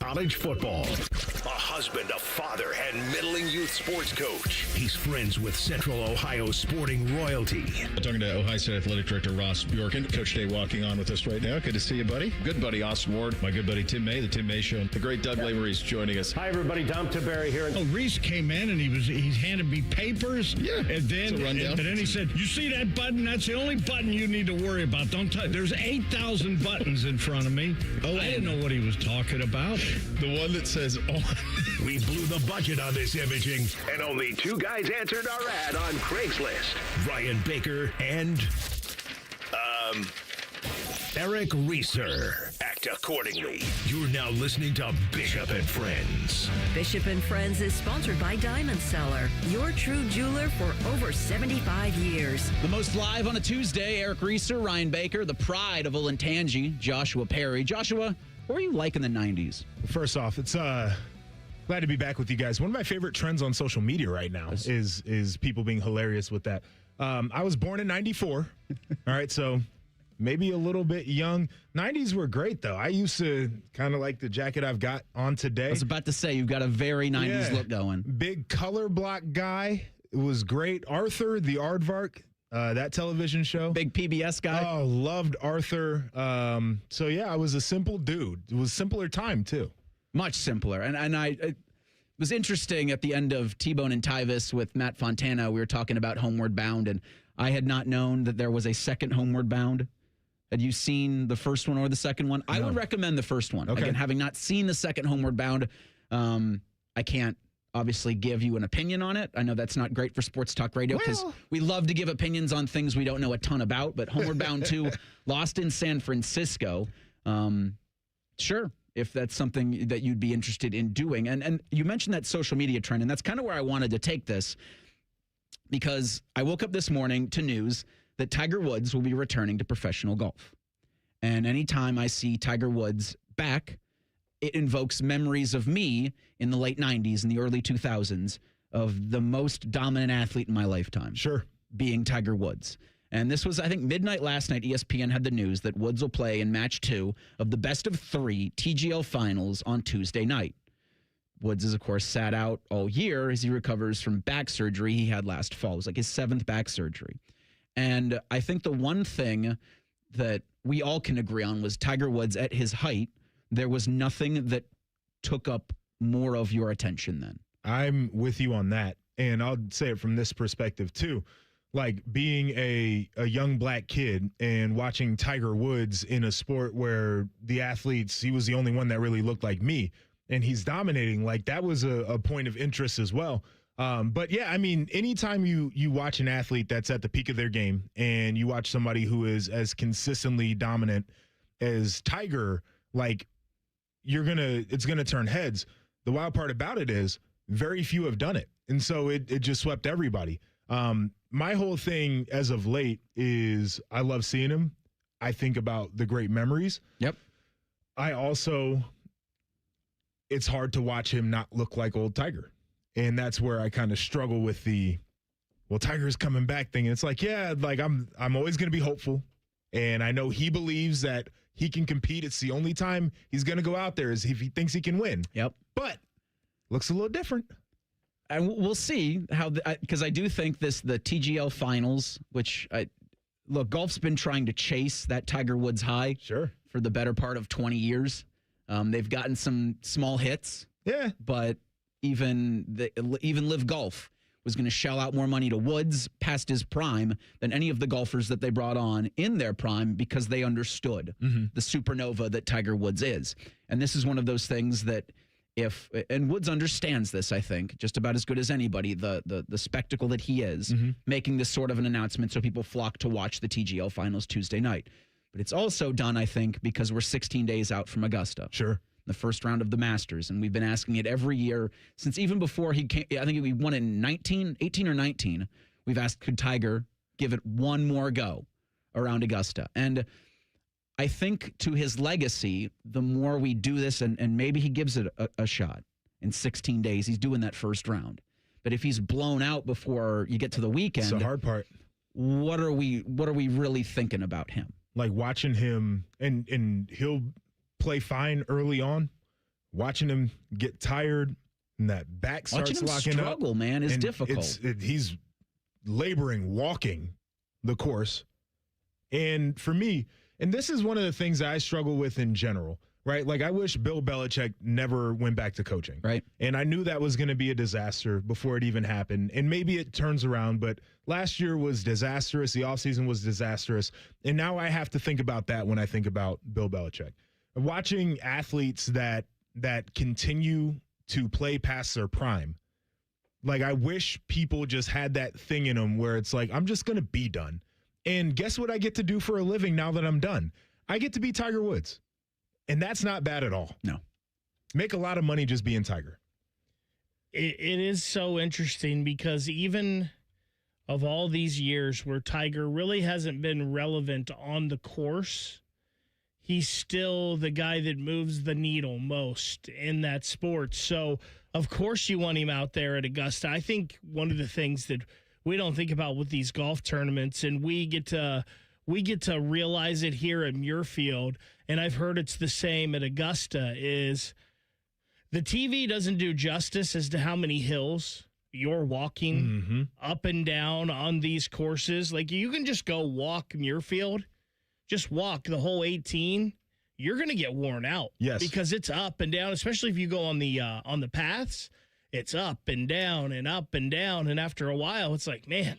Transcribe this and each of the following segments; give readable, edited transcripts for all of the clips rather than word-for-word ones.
college football. A husband, a father, and middling youth sports coach. He's friends with Central Ohio sporting royalty. Talking to Ohio State Athletic Director Ross Bjorken. Coach Day walking on with us right now. Good to see you, buddy. Good buddy Austin Ward. My good buddy Tim May, the Tim May Show. The great Doug Lavery's joining us. Hi, everybody. Dom Tiberi here. Oh, Reese came in and he handed me papers. Yeah, and then it's a rundown. And then he said, "You see that button? That's the only button you need to worry about. Don't touch. There's 8,000 buttons in front of me." Oh, I didn't know what he was talking about. The one that says on. We blew the budget on this imaging, and only two guys answered our ad on Craigslist. Ryan Baker and Eric Reeser. Act accordingly. You're now listening to Bishop and Friends. Bishop and Friends is sponsored by Diamond Seller, your true jeweler for over 75 years. The most live on a Tuesday, Eric Reeser, Ryan Baker, the pride of Olentangy, Joshua Perry. Joshua, what were you like in the 90s? First off, it's glad to be back with you guys. One of my favorite trends on social media right now is people being hilarious with that. I was born in 94. All right, so maybe a little bit young. 90s were great, though. I used to kind of like the jacket I've got on today. I was about to say, you've got a very 90s look going. Big color block guy. It was great. Arthur, the Aardvark, that television show. Big PBS guy. Oh, loved Arthur. So, yeah, I was a simple dude. It was a simpler time, too. Much simpler. And it was interesting at the end of T-Bone and Tyvis with Matt Fontana. We were talking about Homeward Bound, and I had not known that there was a second Homeward Bound. Had you seen the first one or the second one? No. I would recommend the first one. Okay. Again, having not seen the second Homeward Bound, I can't obviously give you an opinion on it. I know that's not great for sports talk radio because we love to give opinions on things we don't know a ton about, but Homeward Bound 2, Lost in San Francisco, sure, if that's something that you'd be interested in doing. And you mentioned that social media trend, and that's kind of where I wanted to take this, because I woke up this morning to news that Tiger Woods will be returning to professional golf. And anytime I see Tiger Woods back, it invokes memories of me in the late 90s and the early 2000s of the most dominant athlete in my lifetime. Sure. Being Tiger Woods. And this was, I think, midnight last night, ESPN had the news that Woods will play in match 2 of the best of 3 TGL finals on Tuesday night. Woods is, of course, sat out all year as he recovers from back surgery he had last fall. It was like his 7th back surgery. And I think the one thing that we all can agree on was Tiger Woods at his height, there was nothing that took up more of your attention then. I'm with you on that. And I'll say it from this perspective, too. Like being a young black kid and watching Tiger Woods in a sport where the athletes, he was the only one that really looked like me. And he's dominating. Like that was a point of interest as well. But yeah, I mean, anytime you watch an athlete that's at the peak of their game and you watch somebody who is as consistently dominant as Tiger, like it's gonna turn heads. The wild part about it is very few have done it. And so it just swept everybody. My whole thing as of late is I love seeing him. I think about the great memories. Yep. It's hard to watch him not look like old Tiger. And that's where I kind of struggle with Tiger's coming back thing. And it's like, yeah, like I'm always going to be hopeful. And I know he believes that he can compete. It's the only time he's going to go out there is if he thinks he can win. Yep. But looks a little different. And we'll see how, because I do think the TGL finals, which golf's been trying to chase that Tiger Woods high for the better part of 20 years. They've gotten some small hits. Yeah. But even Live Golf was going to shell out more money to Woods past his prime than any of the golfers that they brought on in their prime because they understood the supernova that Tiger Woods is. And this is one of those things that and Woods understands this, I think, just about as good as anybody, the spectacle that he is, making this sort of an announcement so people flock to watch the TGL finals Tuesday night. But it's also done, I think, because we're 16 days out from Augusta. Sure. The first round of the Masters. And we've been asking it every year since even before he came. I think we won in 18 or 19. We've asked, could Tiger give it one more go around Augusta? And I think to his legacy, the more we do this, and maybe he gives it a shot in 16 days, he's doing that first round. But if he's blown out before you get to the weekend, it's the hard part. What are we really thinking about him? Like watching him, and he'll play fine early on, watching him get tired and that back starts Watching him locking struggle, up, man, is difficult. He's laboring, walking the course. And for me, and this is one of the things that I struggle with in general, right? Like, I wish Bill Belichick never went back to coaching. Right. And I knew that was going to be a disaster before it even happened. And maybe it turns around, but last year was disastrous. The offseason was disastrous. And now I have to think about that when I think about Bill Belichick. Watching athletes that continue to play past their prime, like, I wish people just had that thing in them where it's like, I'm just going to be done. And guess what I get to do for a living now that I'm done? I get to be Tiger Woods. And that's not bad at all. No. Make a lot of money just being Tiger. It is so interesting because even of all these years where Tiger really hasn't been relevant on the course, he's still the guy that moves the needle most in that sport. So, of course, you want him out there at Augusta. I think one of the things that we don't think about with these golf tournaments, and we get to realize it here at Muirfield, and I've heard it's the same at Augusta, is the TV doesn't do justice as to how many hills you're walking up and down on these courses. Like, you can just go walk Muirfield, just walk the whole 18. You're going to get worn out. Yes. Because it's up and down, especially if you go on the paths. It's up and down and up and down. And after a while, it's like, man,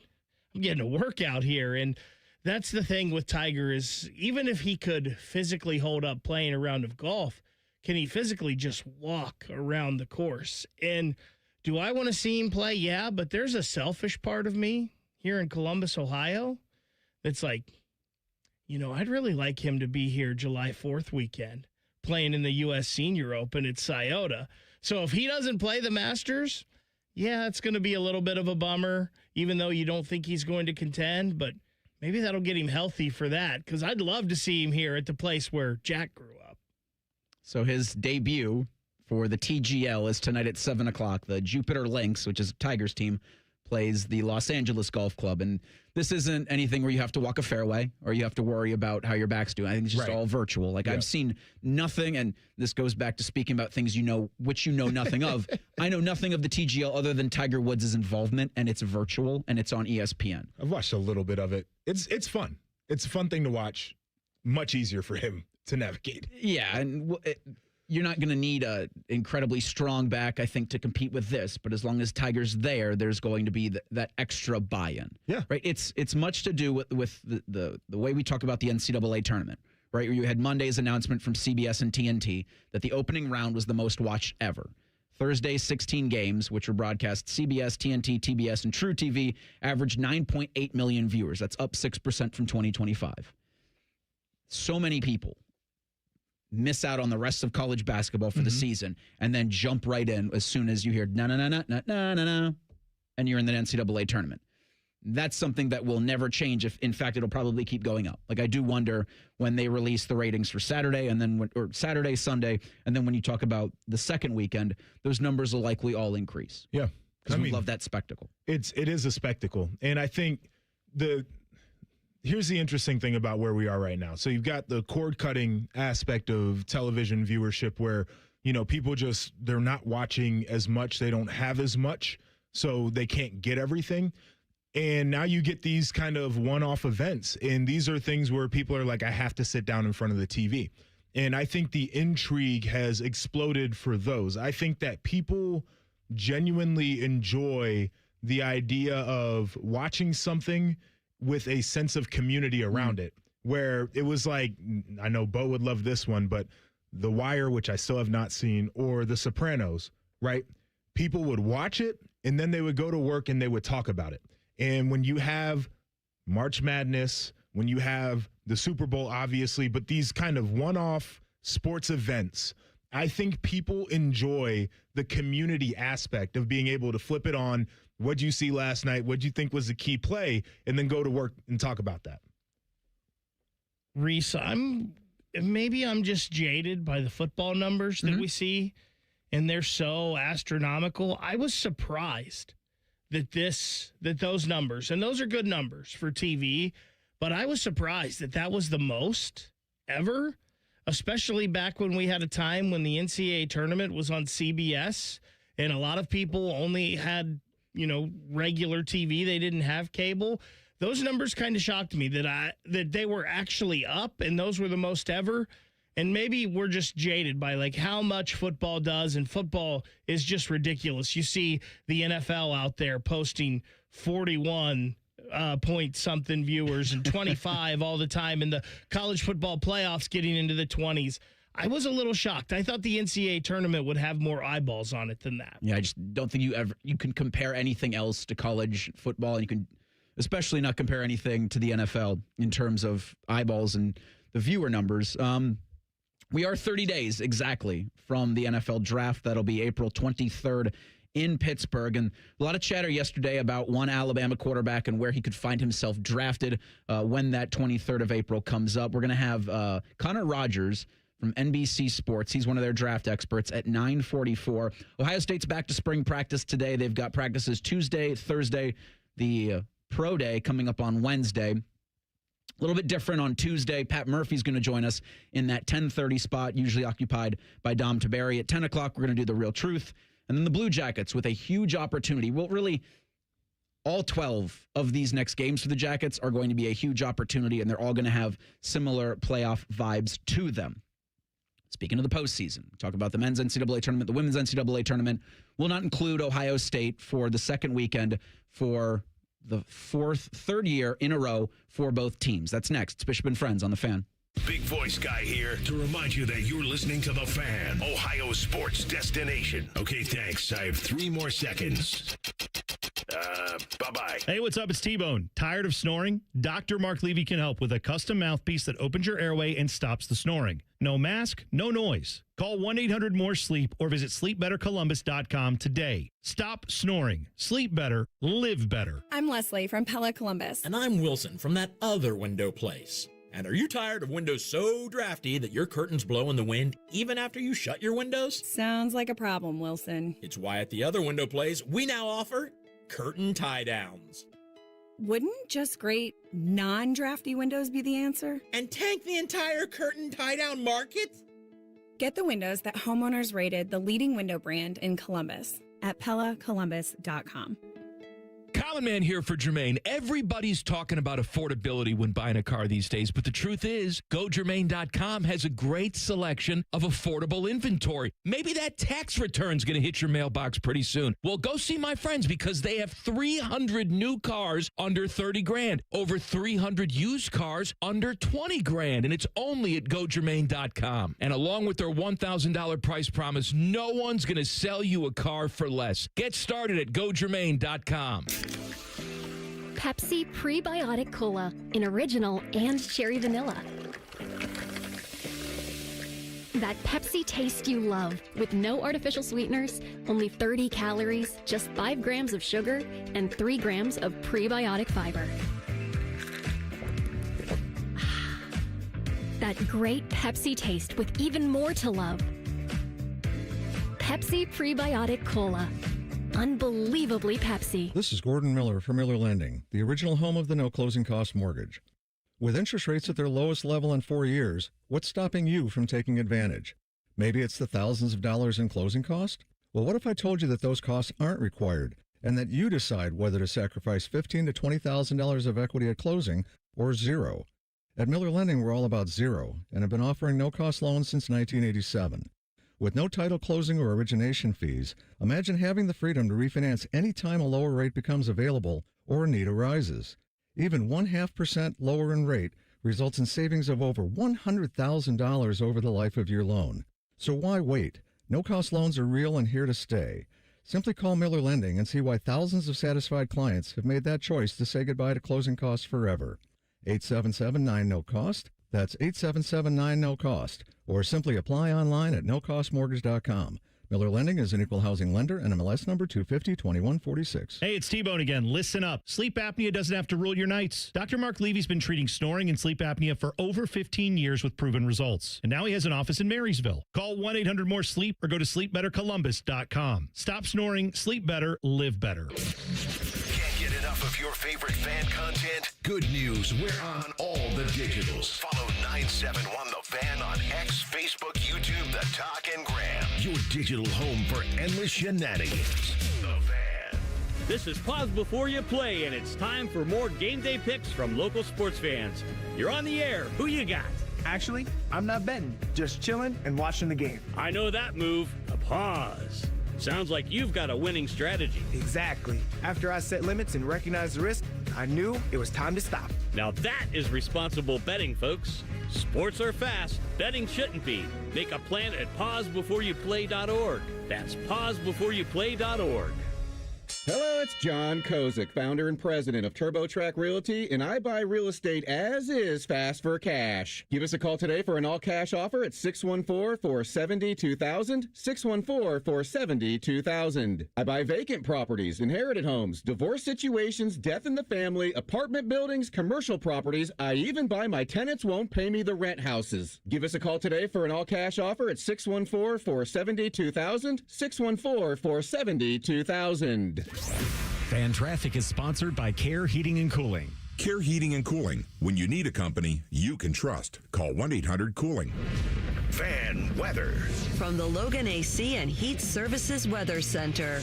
I'm getting a workout here. And that's the thing with Tiger is even if he could physically hold up playing a round of golf, can he physically just walk around the course? And do I want to see him play? Yeah, but there's a selfish part of me here in Columbus, Ohio, that's like, I'd really like him to be here July 4th weekend playing in the U.S. Senior Open at Scioto. So if he doesn't play the Masters, yeah, it's going to be a little bit of a bummer, even though you don't think he's going to contend, but maybe that'll get him healthy for that, because I'd love to see him here at the place where Jack grew up. So his debut for the TGL is tonight at 7 o'clock. The Jupiter Lynx, which is Tiger's team, plays the Los Angeles Golf Club. And this isn't anything where you have to walk a fairway or you have to worry about how your back's doing. I think it's just all virtual. Like, I've seen nothing, and this goes back to speaking about things which you know nothing of. I know nothing of the TGL other than Tiger Woods' involvement, and it's virtual, and it's on ESPN. I've watched a little bit of it. It's fun. It's a fun thing to watch. Much easier for him to navigate. Yeah, and you're not going to need a incredibly strong back, I think, to compete with this. But as long as Tiger's there, there's going to be that extra buy-in. Yeah, right. It's much to do with the way we talk about the NCAA tournament. Right, where you had Monday's announcement from CBS and TNT that the opening round was the most watched ever. Thursday's 16 games, which were broadcast CBS, TNT, TBS, and True TV, averaged 9.8 million viewers. That's up 6% from 2025. So many people miss out on the rest of college basketball for the season and then jump right in as soon as you hear na-na-na-na-na-na-na, and you're in the NCAA tournament. That's something that will never change. In fact, it'll probably keep going up. Like, I do wonder when they release the ratings for Saturday or Saturday, Sunday, and then when you talk about the second weekend, those numbers will likely all increase. Yeah. Because we love that spectacle. It is a spectacle. And I think here's the interesting thing about where we are right now. So you've got the cord-cutting aspect of television viewership where, people they're not watching as much. They don't have as much, so they can't get everything. And now you get these kind of one-off events. And these are things where people are like, I have to sit down in front of the TV. And I think the intrigue has exploded for those. I think that people genuinely enjoy the idea of watching something with a sense of community around it, where it was like, I know Bo would love this one, but The Wire, which I still have not seen, or The Sopranos, right? People would watch it, and then they would go to work and they would talk about it. And when you have March Madness, when you have the Super Bowl, obviously, but these kind of one-off sports events, I think people enjoy the community aspect of being able to flip it on. What'd you see last night? What'd you think was the key play? And then go to work and talk about that. Reese, maybe I'm just jaded by the football numbers that we see, and they're so astronomical. I was surprised that those numbers, and those are good numbers for TV, but I was surprised that was the most ever. especially back when we had a time when the NCAA tournament was on CBS and a lot of people only had, regular TV. They didn't have cable. Those numbers kind of shocked me that they were actually up, and those were the most ever. And maybe we're just jaded by like how much football does, and football is just ridiculous. You see the NFL out there posting 41 point something viewers and 25 all the time, and the college football playoffs getting into the 20s. I was a little shocked. I thought the NCAA tournament would have more eyeballs on it than that. Yeah, I just don't think you can compare anything else to college football, and you can especially not compare anything to the NFL in terms of eyeballs and the viewer numbers. We are 30 days exactly from the NFL draft. That'll be April 23rd in Pittsburgh. And a lot of chatter yesterday about one Alabama quarterback and where he could find himself drafted when that 23rd of April comes up. We're going to have Connor Rogers from NBC Sports. He's one of their draft experts at 9:44. Ohio State's back to spring practice today. They've got practices Tuesday, Thursday, the pro day coming up on Wednesday. A little bit different on Tuesday. Pat Murphy's going to join us in that 10:30 spot, usually occupied by Dom Taberi. At 10 o'clock, we're going to do The Real Truth. And then the Blue Jackets with a huge opportunity. Well, really, all 12 of these next games for the Jackets are going to be a huge opportunity, and they're all going to have similar playoff vibes to them. Speaking of the postseason, talk about the men's NCAA tournament. The women's NCAA tournament will not include Ohio State for the second weekend for the third year in a row for both teams. That's next. It's Bishop and Friends on The Fan. Big voice guy here to remind you that you're listening to The Fan, Ohio sports destination. Okay, thanks. I have 3 more seconds. Bye-bye. Hey, what's up? It's T-Bone. Tired of snoring? Dr. Mark Levy can help with a custom mouthpiece that opens your airway and stops the snoring. No mask, no noise. Call 1-800-MORE-SLEEP or visit sleepbettercolumbus.com today. Stop snoring. Sleep better. Live better. I'm Leslie from Pella Columbus. And I'm Wilson from that other window place. And are you tired of windows so drafty that your curtains blow in the wind even after you shut your windows? Sounds like a problem, Wilson. It's why at the other window place, we now offer curtain tie-downs. Wouldn't just great non-drafty windows be the answer? And tank the entire curtain tie-down market? Get the windows that homeowners rated the leading window brand in Columbus at PellaColumbus.com. Common Man here for Jermaine. Everybody's talking about affordability when buying a car these days, but the truth is, GoJermaine.com has a great selection of affordable inventory. Maybe that tax return's going to hit your mailbox pretty soon. Well, go see my friends because they have 300 new cars under 30 grand, over 300 used cars under 20 grand, and it's only at GoJermaine.com. And along with their $1,000 price promise, no one's going to sell you a car for less. Get started at GoJermaine.com. Pepsi Prebiotic Cola in original and cherry vanilla. That Pepsi taste you love with no artificial sweeteners, only 30 calories, just 5 grams of sugar, and 3 grams of prebiotic fiber. That great Pepsi taste with even more to love. Pepsi Prebiotic Cola. Unbelievably Pepsi. This is Gordon Miller from Miller Lending, the original home of the no closing cost mortgage. With interest rates at their lowest level in 4 years, what's stopping you from taking advantage? Maybe it's the thousands of dollars in closing cost? Well, what if I told you that those costs aren't required and that you decide whether to sacrifice $15,000 to $20,000 of equity at closing or zero? At Miller Lending, we're all about zero and have been offering no-cost loans since 1987. With no title closing or origination fees, imagine having the freedom to refinance any time a lower rate becomes available or a need arises. Even 0.5% lower in rate results in savings of over $100,000 over the life of your loan. So why wait? No-cost loans are real and here to stay. Simply call Miller Lending and see why thousands of satisfied clients have made that choice to say goodbye to closing costs forever. 877-9-NO-COST. That's 877-9-NO-COST. Or simply apply online at nocostmortgage.com. Miller Lending is an equal housing lender and MLS number 250-2146. Hey, it's T-Bone again. Listen up. Sleep apnea doesn't have to rule your nights. Dr. Mark Levy's been treating snoring and sleep apnea for over 15 years with proven results. And now he has an office in Marysville. Call 1-800-MORE-SLEEP or go to sleepbettercolumbus.com. Stop snoring, sleep better, live better. Can't get enough Enough of your favorite fan content? Good news, we're on all the digitals. Follow 971 The Fan on X, Facebook, YouTube, The Talk, and Gram. Your digital home for endless shenanigans. The Fan. This is Pause Before You Play, and it's time for more game day picks from local sports fans. You're on the air. Who you got? Actually, I'm not betting, just chilling and watching the game. I know that move, a pause. Sounds like you've got a winning strategy. Exactly. After I set limits and recognized the risk, I knew it was time to stop. Now that is responsible betting, folks. Sports are fast. Betting shouldn't be. Make a plan at pausebeforeyouplay.org. That's pausebeforeyouplay.org. Hello, it's John Kozik, founder and president of TurboTrack Realty, and I buy real estate as is fast for cash. Give us a call today for an all-cash offer at 614-470-2000, 614-470-2000. I buy vacant properties, inherited homes, divorce situations, death in the family, apartment buildings, commercial properties. I even buy my tenants won't pay me the rent houses. Give us a call today for an all-cash offer at 614-470-2000, 614-470-2000. Fan Traffic is sponsored by Care Heating and Cooling. Care Heating and Cooling. When you need a company you can trust, call 1-800-COOLING. Fan weather. From the Logan AC and Heat Services Weather Center.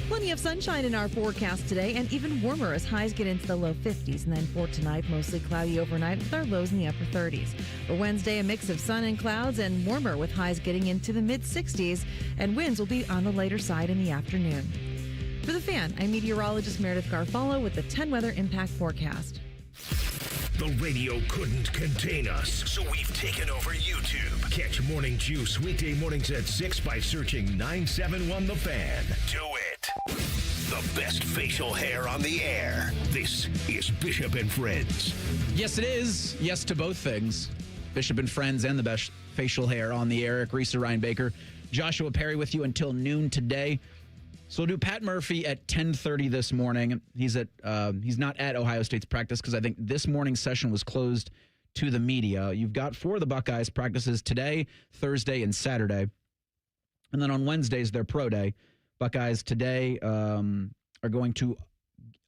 Plenty of sunshine in our forecast today, and even warmer as highs get into the low 50s. And then for tonight, mostly cloudy overnight with our lows in the upper 30s. For Wednesday, a mix of sun and clouds and warmer with highs getting into the mid 60s, and winds will be on the lighter side in the afternoon. For The Fan, I'm meteorologist Meredith Garfalo with the 10 Weather Impact Forecast. The radio couldn't contain us, so we've taken over YouTube. Catch Morning Juice weekday mornings at 6 by searching 971 The Fan. Do it. The best facial hair on the air. This is Bishop and Friends. Yes, it is. Yes to both things. Bishop and Friends and the best facial hair on the air. Reesa Ryan Baker, Joshua Perry with you until noon today. So we'll do Pat Murphy at 10:30 this morning. He's not at Ohio State's practice because I think this morning's session was closed to the media. You've got 4 of the Buckeyes practices today, Thursday, and Saturday. And then on Wednesdays, their pro day. Buckeyes today are going to,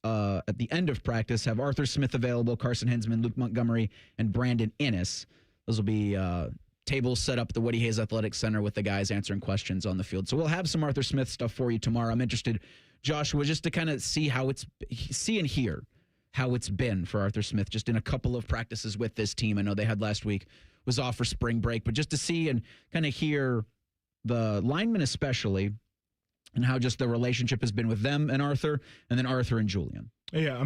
at the end of practice, have Arthur Smith available, Carson Hinsman, Luke Montgomery, and Brandon Innes. Those will be tables set up at the Woody Hayes Athletic Center with the guys answering questions on the field. So we'll have some Arthur Smith stuff for you tomorrow. I'm interested, Joshua, just to kind of see and hear how it's been for Arthur Smith just in a couple of practices with this team. I know they had last week was off for spring break, but just to see and kind of hear the linemen especially and how just the relationship has been with them and Arthur, and then Arthur and Julian. Yeah,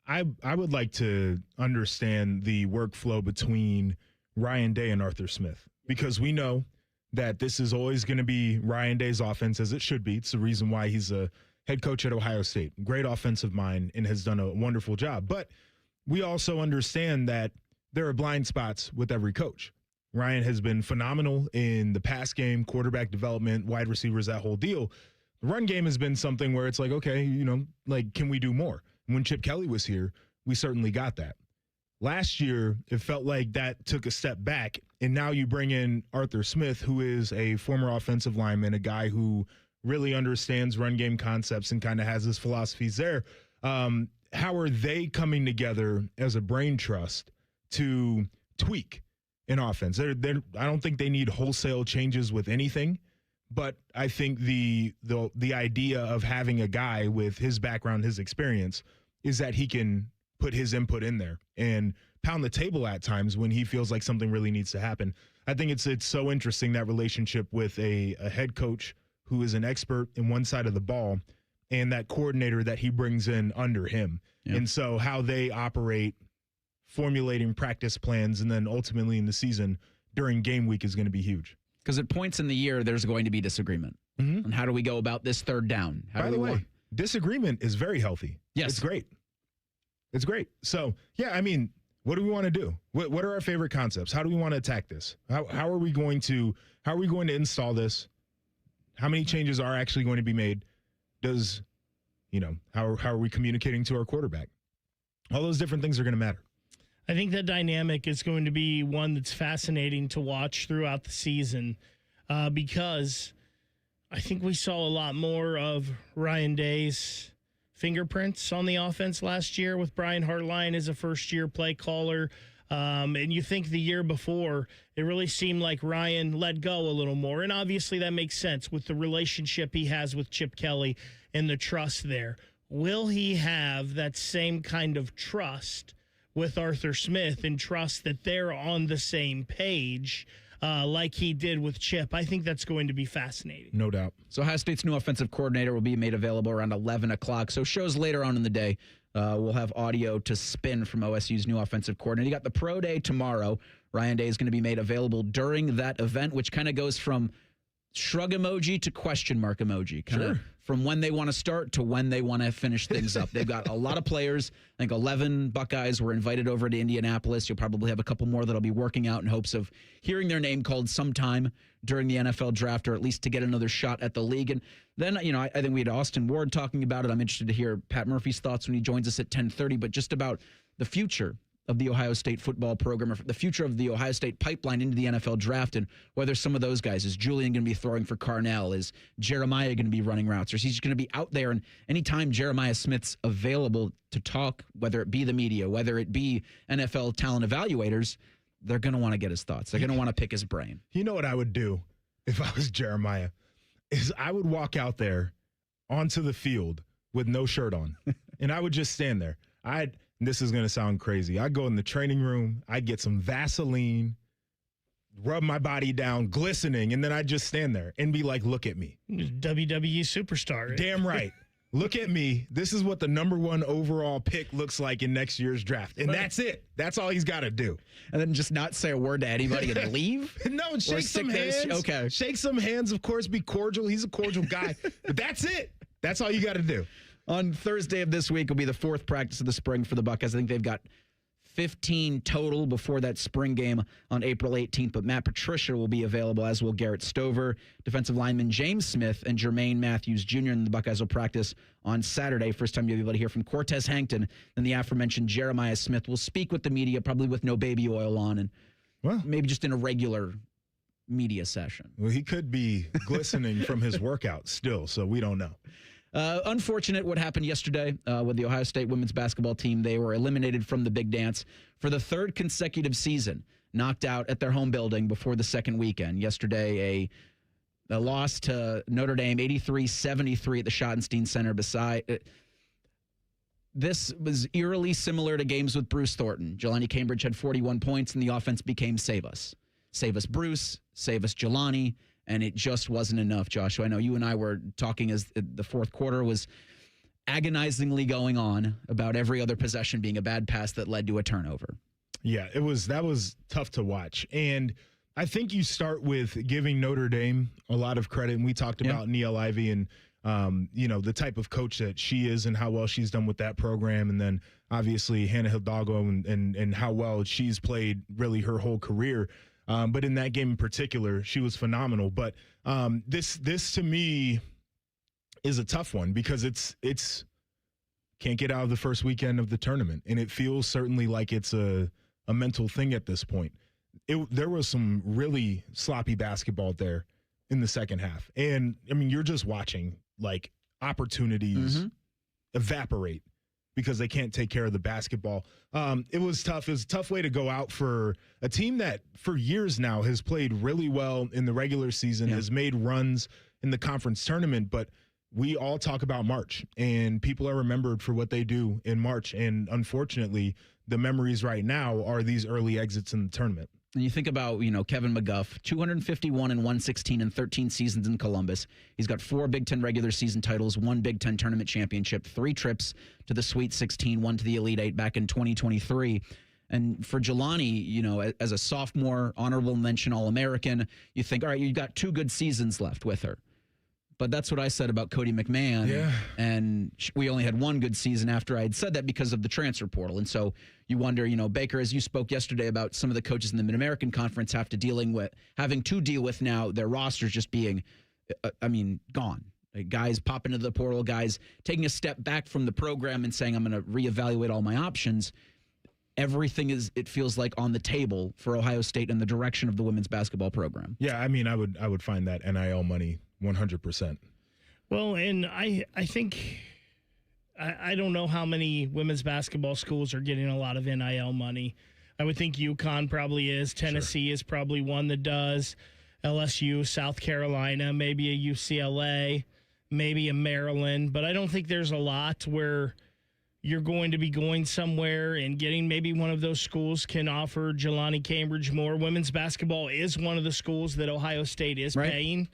I would like to understand the workflow between Ryan Day and Arthur Smith, because we know that this is always going to be Ryan Day's offense, as it should be. It's the reason why he's a head coach at Ohio State. Great offensive mind and has done a wonderful job. But we also understand that there are blind spots with every coach. Ryan has been phenomenal in the pass game, quarterback development, wide receivers, that whole deal. The run game has been something where it's like, okay, can we do more? When Chip Kelly was here, we certainly got that. Last year, it felt like that took a step back, and now you bring in Arthur Smith, who is a former offensive lineman, a guy who really understands run game concepts and kind of has his philosophies there. How are they coming together as a brain trust to tweak an offense? I don't think they need wholesale changes with anything, but I think the idea of having a guy with his background, his experience, is that he can put his input in there and pound the table at times when he feels like something really needs to happen. I think it's so interesting, that relationship with a head coach who is an expert in one side of the ball and that coordinator that he brings in under him. Yeah. And so how they operate, formulating practice plans, and then ultimately in the season during game week is going to be huge. Because at points in the year, there's going to be disagreement. Mm-hmm. On how do we go about this third down? By the way, disagreement is very healthy. Yes. It's great. It's great. So, yeah, what do we want to do? What are our favorite concepts? How do we want to attack this? How are we going to install this? How many changes are actually going to be made? How are we communicating to our quarterback? All those different things are going to matter. I think that dynamic is going to be one that's fascinating to watch throughout the season because I think we saw a lot more of Ryan Day's fingerprints on the offense last year with Brian Hartline as a first-year play caller. And you think the year before, it really seemed like Ryan let go a little more. And obviously that makes sense with the relationship he has with Chip Kelly and the trust there. Will he have that same kind of trust with Arthur Smith and trust that they're on the same page like he did with Chip? I think that's going to be fascinating. No doubt. So Ohio State's new offensive coordinator will be made available around 11 o'clock. So shows later on in the day, we'll have audio to spin from OSU's new offensive coordinator. You got the pro day tomorrow. Ryan Day is going to be made available during that event, which kind of goes from shrug emoji to question mark emoji. Kind of from when they want to start to when they want to finish things up. They've got a lot of players. I think 11 Buckeyes were invited over to Indianapolis. You'll probably have a couple more that'll be working out in hopes of hearing their name called sometime during the NFL draft, or at least to get another shot at the league. And then, I think we had Austin Ward talking about it. I'm interested to hear Pat Murphy's thoughts when he joins us at 10:30, but just about the future of the Ohio State football program, or the future of the Ohio State pipeline into the NFL draft, and whether some of those guys, is Julian going to be throwing for Carnell? Is Jeremiah going to be running routes? Or is he just going to be out there? And anytime Jeremiah Smith's available to talk, whether it be the media, whether it be NFL talent evaluators, they're going to want to get his thoughts. They're going to want to pick his brain. You know what I would do if I was Jeremiah? Is I would walk out there onto the field with no shirt on, and I would just stand there. This is going to sound crazy. I'd go in the training room. I'd get some Vaseline, rub my body down, glistening, and then I'd just stand there and be like, look at me. WWE superstar. Damn right. Look at me. This is what the #1 overall pick looks like in next year's draft. And that's it. That's all he's got to do. And then just not say a word to anybody and leave? No, shake some hands. Okay. Shake some hands, of course. Be cordial. He's a cordial guy. But that's it. That's all you got to do. On Thursday of this week will be the 4th practice of the spring for the Buckeyes. I think they've got 15 total before that spring game on April 18th. But Matt Patricia will be available, as will Garrett Stover. Defensive lineman James Smith and Jermaine Matthews Jr. and the Buckeyes will practice on Saturday. First time you'll be able to hear from Cortez Hankton. Then the aforementioned Jeremiah Smith will speak with the media, probably with no baby oil on, and maybe just in a regular media session. Well, he could be glistening from his workout still, so we don't know. Unfortunate what happened yesterday with the Ohio State women's basketball team. They were eliminated from the Big Dance for the 3rd consecutive season, knocked out at their home building before the second weekend. Yesterday, a loss to Notre Dame, 83-73 at the Schottenstein Center. This was eerily similar to games with Bruce Thornton. Jelani Cambridge had 41 points, and the offense became save us. Save us, Bruce. Save us, Jelani. And it just wasn't enough, Joshua. I know you and I were talking as the fourth quarter was agonizingly going on about every other possession being a bad pass that led to a turnover. Yeah, that was tough to watch. And I think you start with giving Notre Dame a lot of credit. And we talked about Neil Ivey and, the type of coach that she is and how well she's done with that program. And then obviously Hannah Hidalgo and how well she's played really her whole career. But in that game in particular, she was phenomenal. But this to me is a tough one because it's can't get out of the first weekend of the tournament, and it feels certainly like it's a mental thing at this point. There was some really sloppy basketball there in the second half, and I mean you're just watching like opportunities evaporate because they can't take care of the basketball. It was tough. It was a tough way to go out for a team that for years now has played really well in the regular season, has made runs in the conference tournament, but we all talk about March, and people are remembered for what they do in March. And unfortunately, the memories right now are these early exits in the tournament. And you think about, Kevin McGuff, 251 and 116 in 13 seasons in Columbus. He's got 4 Big Ten regular season titles, 1 Big Ten tournament championship, 3 trips to the Sweet 16, 1 to the Elite 8 back in 2023. And for Jelani, as a sophomore, honorable mention All-American, you think, all right, you've got 2 good seasons left with her. But that's what I said about Cody McMahon. Yeah. And we only had 1 good season after I had said that because of the transfer portal. And so you wonder, Baker, as you spoke yesterday about some of the coaches in the Mid-American Conference having to deal with now their rosters just being, gone. Like guys popping into the portal, guys taking a step back from the program and saying, I'm going to reevaluate all my options. Everything it feels like, on the table for Ohio State in the direction of the women's basketball program. Yeah, I would find that NIL money 100%. Well, and I think I don't know how many women's basketball schools are getting a lot of NIL money. I would think UConn probably is. Tennessee is probably one that does. LSU, South Carolina, maybe a UCLA, maybe a Maryland. But I don't think there's a lot where you're going to be going somewhere and getting maybe one of those schools can offer Jelani Cambridge more. Women's basketball is one of the schools that Ohio State is paying.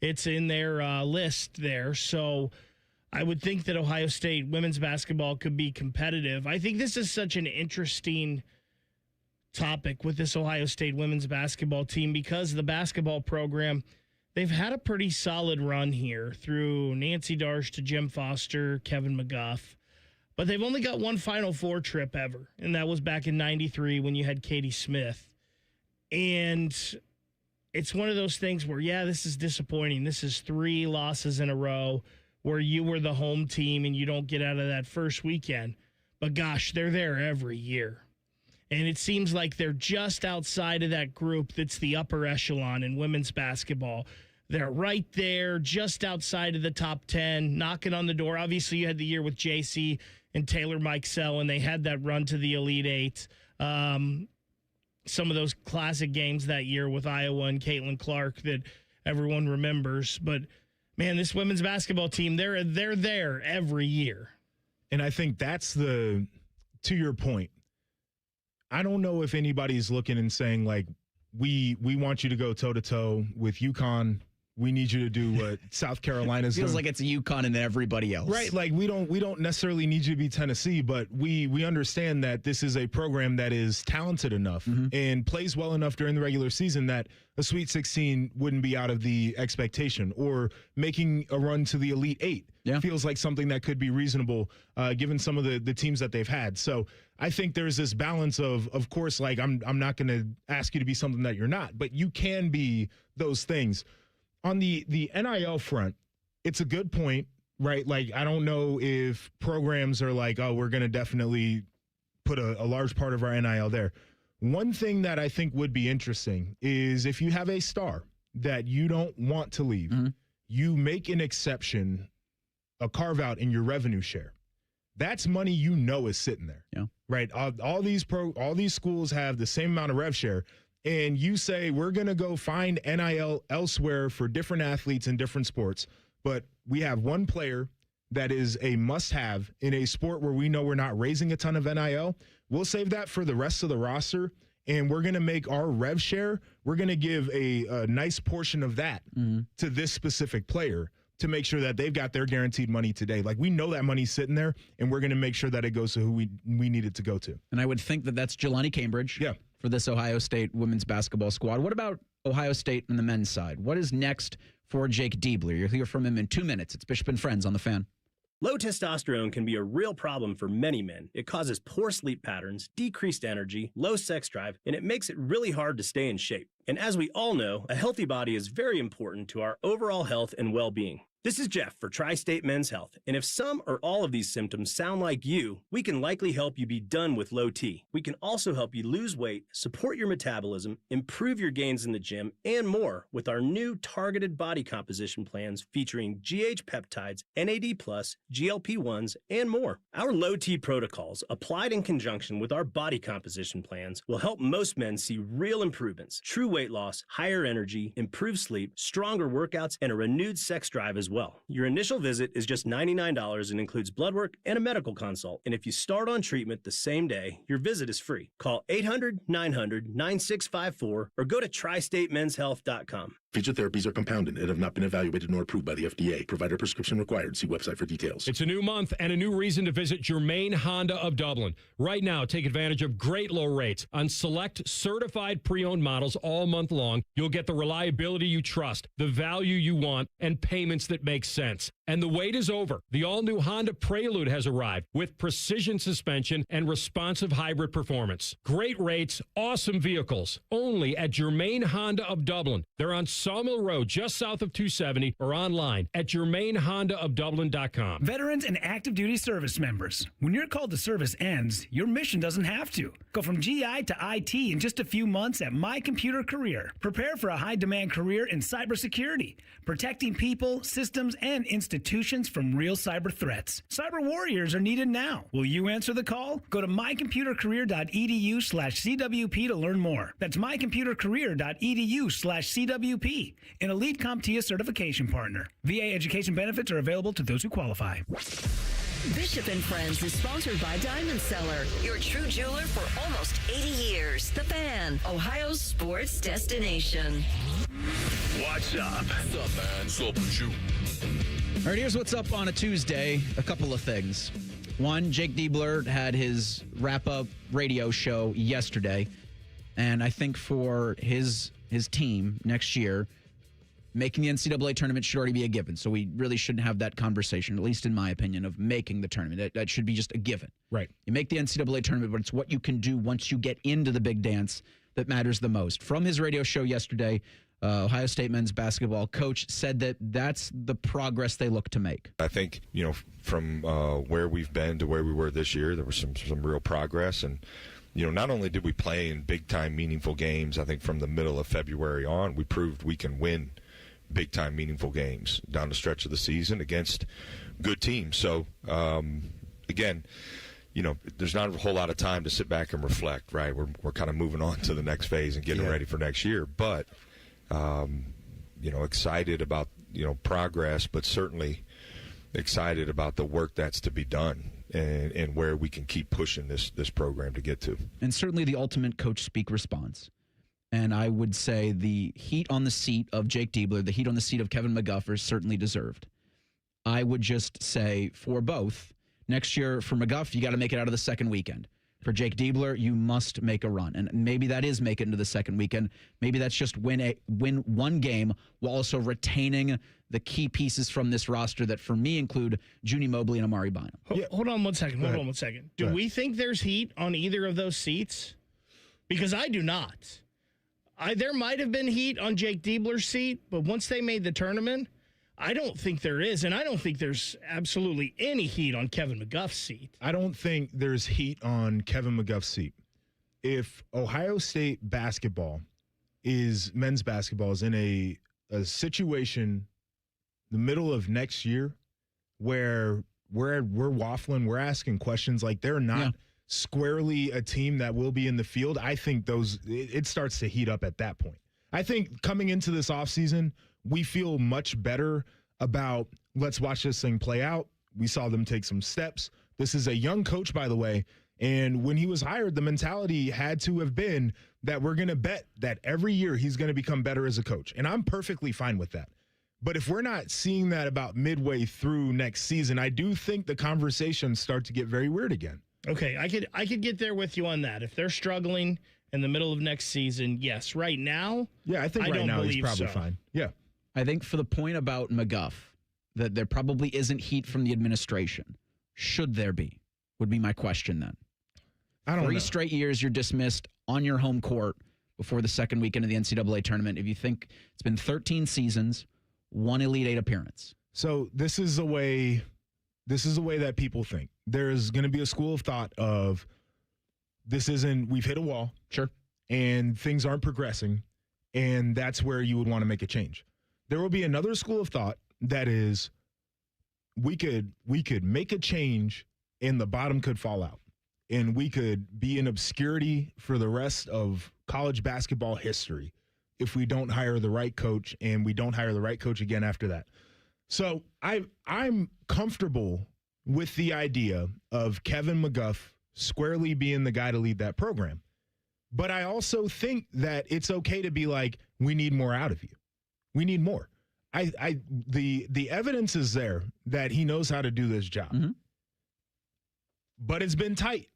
It's in their list there. So I would think that Ohio State women's basketball could be competitive. I think this is such an interesting topic with this Ohio State women's basketball team because the basketball program, they've had a pretty solid run here through Nancy Darsh to Jim Foster, Kevin McGuff. But they've only got one Final Four trip ever, and that was back in '93 when you had Katie Smith. And it's one of those things where, yeah, this is disappointing. This is 3 losses in a row where you were the home team and you don't get out of that first weekend. But, gosh, they're there every year. And it seems like they're just outside of that group that's the upper echelon in women's basketball. They're right there, just outside of the top 10, knocking on the door. Obviously, you had the year with JC and Taylor Mikesell, and they had that run to the Elite Eight. Some of those classic games that year with Iowa and Caitlin Clark that everyone remembers. But, man, this women's basketball team, they're there every year. And I think that's to your point, I don't know if anybody's looking and saying, like, we want you to go toe-to-toe with UConn. We need you to do what South Carolina's doing. Feels like it's a UConn and everybody else. Right, like we don't necessarily need you to be Tennessee, but we understand that this is a program that is talented enough and plays well enough during the regular season that a Sweet 16 wouldn't be out of the expectation, or making a run to the Elite Eight feels like something that could be reasonable given some of the teams that they've had. So I think there's this balance of course, like I'm not going to ask you to be something that you're not, but you can be those things. On the NIL front, it's a good point, right? Like, I don't know if programs are like, oh, we're going to definitely put a large part of our NIL there. One thing that I think would be interesting is if you have a star that you don't want to leave, you make an exception, a carve out in your revenue share. That's money you know is sitting there, right? All these schools have the same amount of rev share. And you say, we're going to go find NIL elsewhere for different athletes in different sports, but we have one player that is a must-have in a sport where we know we're not raising a ton of NIL. We'll save that for the rest of the roster, and we're going to make our rev share, we're going to give a nice portion of that to this specific player to make sure that they've got their guaranteed money today. Like, we know that money's sitting there, and we're going to make sure that it goes to who we need it to go to. And I would think that that's Jelani Cambridge for this Ohio State women's basketball squad. What about Ohio State on the men's side? What is next for Jake Diebler? You'll hear from him in 2 minutes. It's Bishop and Friends on The Fan. Low testosterone can be a real problem for many men. It causes poor sleep patterns, decreased energy, low sex drive, and it makes it really hard to stay in shape. And as we all know, a healthy body is very important to our overall health and well-being. This is Jeff for Tri-State Men's Health, and if some or all of these symptoms sound like you, we can likely help you be done with low T. We can also help you lose weight, support your metabolism, improve your gains in the gym, and more with our new targeted body composition plans featuring GH peptides, NAD+, GLP-1s, and more. Our low T protocols, applied in conjunction with our body composition plans, will help most men see real improvements, true weight loss, higher energy, improved sleep, stronger workouts, and a renewed sex drive as well. Your initial visit is just $99 and includes blood work and a medical consult. And if you start on treatment the same day, your visit is free. Call 800-900-9654 or go to tristatemenshealth.com. Featured therapies are compounded and have not been evaluated nor approved by the FDA. Provider prescription required. See website for details. It's a new month and a new reason to visit Germain Honda of Dublin. Right now, take advantage of great low rates on select certified pre-owned models all month long. You'll get the reliability you trust, the value you want, and payments that make sense. And the wait is over. The all-new Honda Prelude has arrived with precision suspension and responsive hybrid performance. Great rates, awesome vehicles. Only at Germain Honda of Dublin. They're on Sawmill Road, just south of 270, or online at GermainHondaofDublin.com. Veterans and active duty service members, when your call to service ends, your mission doesn't have to. Go from GI to IT in just a few months at My Computer Career. Prepare for a high-demand career in cybersecurity, protecting people, systems, and institutions institutions from real cyber threats. Cyber warriors are needed now. Will you answer the call? Go to mycomputercareer.edu/CWP to learn more. That's mycomputercareer.edu/CWP, an Elite CompTIA certification partner. VA education benefits are available to those who qualify. Bishop and Friends is sponsored by Diamond Seller, your true jeweler for almost 80 years. The Fan, Ohio's sports destination. What's up? What's up, man? What's up with you? All right, here's what's up on a Tuesday. A couple of things. One, Jake Diebler had his wrap-up radio show yesterday, and I think for his team next year, making the NCAA tournament should already be a given. So we really shouldn't have that conversation, at least in my opinion, of making the tournament. That should be just a given. Right. You make the NCAA tournament, but it's what you can do once you get into the big dance that matters the most. From his radio show yesterday, Ohio State men's basketball coach said that that's the progress they look to make. I think, from where we've been to where we were this year, there was some real progress. And, not only did we play in big-time meaningful games, I think from the middle of February on, we proved we can win big-time meaningful games down the stretch of the season against good teams. So, again, there's not a whole lot of time to sit back and reflect, right? We're kind of moving on to the next phase and getting ready for next year. But, excited about, progress, but certainly excited about the work that's to be done and where we can keep pushing this program to get to. And certainly the ultimate coach speak response. And I would say the heat on the seat of Jake Diebler, the heat on the seat of Kevin McGuff is certainly deserved. I would just say for both, next year for McGuff, you got to make it out of the second weekend. For Jake Diebler, you must make a run. And maybe that is make it into the second weekend. Maybe that's just win one game while also retaining the key pieces from this roster that for me include Junie Mobley and Amari Bynum. Hold on one second. Do we think there's heat on either of those seats? Because I do not. There might have been heat on Jake Diebler's seat, but once they made the tournament, I don't think there is, and I don't think there's absolutely any heat on Kevin McGuff's seat. I don't think there's heat on Kevin McGuff's seat. If Ohio State men's basketball is in a situation the middle of next year where we're waffling, we're asking questions like they're not squarely a team that will be in the field, I think it starts to heat up at that point. I think coming into this offseason, we feel much better about let's watch this thing play out. We saw them take some steps. This is a young coach, by the way, and when he was hired, the mentality had to have been that we're going to bet that every year he's going to become better as a coach, and I'm perfectly fine with that. But if we're not seeing that about midway through next season, I do think the conversations start to get very weird again. Okay, I could get there with you on that. If they're struggling in the middle of next season, yes. Right now, I think right now he's probably fine. Yeah. I think for the point about McGuff, that there probably isn't heat from the administration. Should there be? Would be my question then. I don't know. 3 straight years you're dismissed on your home court before the second weekend of the NCAA tournament. If you think it's been 13 seasons, 1 Elite Eight appearance. So this is a way that people think. There's going to be a school of thought of we've hit a wall. Sure. And things aren't progressing. And that's where you would want to make a change. There will be another school of thought that is we could make a change and the bottom could fall out. And we could be in obscurity for the rest of college basketball history if we don't hire the right coach, and we don't hire the right coach again after that. So I'm comfortable with the idea of Kevin McGuff squarely being the guy to lead that program. But I also think that it's okay to be like, we need more out of you. We need more. The evidence is there that he knows how to do this job. Mm-hmm. But it's been tight.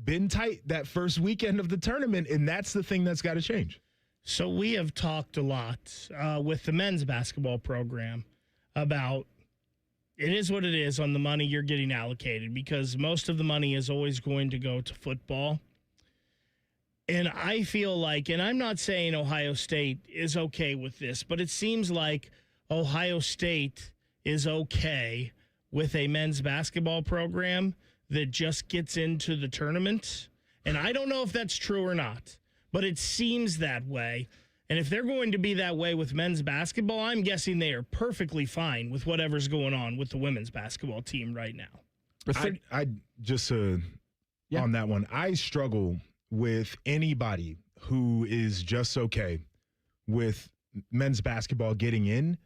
Been tight that first weekend of the tournament, and that's the thing that's got to change. So we have talked a lot with the men's basketball program about it is what it is on the money you're getting allocated, because most of the money is always going to go to football. And I feel like, and I'm not saying Ohio State is okay with this, but it seems like Ohio State is okay with a men's basketball program that just gets into the tournament. And I don't know if that's true or not, but it seems that way. And if they're going to be that way with men's basketball, I'm guessing they are perfectly fine with whatever's going on with the women's basketball team right now. I just on that one, I struggle with anybody who is just okay with men's basketball getting in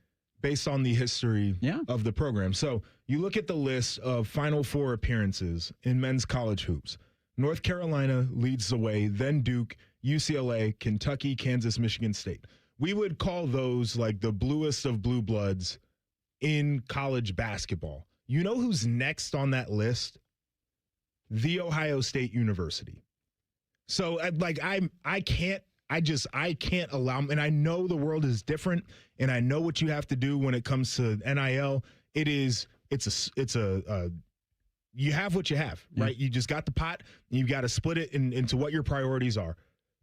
based on the history of the program. So you look at the list of Final Four appearances in men's college hoops. North Carolina leads the way, then Duke, UCLA, Kentucky, Kansas, Michigan State. We would call those like the bluest of blue bloods in college basketball. You know who's next on that list? The Ohio State University. So I can't allow, and I know the world is different, and I know what you have to do when it comes to NIL. You have what you have, right? You just got the pot, and you've got to split it into what your priorities are.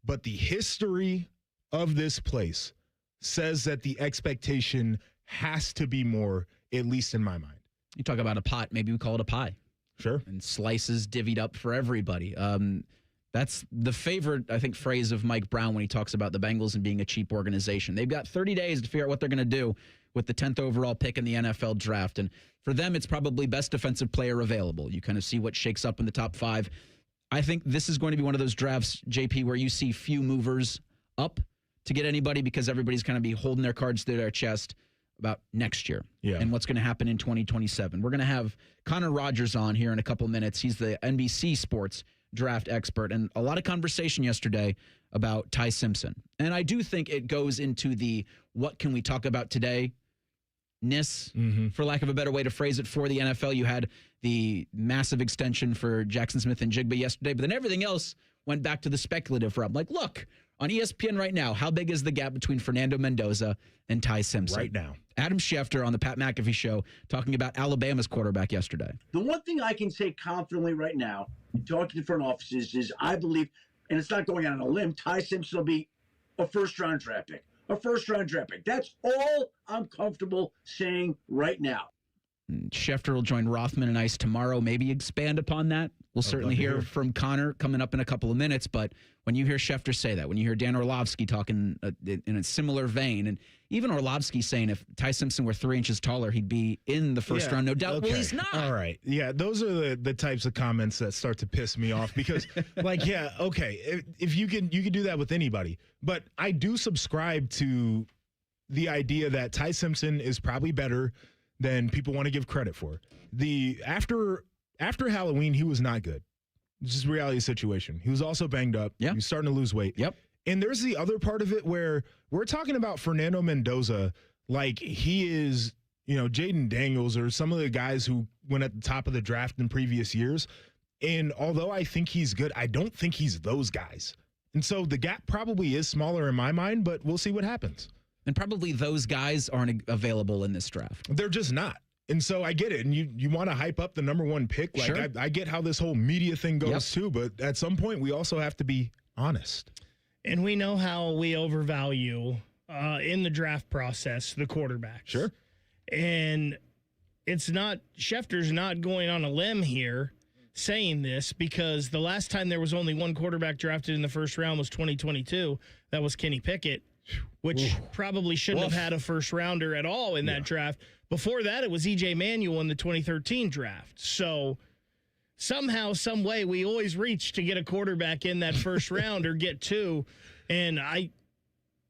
But the history of this place says that the expectation has to be more, at least in my mind. You talk about a pot, maybe we call it a pie. Sure. And slices divvied up for everybody. That's the favorite, I think, phrase of Mike Brown when he talks about the Bengals and being a cheap organization. They've got 30 days to figure out what they're going to do with the 10th overall pick in the NFL draft. And for them, it's probably best defensive player available. You kind of see what shakes up in the top 5. I think this is going to be one of those drafts, JP, where you see few movers up to get anybody because everybody's going to be holding their cards to their chest about next year and what's going to happen in 2027. We're going to have Connor Rogers on here in a couple minutes. He's the NBC Sports draft expert, and a lot of conversation yesterday about Ty Simpson. And I do think it goes into the what can we talk about today for lack of a better way to phrase it, for the NFL. You had the massive extension for Jackson Smith and Jigba yesterday, but then everything else went back to the speculative realm. Like, look, on ESPN right now, how big is the gap between Fernando Mendoza and Ty Simpson? Right now. Adam Schefter on the Pat McAfee show talking about Alabama's quarterback yesterday. The one thing I can say confidently right now, talking to front offices, is I believe, and it's not going out on a limb, Ty Simpson will be a first-round draft pick. A first-round draft pick. That's all I'm comfortable saying right now. Schefter will join Rothman and Ice tomorrow. Maybe expand upon that. We'll certainly hear from Connor coming up in a couple of minutes. But when you hear Schefter say that, when you hear Dan Orlovsky talking in a similar vein, and even Orlovsky saying if Ty Simpson were 3 inches taller, he'd be in the first round, no doubt. Okay. Well, he's not. All right. Yeah, those are the types of comments that start to piss me off because, if you can do that with anybody. But I do subscribe to the idea that Ty Simpson is probably better than people want to give credit for. After Halloween, he was not good. It's just a reality situation. He was also banged up. Yeah. He was starting to lose weight. Yep. And there's the other part of it where we're talking about Fernando Mendoza like he is, Jaden Daniels or some of the guys who went at the top of the draft in previous years. And although I think he's good, I don't think he's those guys. And so the gap probably is smaller in my mind, but we'll see what happens. And probably those guys aren't available in this draft. They're just not. And so I get it. And you want to hype up the number 1 pick. Like sure. I get how this whole media thing goes too. But at some point, we also have to be honest. And we know how we overvalue in the draft process the quarterbacks. Sure. And Schefter's not going on a limb here saying this because the last time there was only one quarterback drafted in the first round was 2022. That was Kenny Pickett, which probably shouldn't have had a first rounder at all in that draft. Before that, it was E.J. Manuel in the 2013 draft. So somehow, some way, we always reach to get a quarterback in that first round or get 2. And I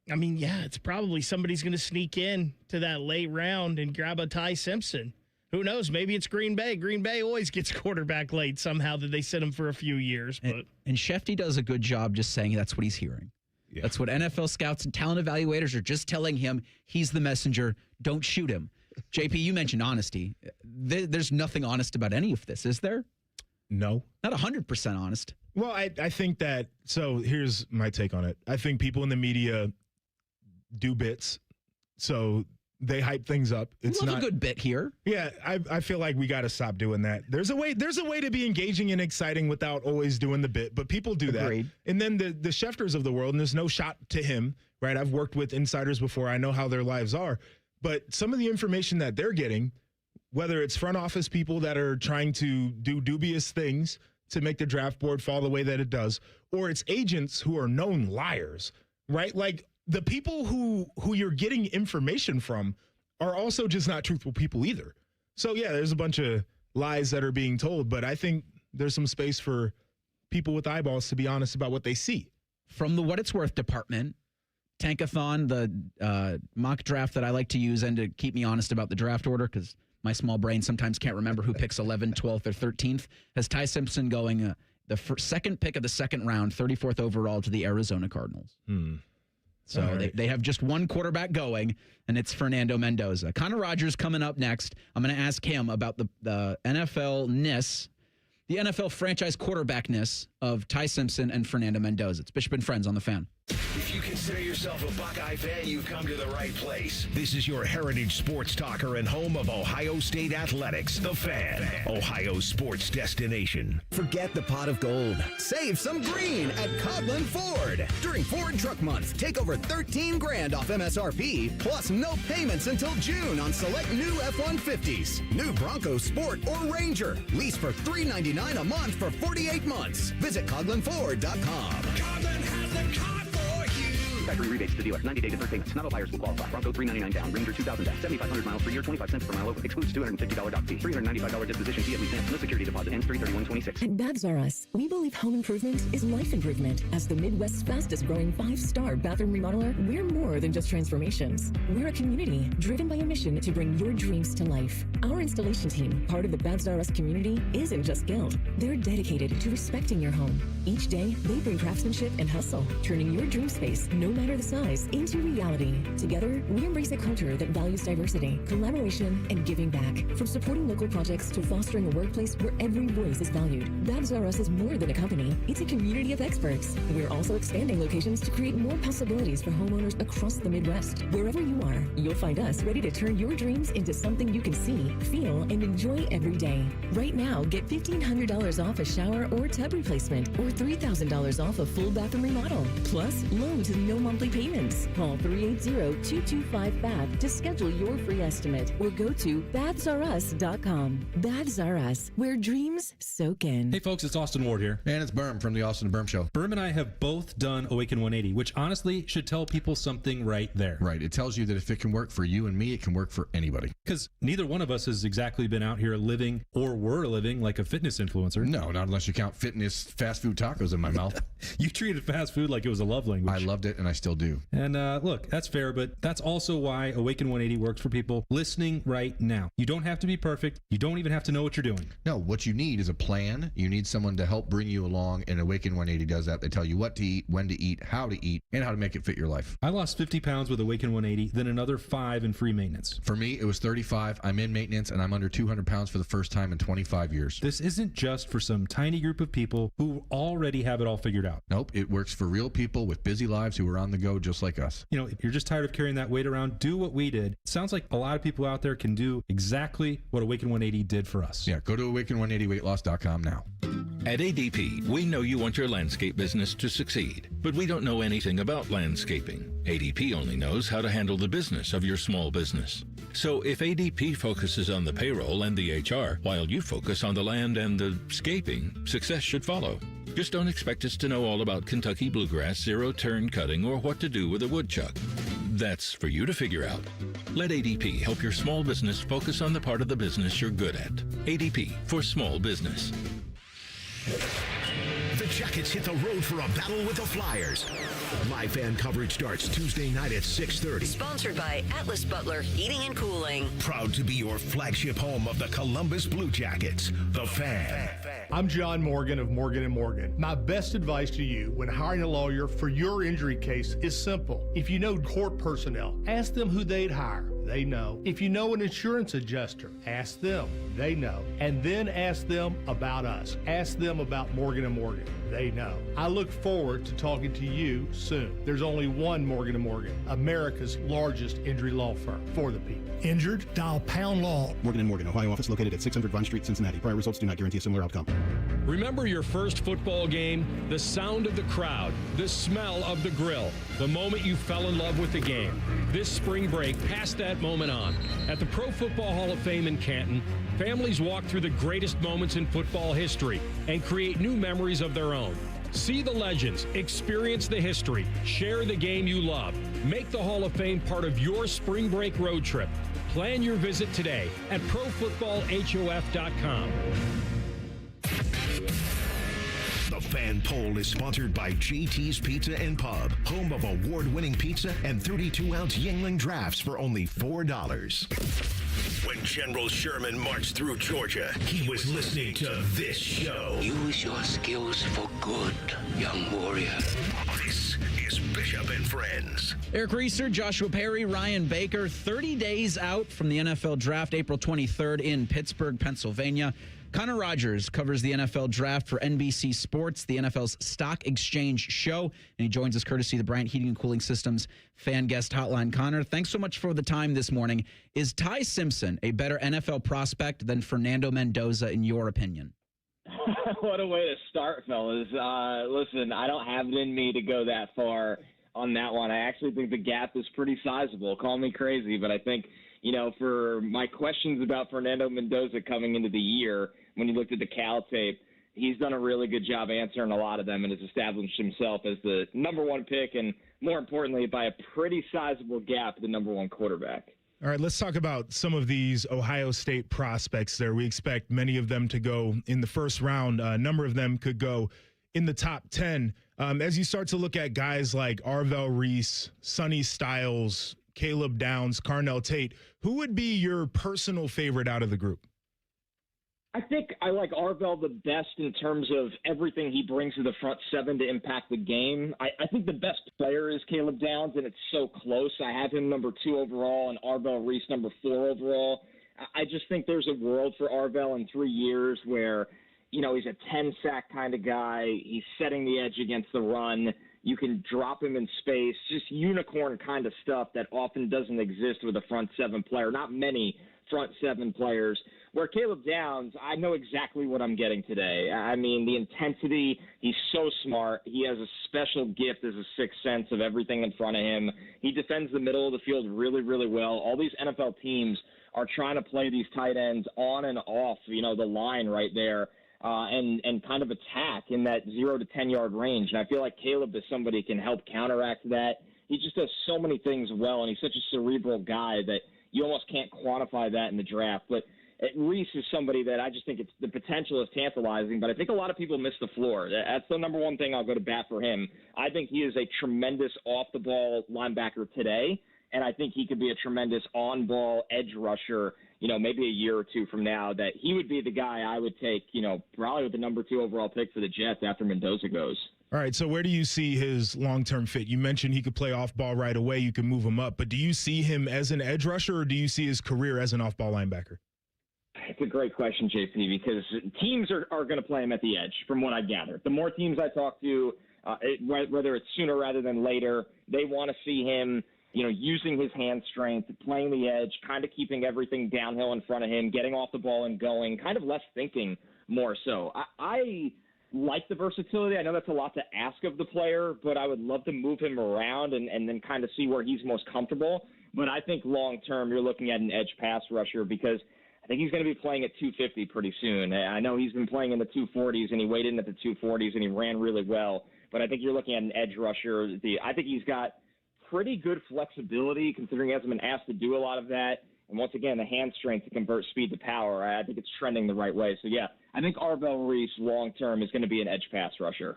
mean, it's probably somebody's going to sneak in to that late round and grab a Ty Simpson. Who knows? Maybe it's Green Bay. Green Bay always gets quarterback late somehow that they sit him for a few years. But and Shefty does a good job just saying that's what he's hearing. Yeah. That's what NFL scouts and talent evaluators are just telling him. He's the messenger. Don't shoot him. JP, you mentioned honesty. There's nothing honest about any of this, is there? No. Not 100% honest. Well, I think that, so here's my take on it. I think people in the media do bits, so they hype things up. It's not a good bit here. Yeah, I feel like we got to stop doing that. There's a way to be engaging and exciting without always doing the bit, but people do that. And then the Schefters of the world, and there's no shot to him, right? I've worked with insiders before. I know how their lives are. But some of the information that they're getting, whether it's front office people that are trying to do dubious things to make the draft board fall the way that it does, or it's agents who are known liars, right? Like the people who you're getting information from are also just not truthful people either. So, yeah, there's a bunch of lies that are being told, but I think there's some space for people with eyeballs to be honest about what they see. From the What It's Worth department, Tankathon, the mock draft that I like to use and to keep me honest about the draft order, because my small brain sometimes can't remember who picks 11th, 12th, or 13th, has Ty Simpson going the second pick of the second round, 34th overall to the Arizona Cardinals. So right. they have just one quarterback going, and it's Fernando Mendoza. Connor Rogers coming up next. I'm going to ask him about the NFL-ness, the NFL franchise quarterbackness of Ty Simpson and Fernando Mendoza. It's Bishop and Friends on the Fan. If you consider yourself a Buckeye fan, you've come to the right place. This is your heritage sports talker and home of Ohio State Athletics, The Fan, Ohio's sports destination. Forget the pot of gold. Save some green at Coughlin Ford. During Ford Truck Month, take over $13,000 off MSRP, plus no payments until June on select new F-150s. New Bronco Sport or Ranger. Lease for $399 a month for 48 months. Visit CoughlinFord.com. Coughlin has the car for you. Factory rebates to dealer. 90-day deferred payments. Not all buyers will qualify. Bronco $399 down. Ranger $2,000 down. 7,500 miles per year. 25 cents per mile over. Excludes $250 dock fee. $395 disposition fee at lease. No security deposit. Ends 3/31/26. At Babs R Us, we believe home improvement is life improvement. As the Midwest's fastest growing 5-star bathroom remodeler, we're more than just transformations. We're a community driven by a mission to bring your dreams to life. Our installation team, part of the Babs R Us community, isn't just skilled. They're dedicated to respecting your home. Each day, they bring craftsmanship and hustle, turning your dream space, no matter the size, into reality. Together, we embrace a culture that values diversity, collaboration, and giving back. From supporting local projects to fostering a workplace where every voice is valued, Babs R Us is more than a company. It's a community of experts. We're also expanding locations to create more possibilities for homeowners across the Midwest. Wherever you are, you'll find us ready to turn your dreams into something you can see, feel, and enjoy every day. Right now, get $1,500 off a shower or tub replacement, or $3,000 off a full bathroom remodel. Plus, loans and no monthly payments. Call 380-225-BAB to schedule your free estimate, or go to babsrus.com. Babs R Us, where dreams soak in. Hey folks, it's Austin Ward here. And it's Berm from the Austin and Berm Show. Berm and I have both done Awaken 180, which honestly should tell people something right there. Right. It tells you that if it can work for you and me, it can work for anybody. Because neither one of us has exactly been out here living or were living like a fitness influencer. No, not unless you count fitness fast food tacos in my mouth. You treated fast food like it was a love language. I loved it, and I still do. And look, that's fair, but that's also why Awaken 180 works for people listening right now. You don't have to be perfect. You don't even have to know what you're doing. No, what you need is a plan. You need someone to help bring you along, and Awaken 180 does that. They tell you what to eat, when to eat, how to eat, and how to make it fit your life. I lost 50 pounds with Awaken 180, then another 5 in free maintenance. For me, it was 35. I'm in maintenance, and I'm under 200 pounds for the first time in 25 years. This isn't just for some tiny group of people who already have it all figured out. Nope, it works for real people with busy lives who are on the go just like us. You know, if you're just tired of carrying that weight around, do what we did. It sounds like a lot of people out there can do exactly what Awaken 180 did for us. Yeah, go to awaken180weightloss.com now. At ADP, we know you want your landscape business to succeed, but we don't know anything about landscaping. ADP only knows how to handle the business of your small business. So if ADP focuses on the payroll and the HR, while you focus on the land and the scaping, success should follow. Just don't expect us to know all about Kentucky bluegrass, zero-turn cutting, or what to do with a woodchuck. That's for you to figure out. Let ADP help your small business focus on the part of the business you're good at. ADP for small business. The Jackets hit the road for a battle with the Flyers. Live fan coverage starts Tuesday night at 6:30. Sponsored by Atlas Butler Heating and Cooling. Proud to be your flagship home of the Columbus Blue Jackets, The Fan. I'm John Morgan of Morgan & Morgan. My best advice to you when hiring a lawyer for your injury case is simple. If you know court personnel, ask them who they'd hire. They know. If you know an insurance adjuster, ask them. They know. And then ask them about us. Ask them about Morgan & Morgan. They know. I look forward to talking to you soon. There's only one Morgan & Morgan, America's largest injury law firm for the people. Injured? Dial Pound Law. Morgan & Morgan, Ohio office located at 600 Vine Street, Cincinnati. Prior results do not guarantee a similar outcome. Remember your first football game? The sound of the crowd, the smell of the grill, the moment you fell in love with the game. This spring break, pass that moment on. At the Pro Football Hall of Fame in Canton, families walk through the greatest moments in football history and create new memories of their own. See the legends, experience the history, share the game you love. Make the Hall of Fame part of your spring break road trip. Plan your visit today at ProFootballHof.com. The Fan Poll is sponsored by JT's Pizza and Pub, home of award-winning pizza and 32-ounce Yingling drafts for only $4. When General Sherman marched through Georgia, he was listening to this show. Use your skills for good, young warrior. This is Bishop and Friends. Eric Reeser, Joshua Perry, Ryan Baker, 30 days out from the NFL Draft, April 23rd in Pittsburgh, Pennsylvania. Connor Rogers covers the NFL Draft for NBC Sports, the NFL's Stock Exchange show, and he joins us courtesy of the Bryant Heating and Cooling Systems fan guest hotline. Connor, thanks so much for the time this morning. Is Ty Simpson a better NFL prospect than Fernando Mendoza, in your opinion? What a way to start, fellas. Listen, I don't have it in me to go that far on that one. I actually think the gap is pretty sizable. Call me crazy, but I think, for my questions about Fernando Mendoza coming into the year, when you looked at the Cal tape, he's done a really good job answering a lot of them and has established himself as the number one pick and, more importantly, by a pretty sizable gap, the number one quarterback. All right, let's talk about some of these Ohio State prospects there. We expect many of them to go in the first round. A number of them could go in the top 10. As you start to look at guys like Arvell Reese, Sonny Styles, Caleb Downs, Carnell Tate, who would be your personal favorite out of the group? I think I like Arvell the best in terms of everything he brings to the front seven to impact the game. I think the best player is Caleb Downs, and it's so close. I have him number 2 overall and Arvell Reese number 4 overall. I just think there's a world for Arvell in 3 years where, he's a 10-sack kind of guy. He's setting the edge against the run. You can drop him in space, just unicorn kind of stuff that often doesn't exist with a front seven player. Not many front seven players. Where Caleb Downs, I know exactly what I'm getting today. I mean, the intensity, he's so smart. He has a special gift as a sixth sense of everything in front of him. He defends the middle of the field really, really well. All these NFL teams are trying to play these tight ends on and off, the line right there. And kind of attack in that 0 to 10-yard range. And I feel like Caleb is somebody who can help counteract that. He just does so many things well, and he's such a cerebral guy that you almost can't quantify that in the draft. But Reese is somebody that I just think the potential is tantalizing, but I think a lot of people miss the floor. That's the number one thing I'll go to bat for him. I think he is a tremendous off-the-ball linebacker today, and I think he could be a tremendous on-ball edge rusher, maybe a year or two from now, that he would be the guy I would take, probably with the number 2 overall pick for the Jets after Mendoza goes. All right, so where do you see his long-term fit? You mentioned he could play off-ball right away. You can move him up. But do you see him as an edge rusher, or do you see his career as an off-ball linebacker? It's a great question, JP, because teams are going to play him at the edge, from what I gather. The more teams I talk to, whether it's sooner rather than later, they want to see him using his hand strength, playing the edge, kind of keeping everything downhill in front of him, getting off the ball and going, kind of less thinking more so. I like the versatility. I know that's a lot to ask of the player, but I would love to move him around and then kind of see where he's most comfortable. But I think long-term you're looking at an edge pass rusher because I think he's going to be playing at 250 pretty soon. I know he's been playing in the 240s, and he weighed in at the 240s, and he ran really well. But I think you're looking at an edge rusher. I think he's got pretty good flexibility considering he hasn't been asked to do a lot of that. And once again, the hand strength to convert speed to power, I think it's trending the right way. So, yeah, I think Arvell Reese long-term is going to be an edge pass rusher.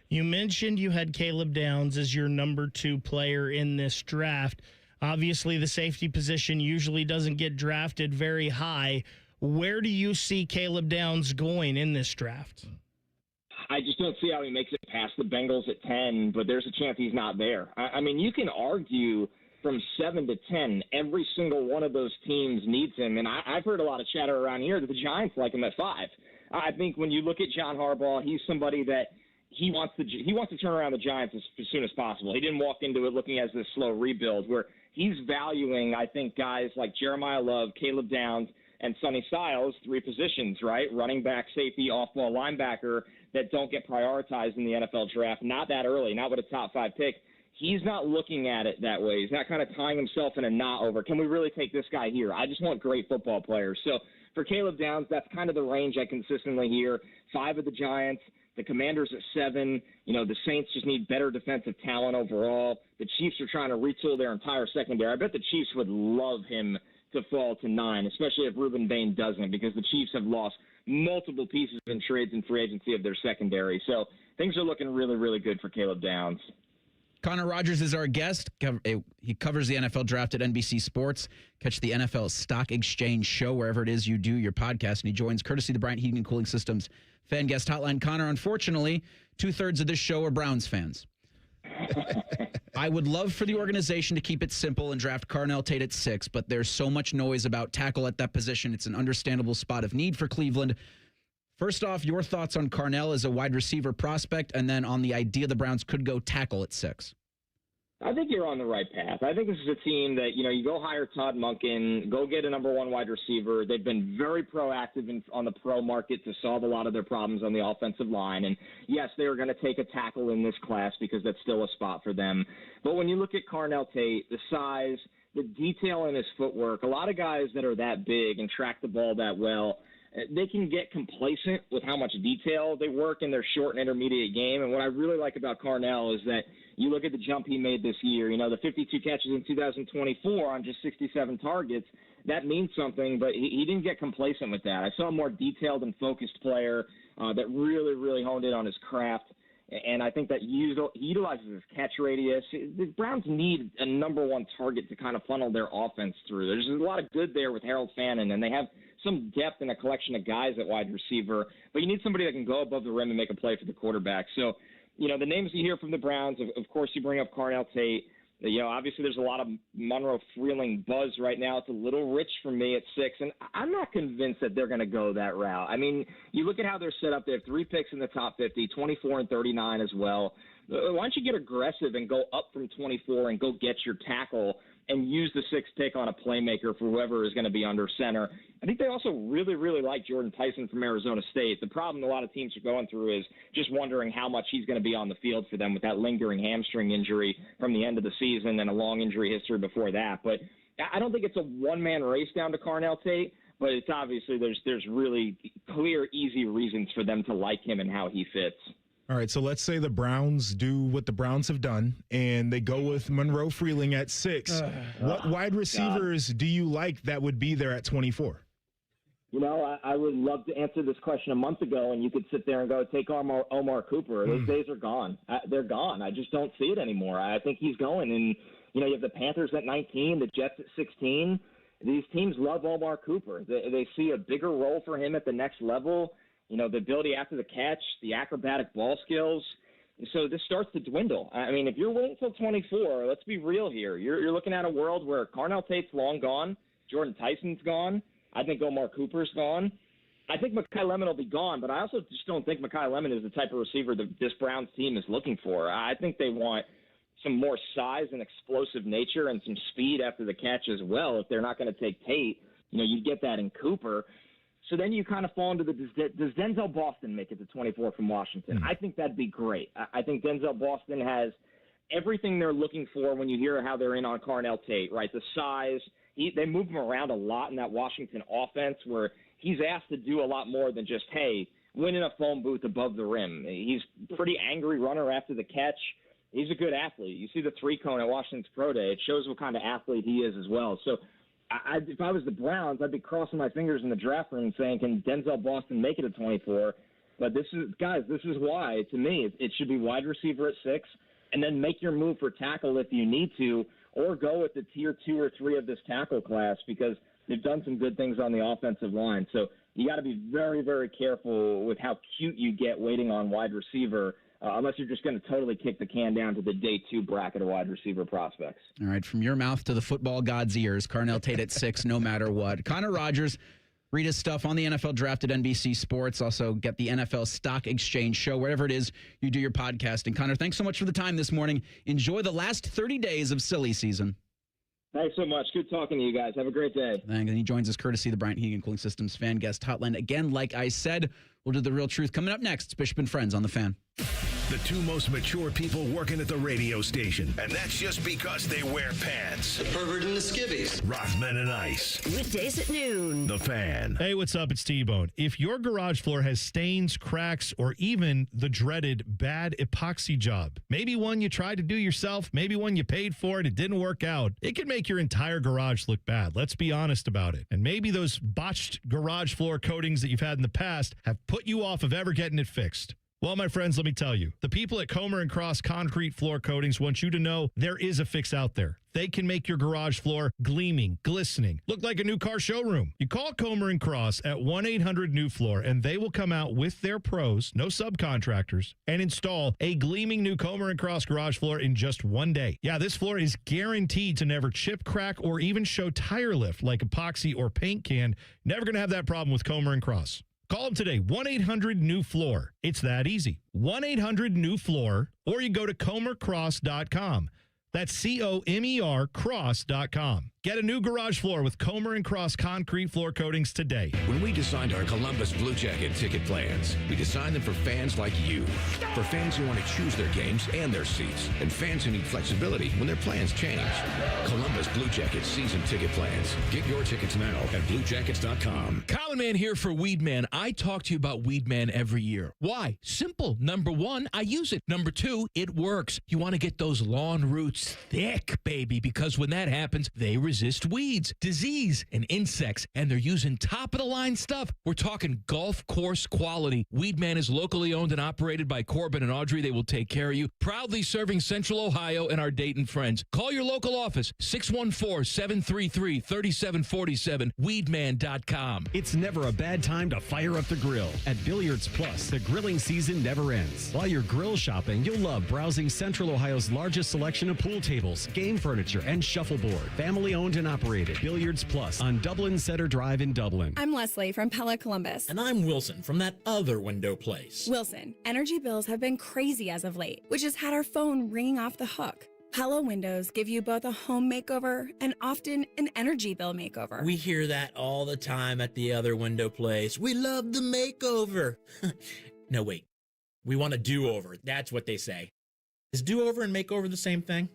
You mentioned you had Caleb Downs as your number 2 player in this draft. Obviously, the safety position usually doesn't get drafted very high. Where do you see Caleb Downs going in this draft? I just don't see how he makes it past the Bengals at 10, but there's a chance he's not there. I mean, you can argue from 7 to 10, every single one of those teams needs him, and I've heard a lot of chatter around here that the Giants like him at 5. I think when you look at John Harbaugh, he's somebody that he wants to turn around the Giants as soon as possible. He didn't walk into it looking as this slow rebuild where he's valuing, I think, guys like Jeremiah Love, Caleb Downs, and Sonny Styles, 3 positions, right? Running back, safety, off-ball linebacker that don't get prioritized in the NFL draft, not that early, not with a top 5 pick. he's not looking at it that way. He's not kind of tying himself in a knot over, can we really take this guy here? I just want great football players. So for Caleb Downs, that's kind of the range I consistently hear. 5 of the Giants, the Commanders at 7. The Saints just need better defensive talent overall. The Chiefs are trying to retool their entire secondary. I bet the Chiefs would love him to fall to 9, especially if Reuben Bain doesn't, because the Chiefs have lost multiple pieces in trades and free agency of their secondary. So things are looking really, really good for Caleb Downs. Connor Rogers is our guest. He covers the NFL draft at NBC Sports. Catch the NFL Stock Exchange show wherever it is you do your podcast. And he joins courtesy of the Bryant Heating and Cooling Systems fan guest hotline. Connor, unfortunately, 2/3 of this show are Browns fans. I would love for the organization to keep it simple and draft Carnell Tate at 6, but there's so much noise about tackle at that position. It's an understandable spot of need for Cleveland. First off, your thoughts on Carnell as a wide receiver prospect, and then on the idea the Browns could go tackle at 6. I think you're on the right path. I think this is a team that, you go hire Todd Monken, go get a number 1 wide receiver. They've been very proactive on the pro market to solve a lot of their problems on the offensive line. And yes, they are going to take a tackle in this class because that's still a spot for them. But when you look at Carnell Tate, the size, the detail in his footwork, a lot of guys that are that big and track the ball that well, they can get complacent with how much detail they work in their short and intermediate game. And what I really like about Carnell is that you look at the jump he made this year, the 52 catches in 2024 on just 67 targets, that means something, but he didn't get complacent with that. I saw a more detailed and focused player that really, really honed in on his craft. And I think that utilizes his catch radius. The Browns need a number 1 target to kind of funnel their offense through. There's a lot of good there with Harold Fannin, and they have some depth in a collection of guys at wide receiver, but you need somebody that can go above the rim and make a play for the quarterback. So, the names you hear from the Browns, of course you bring up Carnell Tate. Obviously there's a lot of Monroe Freeling buzz right now. It's a little rich for me at 6, and I'm not convinced that they're going to go that route. I mean, you look at how they're set up. They have 3 picks in the top 50, 24 and 39 as well. Why don't you get aggressive and go up from 24 and go get your tackle and use the 6th pick on a playmaker for whoever is going to be under center. I think they also really, really like Jordan Tyson from Arizona State. The problem a lot of teams are going through is just wondering how much he's going to be on the field for them with that lingering hamstring injury from the end of the season and a long injury history before that. But I don't think it's a one-man race down to Carnell Tate, but it's obviously there's really clear, easy reasons for them to like him and how he fits. All right, so let's say the Browns do what the Browns have done, and they go with Monroe Freeling at 6. What wide receivers do you like that would be there at 24? I would love to answer this question a month ago, and you could sit there and go, take Omar Cooper. Those days are gone. They're gone. I just don't see it anymore. I think he's going. And, you have the Panthers at 19, the Jets at 16. These teams love Omar Cooper. They see a bigger role for him at the next level. The ability after the catch, the acrobatic ball skills. So this starts to dwindle. I mean, if you're waiting until 24, let's be real here. You're looking at a world where Carnell Tate's long gone, Jordan Tyson's gone. I think Omar Cooper's gone. I think Mekhi Lemon will be gone, but I also just don't think Mekhi Lemon is the type of receiver that this Browns team is looking for. I think they want some more size and explosive nature and some speed after the catch as well. If they're not going to take Tate, you get that in Cooper. So then you kind of fall into does Denzel Boston make it to 24 from Washington? I think that'd be great. I think Denzel Boston has everything they're looking for when you hear how they're in on Carnell Tate, right? The size. They move him around a lot in that Washington offense where he's asked to do a lot more than just, hey, win in a phone booth above the rim. He's a pretty angry runner after the catch. He's a good athlete. You see the 3-cone at Washington's Pro Day. It shows what kind of athlete he is as well. So if I was the Browns, I'd be crossing my fingers in the draft room saying, can Denzel Boston make it at 24? But this is why, to me, it should be wide receiver at 6, and then make your move for tackle if you need to, or go with the tier 2 or 3 of this tackle class because they've done some good things on the offensive line. So you got to be very, very careful with how cute you get waiting on wide receiver, unless you're just going to totally kick the can down to the day 2 bracket of wide receiver prospects. All right, from your mouth to the football god's ears, Carnell Tate at 6, no matter what. Connor Rogers, read his stuff on the NFL Draft at NBC Sports. Also get the NFL Stock Exchange show, wherever it is you do your podcasting. Connor, thanks so much for the time this morning. Enjoy the last 30 days of silly season. Thanks so much. Good talking to you guys. Have a great day. And he joins us courtesy of the Bryant Heating and Cooling Systems fan guest hotline. Again, like I said, we'll do the real truth coming up next. It's Bishop and Friends on The Fan. The two most mature people working at the radio station. And that's just because they wear pants. The pervert and the skivvies. Rothman and Ice. Weekdays at noon. The Fan. Hey, what's up? It's T-Bone. If your garage floor has stains, cracks, or even the dreaded bad epoxy job, maybe one you tried to do yourself, maybe one you paid for and it didn't work out, it can make your entire garage look bad. Let's be honest about it. And maybe those botched garage floor coatings that you've had in the past have put you off of ever getting it fixed. Well, my friends, let me tell you, the people at Comer & Cross Concrete Floor Coatings want you to know there is a fix out there. They can make your garage floor gleaming, glistening, look like a new car showroom. You call Comer & Cross at 1-800-NEW-FLOOR, and they will come out with their pros, no subcontractors, and install a gleaming new Comer & Cross garage floor in just one day. Yeah, this floor is guaranteed to never chip, crack, or even show tire lift like epoxy or paint can. Never going to have that problem with Comer & Cross. Call them today, 1-800-NEW-FLOOR. It's that easy. 1-800-NEW-FLOOR, or you go to comercross.com. That's C-O-M-E-R cross.com. Get a new garage floor with Comer & Cross Concrete Floor Coatings today. When we designed our Columbus Blue Jacket ticket plans, we designed them for fans like you. For fans who want to choose their games and their seats. And fans who need flexibility when their plans change. Columbus Blue Jacket season ticket plans. Get your tickets now at bluejackets.com. Common Man here for Weed Man. I talk to you about Weed Man every year. Why? Simple. Number one, I use it. Number two, it works. You want to get those lawn roots thick, baby, because when that happens, they resist weeds, disease, and insects, and they're using top-of-the-line stuff. We're talking golf course quality. Weed Man is locally owned and operated by Corbin and Audrey. They will take care of you. Proudly serving Central Ohio and our Dayton friends. Call your local office, 614-733-3747, weedman.com. It's never a bad time to fire up the grill. At Billiards Plus, the grilling season never ends. While you're grill shopping, you'll love browsing Central Ohio's largest selection of pool tables, game furniture, and shuffleboard. Family-owned and operated. Billiards Plus on Dublin Center Drive in Dublin. I'm Leslie from Pella Columbus. And I'm Wilson from that other window place. Wilson, energy bills have been crazy as of late, which has had our phone ringing off the hook. Pella windows give you both a home makeover and often an energy bill makeover. We hear that all the time at the other window place. We love the makeover. No, wait. We want a do-over. That's what they say. Is do-over and makeover the same thing?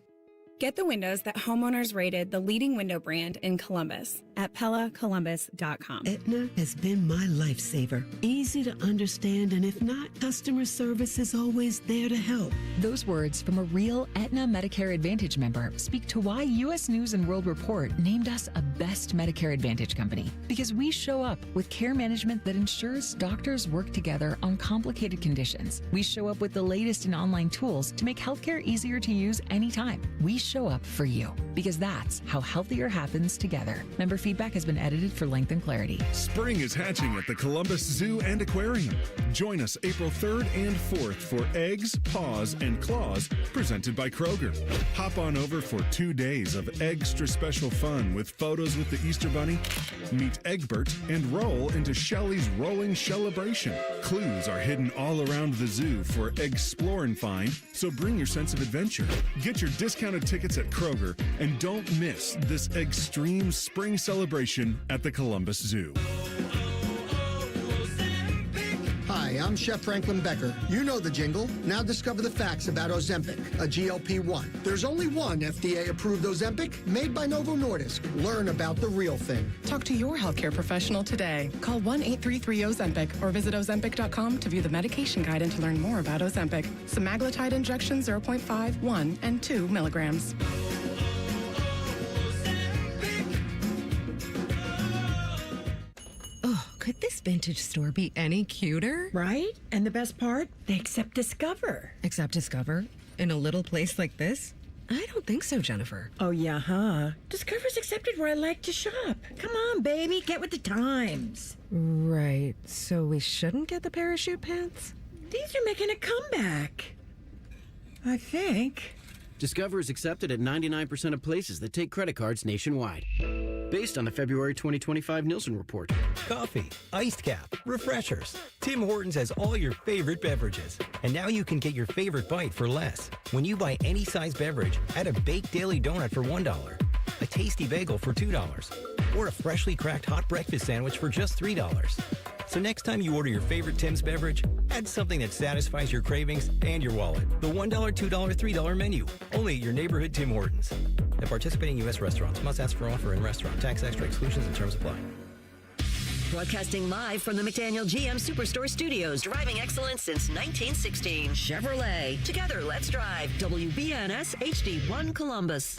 Get the windows that homeowners rated the leading window brand in Columbus at PellaColumbus.com. Aetna has been my lifesaver. Easy to understand, and if not, customer service is always there to help. Those words from a real Aetna Medicare Advantage member speak to why U.S. News & World Report named us a best Medicare Advantage company. Because we show up with care management that ensures doctors work together on complicated conditions. We show up with the latest in online tools to make healthcare easier to use anytime. We show up for you, because that's how healthier happens together. Member feedback has been edited for length and clarity. Spring is hatching at the Columbus Zoo and Aquarium. Join us April 3rd and 4th for Eggs, Paws, and Claws, presented by Kroger. Hop on over for 2 days of extra special fun with photos with the Easter Bunny. Meet Egbert and roll into Shelley's Rolling Celebration. Clues are hidden all around the zoo for explore and find, so bring your sense of adventure. Get your discounted tickets at Kroger, and don't miss this extreme spring celebration at the Columbus Zoo. Hi, I'm Chef Franklin Becker. You know the jingle. Now discover the facts about Ozempic, a GLP-1. There's only one FDA-approved Ozempic made by Novo Nordisk. Learn about the real thing. Talk to your healthcare professional today. Call 1-833-OZEMPIC or visit Ozempic.com to view the medication guide and to learn more about Ozempic. Semaglutide injection 0.5, 1, and 2 milligrams. Could this vintage store be any cuter? Right? And the best part? They accept Discover. Accept Discover? In a little place like this? I don't think so, Jennifer. Oh, yeah, huh? Discover's accepted where I like to shop. Come on, baby, get with the times. Right. So we shouldn't get the parachute pants? These are making a comeback. I think. Discover is accepted at 99% of places that take credit cards nationwide. Based on the February 2025 Nielsen report. Coffee, iced cap, refreshers. Tim Hortons has all your favorite beverages. And now you can get your favorite bite for less. When you buy any size beverage, add a baked daily donut for $1, a tasty bagel for $2, or a freshly cracked hot breakfast sandwich for just $3. So next time you order your favorite Tim's beverage, add something that satisfies your cravings and your wallet. The $1, $2, $3 menu. Only at your neighborhood Tim Hortons. At participating U.S. restaurants. Must ask for offer in restaurant. Tax extra exclusions and terms apply. Broadcasting live from the McDaniel GM Superstore Studios. Driving excellence since 1916. Chevrolet. Together, let's drive. WBNS HD1 Columbus.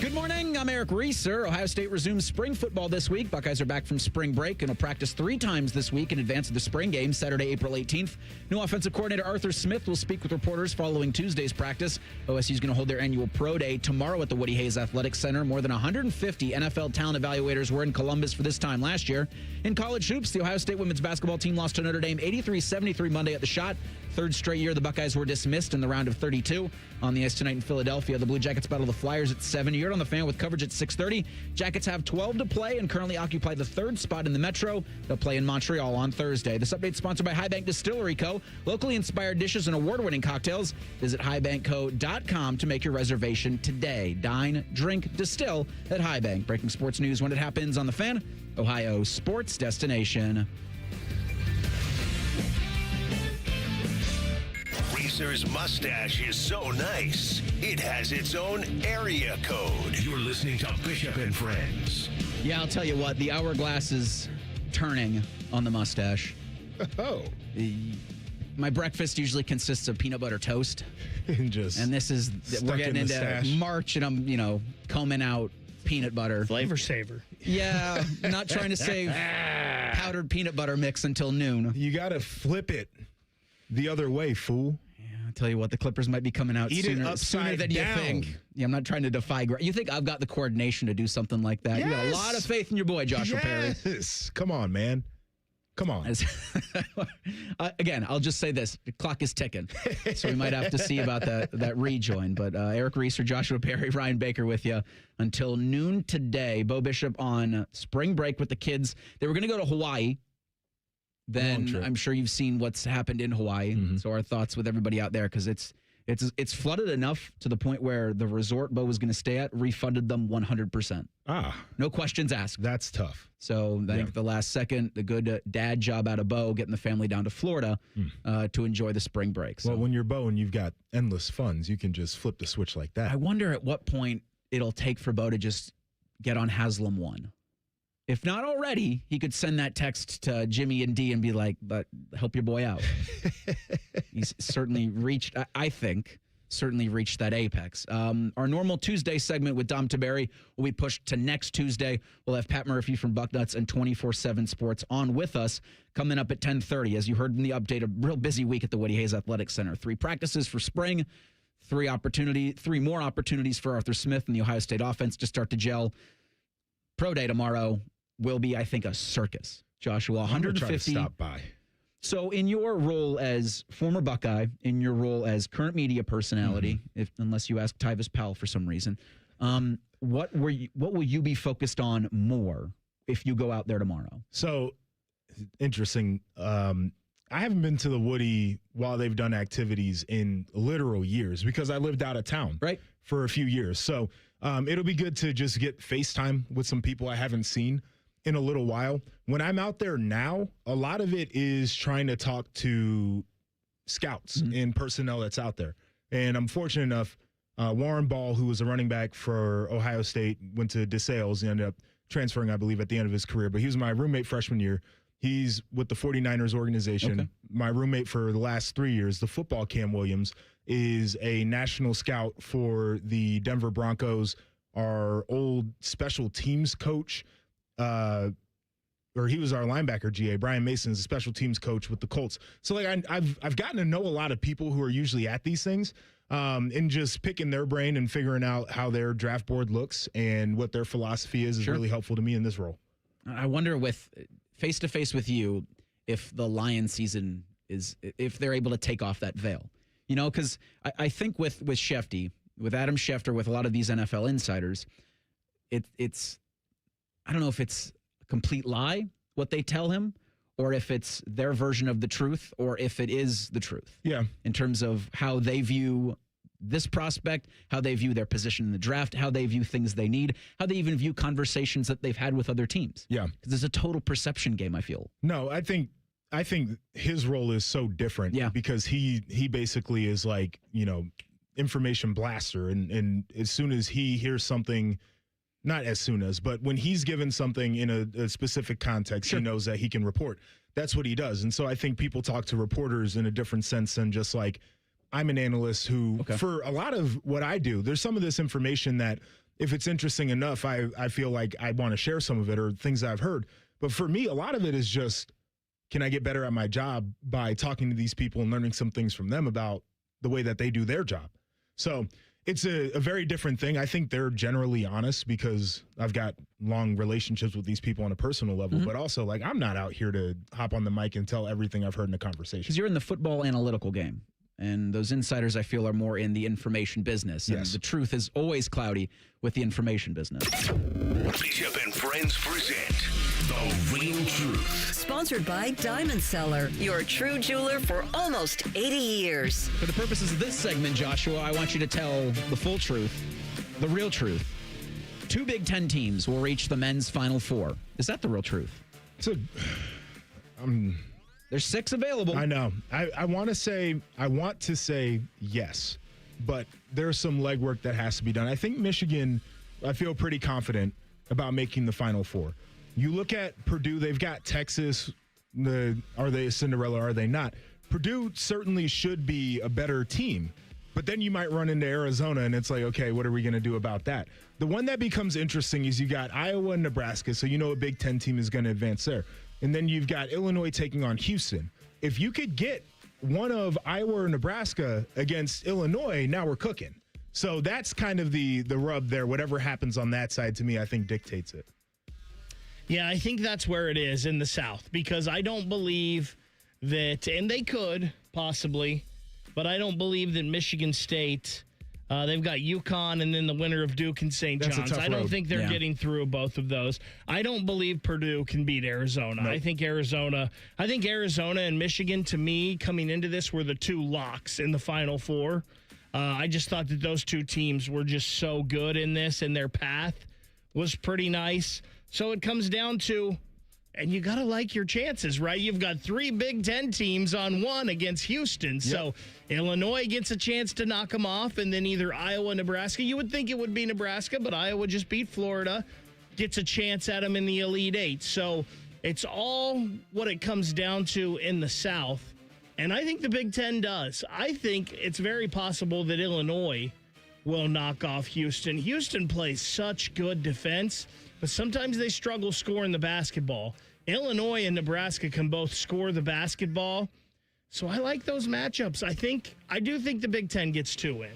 Good morning. I'm Eric Reeser. Ohio State resumes spring football this week. Buckeyes are back from spring break and will practice 3 times this week in advance of the spring game, Saturday, April 18th. New offensive coordinator Arthur Smith will speak with reporters following Tuesday's practice. OSU is going to hold their annual Pro Day tomorrow at the Woody Hayes Athletic Center. More than 150 NFL talent evaluators were in Columbus for this time last year. In college hoops, the Ohio State women's basketball team lost to Notre Dame 83-73 Monday at the Shot. Third straight year, the Buckeyes were dismissed in the round of 32. On the ice tonight in Philadelphia, the Blue Jackets battle the Flyers at 7. You heard on the Fan with coverage at 6:30. Jackets have 12 to play and currently occupy the 3rd spot in the Metro. They'll play in Montreal on Thursday. This update is sponsored by High Bank Distillery Co. Locally inspired dishes and award-winning cocktails. Visit highbankco.com to make your reservation today. Dine, drink, distill at High Bank. Breaking sports news when it happens on the Fan, Ohio sports destination. Reeser's mustache is so nice, it has its own area code. You're listening to Bishop and Friends. Yeah, I'll tell you what, the hourglass is turning on the mustache. Oh. My breakfast usually consists of peanut butter toast. And this is, we're getting into stash. March and I'm, combing out peanut butter. Flavor saver. Yeah, not trying to save powdered peanut butter mix until noon. You got to flip it the other way, fool. I'll tell you what, the Clippers might be coming out Eat sooner than you think. Yeah, I'm not trying to defy. You think I've got the coordination to do something like that? Yes. You got a lot of faith in your boy, Joshua Perry. Yes. Come on, man. Come on. Again, I'll just say this. The clock is ticking. So we might have to see about that rejoin. But Eric Reeser, Joshua Perry, Ryan Baker with you until noon today. Bo Bishop on spring break with the kids. They were going to go to Hawaii. Then I'm sure you've seen what's happened in Hawaii. Mm-hmm. So our thoughts with everybody out there, because it's flooded enough to the point where the resort Bo was going to stay at refunded them 100%. No questions asked. That's tough. So I think the last second, the good dad job out of Bo, getting the family down to Florida to enjoy the spring break. So. Well, when you're Bo and you've got endless funds, you can just flip the switch like that. I wonder at what point it'll take for Bo to just get on Haslam 1. If not already, he could send that text to Jimmy and Dee and be like, but help your boy out. He's certainly reached, I think, that apex. Our normal Tuesday segment with Dom Taberry will be pushed to next Tuesday. We'll have Pat Murphy from Bucknuts and 24/7 Sports on with us coming up at 10:30. As you heard in the update, a real busy week at the Woody Hayes Athletic Center. 3 practices for spring, 3 more opportunities for Arthur Smith and the Ohio State offense to start to gel. Pro Day tomorrow will be, I think, a circus. Joshua, 150. I'm gonna try to stop by. So in your role as former Buckeye, in your role as current media personality, unless you ask Tyvis Powell for some reason, what will you be focused on more if you go out there tomorrow? So interesting. I haven't been to the Woody while they've done activities in literal years because I lived out of town for a few years. So it'll be good to just get FaceTime with some people I haven't seen in a little while. When I'm out there now, a lot of it is trying to talk to scouts and personnel that's out there. And I'm fortunate enough, Warren Ball, who was a running back for Ohio State, went to DeSales and ended up transferring, I believe, at the end of his career. But he was my roommate freshman year. He's with the 49ers organization. Okay. My roommate for the last 3 years, the football Cam Williams, is a national scout for the Denver Broncos. Our old special teams coach, or he was our linebacker, GA. Brian Mason is a special teams coach with the Colts. So I've gotten to know a lot of people who are usually at these things, and just picking their brain and figuring out how their draft board looks and what their philosophy is really helpful to me in this role. I wonder with face-to-face with you if the Lions season if they're able to take off that veil. Because I think with Shefty, with Adam Schefter, with a lot of these NFL insiders, it's I don't know if it's a complete lie, what they tell him, or if it's their version of the truth, or if it is the truth. Yeah. In terms of how they view this prospect, how they view their position in the draft, how they view things they need, how they even view conversations that they've had with other teams. Yeah. Because it's a total perception game, I feel. No, I think his role is so different because he basically is like, information blaster. And as soon as he hears something, not as soon as, but when he's given something in a specific context, he knows that he can report. That's what he does. And so I think people talk to reporters in a different sense than just like, I'm an analyst who, for a lot of what I do, there's some of this information that if it's interesting enough, I feel like I want to share some of it or things I've heard. But for me, a lot of it is just, can I get better at my job by talking to these people and learning some things from them about the way that they do their job? So it's a very different thing. I think they're generally honest because I've got long relationships with these people on a personal level, but also like I'm not out here to hop on the mic and tell everything I've heard in a conversation. Because you're in the football analytical game. And those insiders, I feel, are more in the information business. And the truth is always cloudy with the information business. Bishop and Friends present The Real Truth. Sponsored by Diamond Seller, your true jeweler for almost 80 years. For the purposes of this segment, Joshua, I want you to tell the full truth, the real truth. 2 Big Ten teams will reach the men's Final Four. Is that the real truth? There's 6 available. I know. I want to say yes, but there's some legwork that has to be done. I think Michigan, I feel pretty confident about making the Final Four. You look at Purdue, they've got Texas. Are they a Cinderella? Are they not? Purdue certainly should be a better team, but then you might run into Arizona and it's like, okay, what are we going to do about that? The one that becomes interesting is you got Iowa and Nebraska, so a Big Ten team is going to advance there. And then you've got Illinois taking on Houston. If you could get one of Iowa or Nebraska against Illinois, now we're cooking. So that's kind of the rub there. Whatever happens on that side, to me, I think dictates it. Yeah, I think that's where it is in the South, because I don't believe that, and they could possibly, but I don't believe that Michigan State, they've got UConn and then the winner of Duke and St. John's. I don't think they're getting through both of those. I don't believe Purdue can beat Arizona. Nope. I think Arizona and Michigan, to me, coming into this, were the 2 locks in the Final Four. I just thought that those 2 teams were just so good in this, and their path was pretty nice. So it comes down to, and you got to like your chances, right? You've got 3 Big Ten teams on 1 against Houston. Yep. So Illinois gets a chance to knock them off, and then either Iowa, Nebraska. You would think it would be Nebraska, but Iowa just beat Florida. Gets a chance at them in the Elite 8. So it's all what it comes down to in the South. And I think the Big Ten does. I think it's very possible that Illinois will knock off Houston. Houston plays such good defense, but sometimes they struggle scoring the basketball. Illinois and Nebraska can both score the basketball. So I like those matchups. I do think the Big Ten gets 2 in.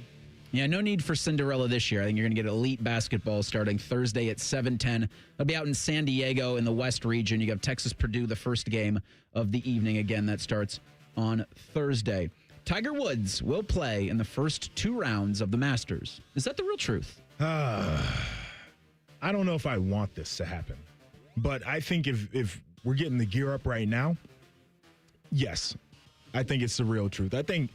Yeah, no need for Cinderella this year. I think you're going to get elite basketball starting Thursday at 7:10. They'll be out in San Diego in the West region. You got Texas Purdue, the first game of the evening. Again, that starts on Thursday. Tiger Woods will play in the first 2 rounds of the Masters. Is that the real truth? I don't know if I want this to happen, but I think if we're getting the gear up right now, yes, I think it's the real truth. I think,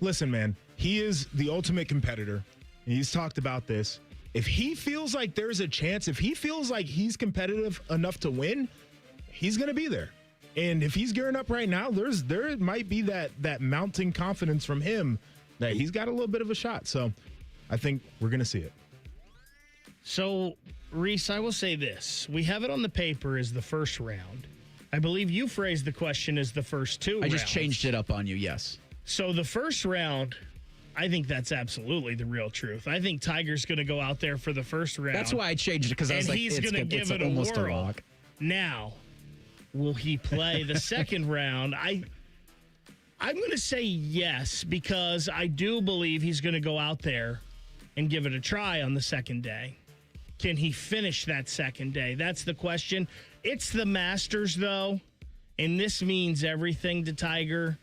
listen, man, he is the ultimate competitor. And he's talked about this. If he feels like there's a chance, if he feels like he's competitive enough to win, he's going to be there. And if he's gearing up right now, there might be that mounting confidence from him that he's got a little bit of a shot. So I think we're going to see it. So, Reese, I will say this. We have it on the paper as the first round. I believe you phrased the question as the first 2 rounds. I just changed it up on you, yes. So the first round, I think that's absolutely the real truth. I think Tiger's going to go out there for the first round. That's why I changed it, because I was like, he's going to give it a whirl. Now, will he play the second round? I'm going to say yes, because I do believe he's going to go out there and give it a try on the second day. Can he finish that second day? That's the question. It's the Masters, though, and this means everything to Tiger.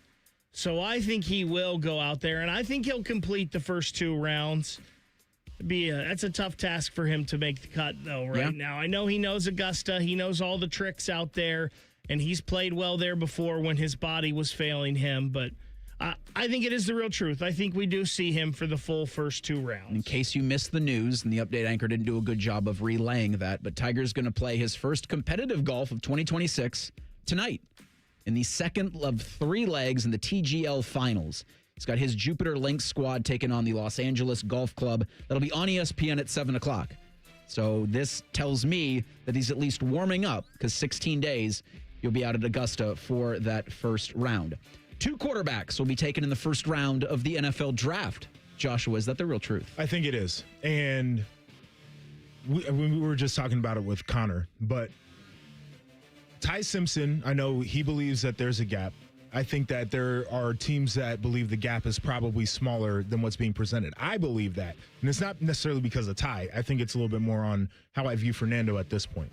So I think he will go out there, and I think he'll complete the first 2 rounds. That's a tough task for him to make the cut, though, right now. I know he knows Augusta. He knows all the tricks out there, and he's played well there before when his body was failing him. But I think it is the real truth. I think we do see him for the full first 2 rounds. In case you missed the news, and the update anchor didn't do a good job of relaying that, but Tiger's going to play his first competitive golf of 2026 tonight in the second of 3 legs in the TGL Finals. He's got his Jupiter Lynx squad taking on the Los Angeles Golf Club. That'll be on ESPN at 7 o'clock. So this tells me that he's at least warming up, because 16 days you'll be out at Augusta for that first round. 2 quarterbacks will be taken in the first round of the NFL draft. Joshua, is that the real truth? I think it is. And we were just talking about it with Connor, but Ty Simpson, I know he believes that there's a gap. I think that there are teams that believe the gap is probably smaller than what's being presented. I believe that. And it's not necessarily because of Ty. I think it's a little bit more on how I view Fernando at this point.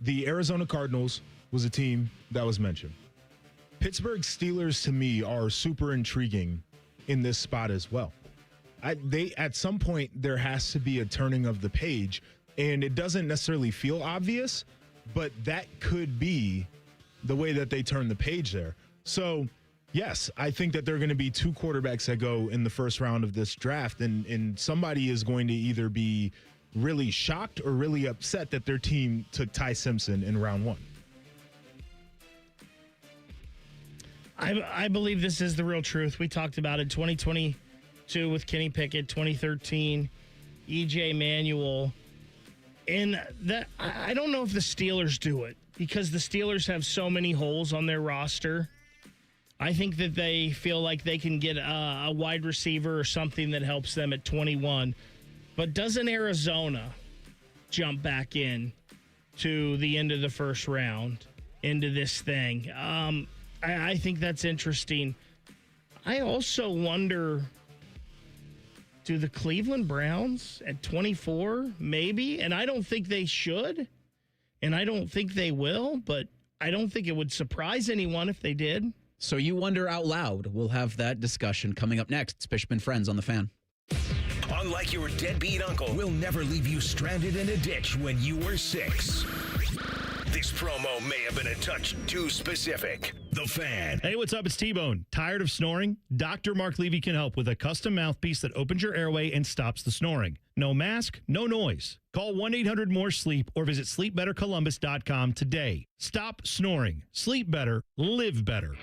The Arizona Cardinals was a team that was mentioned. Pittsburgh Steelers, to me, are super intriguing in this spot as well. At some point, there has to be a turning of the page, and it doesn't necessarily feel obvious, but that could be the way that they turn the page there. So, yes, I think that there are going to be 2 quarterbacks that go in the first round of this draft, and somebody is going to either be really shocked or really upset that their team took Ty Simpson in round 1. I believe this is the real truth. We talked about it 2022 with Kenny Pickett, 2013, EJ Manuel. And that I don't know if the Steelers do it, because the Steelers have so many holes on their roster. I think that they feel like they can get a wide receiver or something that helps them at 21. But doesn't Arizona jump back in to the end of the first round into this thing? I think that's interesting. I also wonder, do the Cleveland Browns at 24 maybe? And I don't think they should, and I don't think they will, but I don't think it would surprise anyone if they did. So you wonder out loud. We'll have that discussion coming up next. It's Bishop and Friends on The Fan. Unlike your deadbeat uncle, we'll never leave you stranded in a ditch when you were 6. This promo may have been a touch too specific. The Fan. Hey, what's up? It's T-Bone. Tired of snoring? Dr. Mark Levy can help with a custom mouthpiece that opens your airway and stops the snoring. No mask, no noise. Call 1-800-MORE-SLEEP or visit sleepbettercolumbus.com today. Stop snoring. Sleep better. Live better.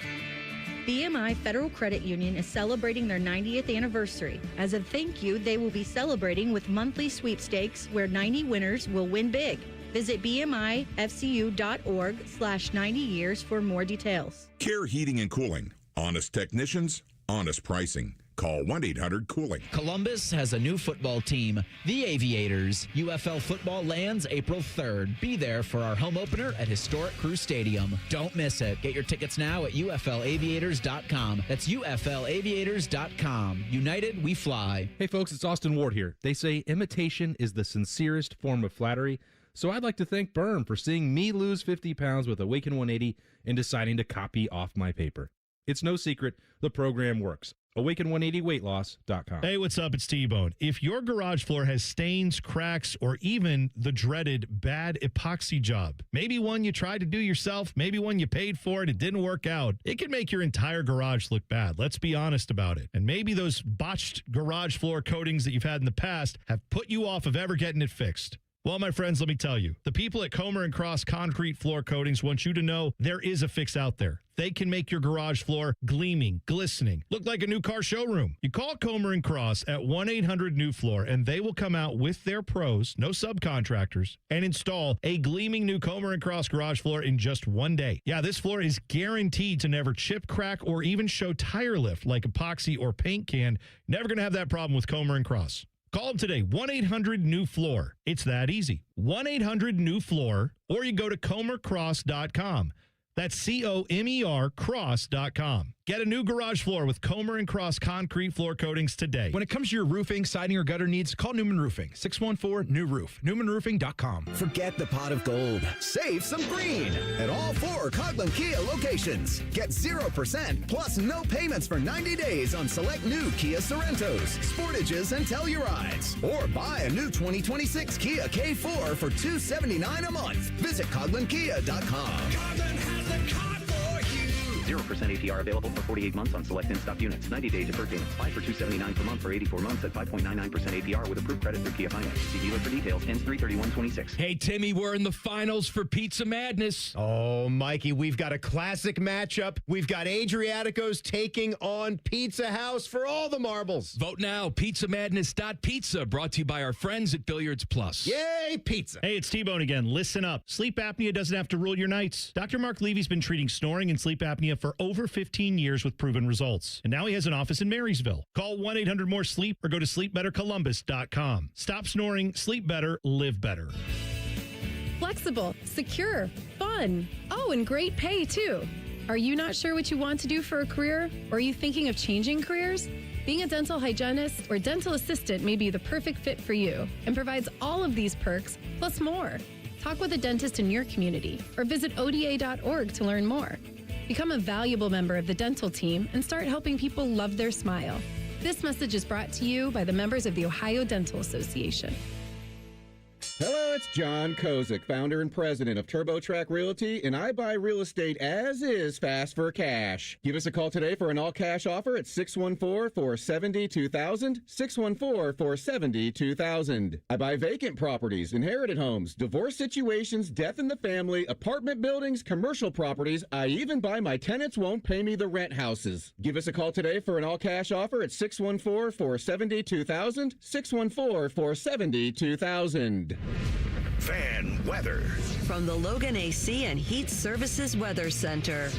BMI Federal Credit Union is celebrating their 90th anniversary. As a thank you, they will be celebrating with monthly sweepstakes where 90 winners will win big. Visit bmifcu.org/90years for more details. Care Heating and Cooling. Honest technicians, honest pricing. Call 1-800-COOLING. Columbus has a new football team, the Aviators. UFL football lands April 3rd. Be there for our home opener at historic Crew Stadium. Don't miss it. Get your tickets now at uflaviators.com. That's uflaviators.com. United, we fly. Hey folks, it's Austin Ward here. They say imitation is the sincerest form of flattery. So I'd like to thank Berm for seeing me lose 50 pounds with Awaken 180 and deciding to copy off my paper. It's no secret, the program works. Awaken180weightloss.com. Hey, what's up? It's T-Bone. If your garage floor has stains, cracks, or even the dreaded bad epoxy job, maybe one you tried to do yourself, maybe one you paid for and it didn't work out, it can make your entire garage look bad. Let's be honest about it. And maybe those botched garage floor coatings that you've had in the past have put you off of ever getting it fixed. Well, my friends, let me tell you, the people at Comer & Cross Concrete Floor Coatings want you to know there is a fix out there. They can make your garage floor gleaming, glistening, look like a new car showroom. You call Comer & Cross at 1-800-NEW-FLOOR, and they will come out with their pros, no subcontractors, and install a gleaming new Comer & Cross garage floor in just 1 day. Yeah, this floor is guaranteed to never chip, crack, or even show tire lift like epoxy or paint can. Never going to have that problem with Comer & Cross. Call them today, 1-800-NEW-FLOOR. It's that easy. 1-800-NEW-FLOOR, or you go to comercross.com. That's COMER cross.com. Get a new garage floor with Comer & Cross Concrete Floor Coatings today. When it comes to your roofing, siding, or gutter needs, call Newman Roofing. 614-NEW-ROOF. NewmanRoofing.com. Forget the pot of gold. Save some green at all 4 Coghlan Kia locations. Get 0% plus no payments for 90 days on select new Kia Sorentos, Sportages, and Tellurides. Or buy a new 2026 Kia K4 for $279 a month. Visit CoghlanKia.com. Coghlan has the car for you. 0% APR available for 48 months on select in-stock units. 90-day deferred payments. 5 for $279 per month for 84 months at 5.99% APR with approved credit through Kia Finance. See dealer for details. Ends 3/31/26. Hey, Timmy, we're in the finals for Pizza Madness. Oh, Mikey, we've got a classic matchup. We've got Adriatico's taking on Pizza House for all the marbles. Vote now. PizzaMadness.pizza. Brought to you by our friends at Billiards Plus. Yay, pizza. Hey, it's T-Bone again. Listen up. Sleep apnea doesn't have to rule your nights. Dr. Mark Levy's been treating snoring and sleep apnea for over 15 years with proven results. And now he has an office in Marysville. Call 1-800-MORE-SLEEP or go to sleepbettercolumbus.com. Stop snoring, sleep better, live better. Flexible, secure, fun. Oh, and great pay, too. Are you not sure what you want to do for a career? Or are you thinking of changing careers? Being a dental hygienist or dental assistant may be the perfect fit for you and provides all of these perks, plus more. Talk with a dentist in your community or visit ODA.org to learn more. Become a valuable member of the dental team and start helping people love their smile. This message is brought to you by the members of the Ohio Dental Association. Hello, it's John Kozik, founder and president of TurboTrack Realty, and I buy real estate as is fast for cash. Give us a call today for an all-cash offer at 614-470-2000, 614-470-2000. I buy vacant properties, inherited homes, divorce situations, death in the family, apartment buildings, commercial properties. I even buy my tenants won't pay me the rent houses. Give us a call today for an all-cash offer at 614-470-2000, 614-470-2000. Fan weather. From the Logan AC and Heat Services Weather Center.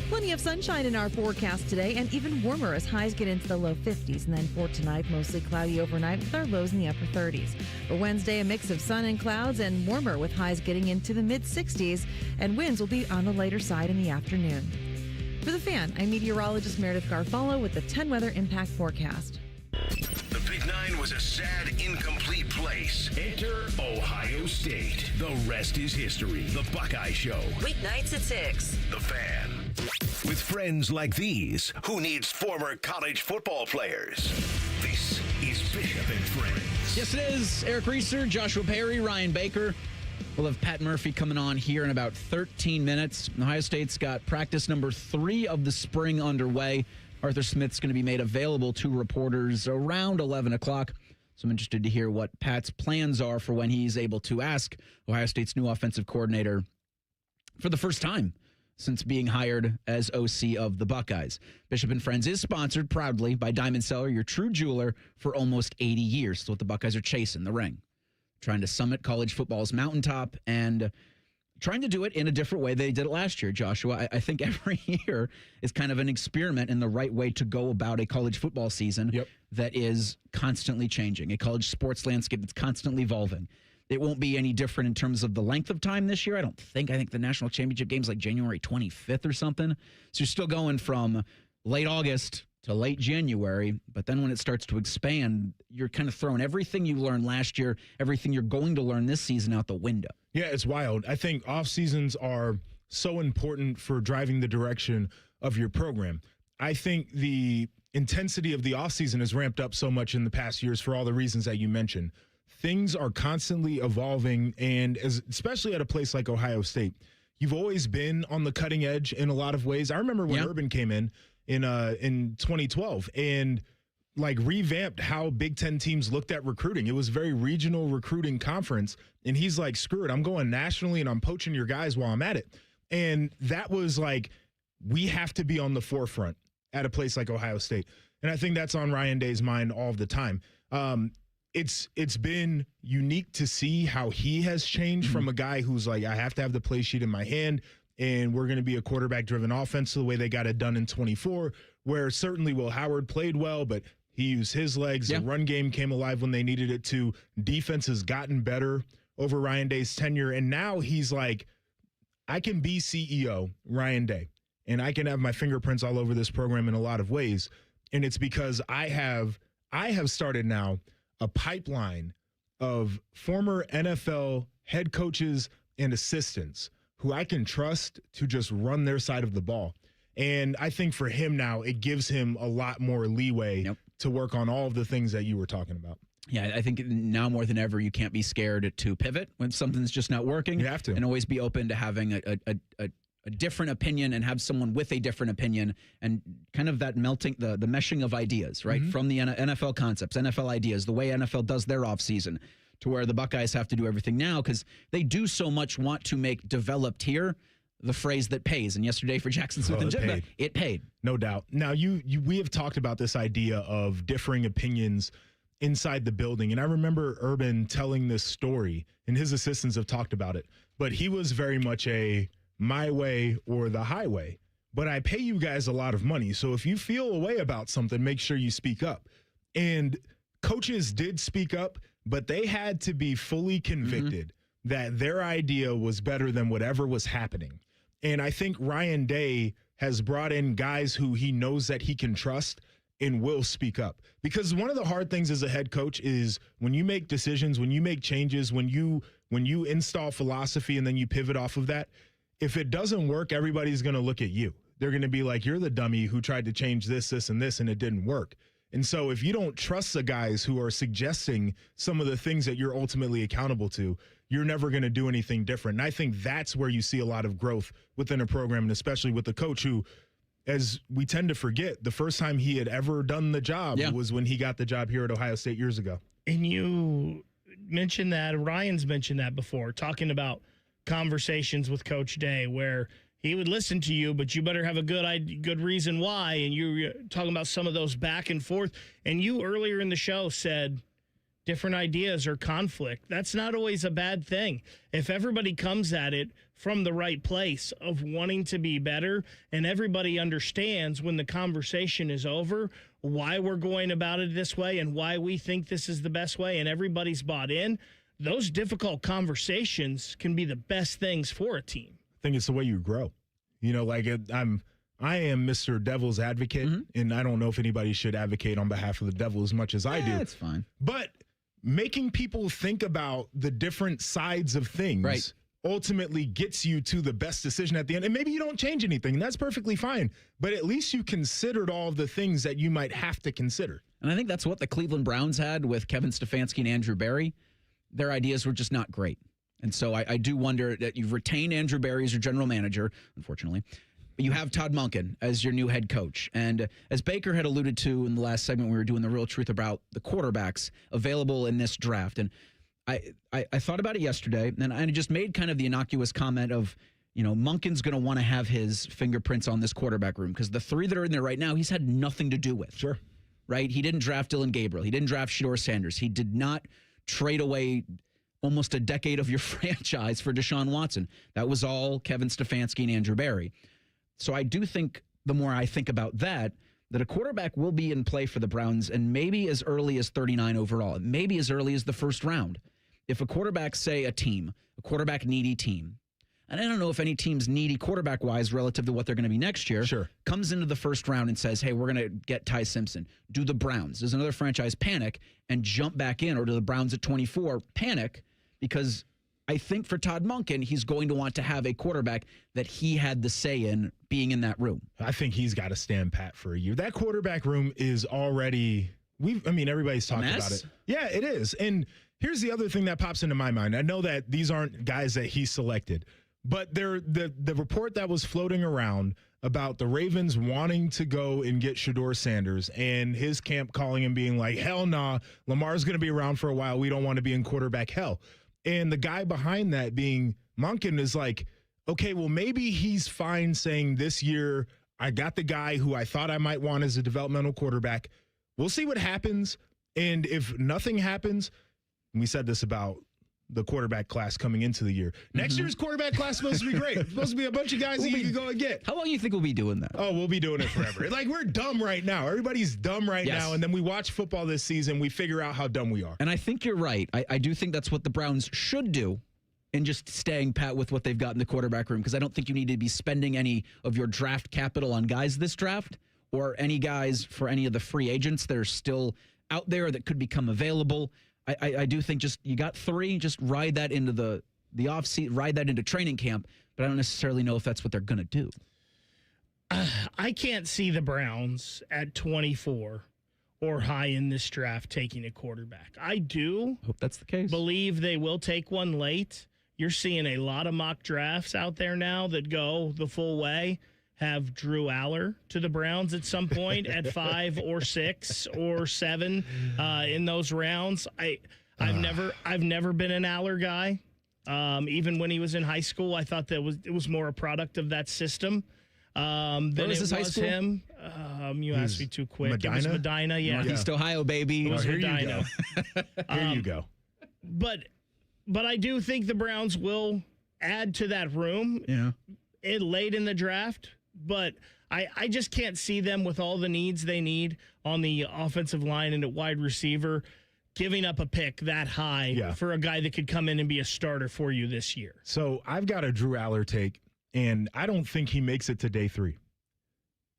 Plenty of sunshine in our forecast today and even warmer as highs get into the low 50s. And then for tonight, mostly cloudy overnight with our lows in the upper 30s. For Wednesday, a mix of sun and clouds and warmer with highs getting into the mid 60s. And winds will be on the lighter side in the afternoon. For the Fan, I'm meteorologist Meredith Garfalo with the 10 weather impact forecast. The Big Nine was a sad, incomplete place. Enter Ohio State. The rest is history. The Buckeye Show. Weeknights at 6. The Fan. With friends like these, who needs former college football players? This is Bishop and Friends. Yes, it is. Eric Reeser, Joshua Perry, Ryan Baker. We'll have Pat Murphy coming on here in about 13 minutes. Ohio State's got practice number 3 of the spring underway. Arthur Smith's going to be made available to reporters around 11 o'clock. So I'm interested to hear what Pat's plans are for when he's able to ask Ohio State's new offensive coordinator for the first time since being hired as OC of the Buckeyes. Bishop and Friends is sponsored proudly by Diamond Seller, your true jeweler for almost 80 years. That's what the Buckeyes are chasing, the ring. Trying to summit college football's mountaintop and trying to do it in a different way they did it last year, Joshua. I think every year is kind of an experiment in the right way to go about a college football season that is constantly changing, a college sports landscape that's constantly evolving. It won't be any different in terms of the length of time this year, I don't think. I think the national championship game's like January 25th or something. So you're still going from late August to late January, but then when it starts to expand, you're kind of throwing everything you learned last year, everything you're going to learn this season out the window. Yeah, it's wild. I think off seasons are so important for driving the direction of your program. I think the intensity of the off season has ramped up so much in the past years for all the reasons that you mentioned. Things are constantly evolving, and especially at a place like Ohio State, you've always been on the cutting edge in a lot of ways. I remember when Urban came in 2012 and like revamped how Big Ten teams looked at recruiting. It was a very regional recruiting conference. And he's like, screw it, I'm going nationally and I'm poaching your guys while I'm at it. And that was like, we have to be on the forefront at a place like Ohio State. And I think that's on Ryan Day's mind all the time. It's been unique to see how he has changed from a guy who's like, I have to have the play sheet in my hand, and we're going to be a quarterback-driven offense the way they got it done in 24, where certainly Will Howard played well, but he used his legs. The run game came alive when they needed it to. Defense has gotten better over Ryan Day's tenure, and now he's like, I can be CEO, Ryan Day, and I can have my fingerprints all over this program in a lot of ways, and it's because I have started now a pipeline of former NFL head coaches and assistants who I can trust to just run their side of the ball. And I think for him now, it gives him a lot more leeway to work on all of the things that you were talking about. Yeah, I think now more than ever, you can't be scared to pivot when something's just not working. You have to. And always be open to having a different opinion and have someone with a different opinion and kind of that melting, the meshing of ideas, right? From the NFL concepts, NFL ideas, the way NFL does their offseason, to where the Buckeyes have to do everything now because they do so much want to make developed here the phrase that pays. And yesterday for Jackson Smith and Jigba, it paid. No doubt. Now, we have talked about this idea of differing opinions inside the building. And I remember Urban telling this story, and his assistants have talked about it. But he was very much a my way or the highway. But I pay you guys a lot of money. So if you feel a way about something, make sure you speak up. And coaches did speak up, but they had to be fully convicted that their idea was better than whatever was happening. And I think Ryan Day has brought in guys who he knows that he can trust and will speak up. Because one of the hard things as a head coach is when you make decisions, when you make changes, when you install philosophy and then you pivot off of that, if it doesn't work, everybody's going to look at you. They're going to be like, you're the dummy who tried to change this, and this, and it didn't work. And so if you don't trust the guys who are suggesting some of the things that you're ultimately accountable to, you're never going to do anything different. And I think that's where you see a lot of growth within a program, and especially with the coach who, as we tend to forget, the first time he had ever done the job was when he got the job here at Ohio State years ago. And you mentioned that, Ryan's mentioned that before, talking about conversations with Coach Day where he would listen to you, but you better have a good reason why. And you're talking about some of those back and forth. And you earlier in the show said different ideas or conflict. That's not always a bad thing. If everybody comes at it from the right place of wanting to be better and everybody understands when the conversation is over why we're going about it this way and why we think this is the best way and everybody's bought in, those difficult conversations can be the best things for a team. I think it's the way you grow. You know, like I am Mr. Devil's advocate, and I don't know if anybody should advocate on behalf of the devil as much as I do. That's fine. But making people think about the different sides of things ultimately gets you to the best decision at the end. And maybe you don't change anything, and that's perfectly fine. But at least you considered all of the things that you might have to consider. And I think that's what the Cleveland Browns had with Kevin Stefanski and Andrew Berry. Their ideas were just not great. And so I do wonder that you've retained Andrew Berry as your general manager, unfortunately. But you have Todd Monken as your new head coach. And as Baker had alluded to in the last segment, we were doing the real truth about the quarterbacks available in this draft. And I thought about it yesterday, and I just made kind of the innocuous comment of, you know, Monken's going to want to have his fingerprints on this quarterback room because the three that are in there right now, he's had nothing to do with. Sure. Right? He didn't draft Dylan Gabriel. He didn't draft Shedeur Sanders. He did not trade away almost a decade of your franchise for Deshaun Watson. That was all Kevin Stefanski and Andrew Berry. So I do think the more I think about that a quarterback will be in play for the Browns and maybe as early as 39 overall, maybe as early as the first round. If a quarterback, say a quarterback needy team, and I don't know if any team's needy quarterback-wise relative to what they're going to be next year, comes into the first round and says, hey, we're going to get Ty Simpson. Do the Browns, does another franchise panic and jump back in, or do the Browns at 24 panic? Because I think for Todd Monken, he's going to want to have a quarterback that he had the say in being in that room. I think he's got to stand pat for a year. That quarterback room is already, everybody's talked about it. Yeah, it is. And here's the other thing that pops into my mind. I know that these aren't guys that he selected, but the report that was floating around about the Ravens wanting to go and get Shedeur Sanders and his camp calling him being like, hell nah, Lamar's going to be around for a while. We don't want to be in quarterback hell. And the guy behind that being Monken is like, okay, well, maybe he's fine saying this year I got the guy who I thought I might want as a developmental quarterback. We'll see what happens. And if nothing happens, we said this about the quarterback class coming into the year. Next year's quarterback class is supposed to be great. It's supposed to be a bunch of guys that you can go and get. How long do you think we'll be doing that? Oh, we'll be doing it forever. Like, we're dumb right now. Everybody's dumb right now. And then we watch football this season. We figure out how dumb we are. And I think you're right. I do think that's what the Browns should do in just staying pat with what they've got in the quarterback room, because I don't think you need to be spending any of your draft capital on guys this draft or any guys for any of the free agents that are still out there that could become available. I do think just you got three, just ride that into the off season, ride that into training camp, but I don't necessarily know if that's what they're going to do. I can't see the Browns at 24 or high in this draft taking a quarterback. I do hope that's the case. Believe they will take one late. you're seeing a lot of mock drafts out there now that go the full way, have Drew Aller to the Browns at some point at 5 or 6 or 7 in those rounds. I've never been an Aller guy. Even when he was in high school, I thought that it was more a product of that system. Then Where was it his high was school? him. You asked me too quick. Medina? It was Medina, yeah. Northeast Ohio, baby. It was here Medina. you go. Here you go. But I do think the Browns will add to that room late in the draft. But I just can't see them with all the needs they need on the offensive line and at wide receiver giving up a pick that high for a guy that could come in and be a starter for you this year. So I've got a Drew Aller take, and I don't think he makes it to day 3.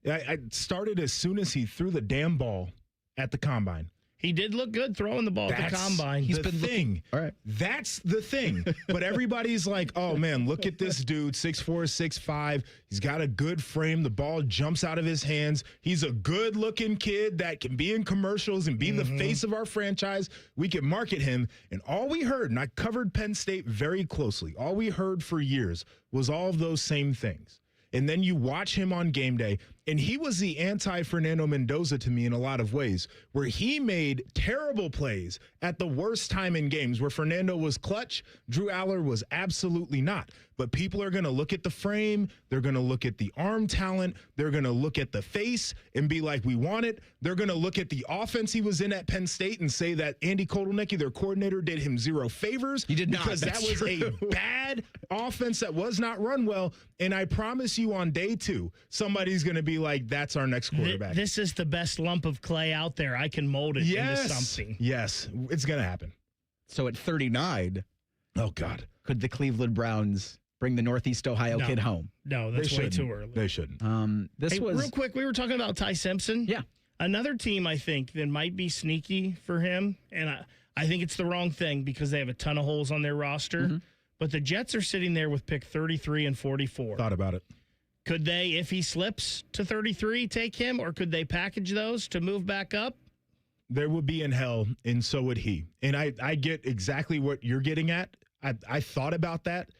I started as soon as he threw the damn ball at the combine. He did look good throwing the ball at the combine. He's been looking. All right. That's the thing. But everybody's like, oh, man, look at this dude, 6'4", 6'5". He's got a good frame. The ball jumps out of his hands. He's a good-looking kid that can be in commercials and be the face of our franchise. We can market him. And all we heard, and I covered Penn State very closely, all we heard for years was all of those same things. And then you watch him on game day, and he was the anti-Fernando Mendoza to me in a lot of ways, where he made terrible plays at the worst time in games, where Fernando was clutch, Drew Aller was absolutely not. But people are going to look at the frame, they're going to look at the arm talent, they're going to look at the face and be like, we want it. They're going to look at the offense he was in at Penn State and say that Andy Kotelnicki, their coordinator, did him zero favors. He did not. Because that was a bad offense that was not run well. And I promise you on day 2, somebody's going to be like, that's our next quarterback. This is the best lump of clay out there. I can mold it into something. Yes, it's going to happen. So at 39, oh, God, could the Cleveland Browns bring the Northeast Ohio kid home? No, that's way too early. They shouldn't. Real quick, we were talking about Ty Simpson. Yeah. Another team I think that might be sneaky for him, and I think it's the wrong thing because they have a ton of holes on their roster, but the Jets are sitting there with pick 33 and 44. Thought about it. Could they, if he slips to 33, take him, or could they package those to move back up? There would be in hell, and so would he. And I get exactly what you're getting at. I thought about that.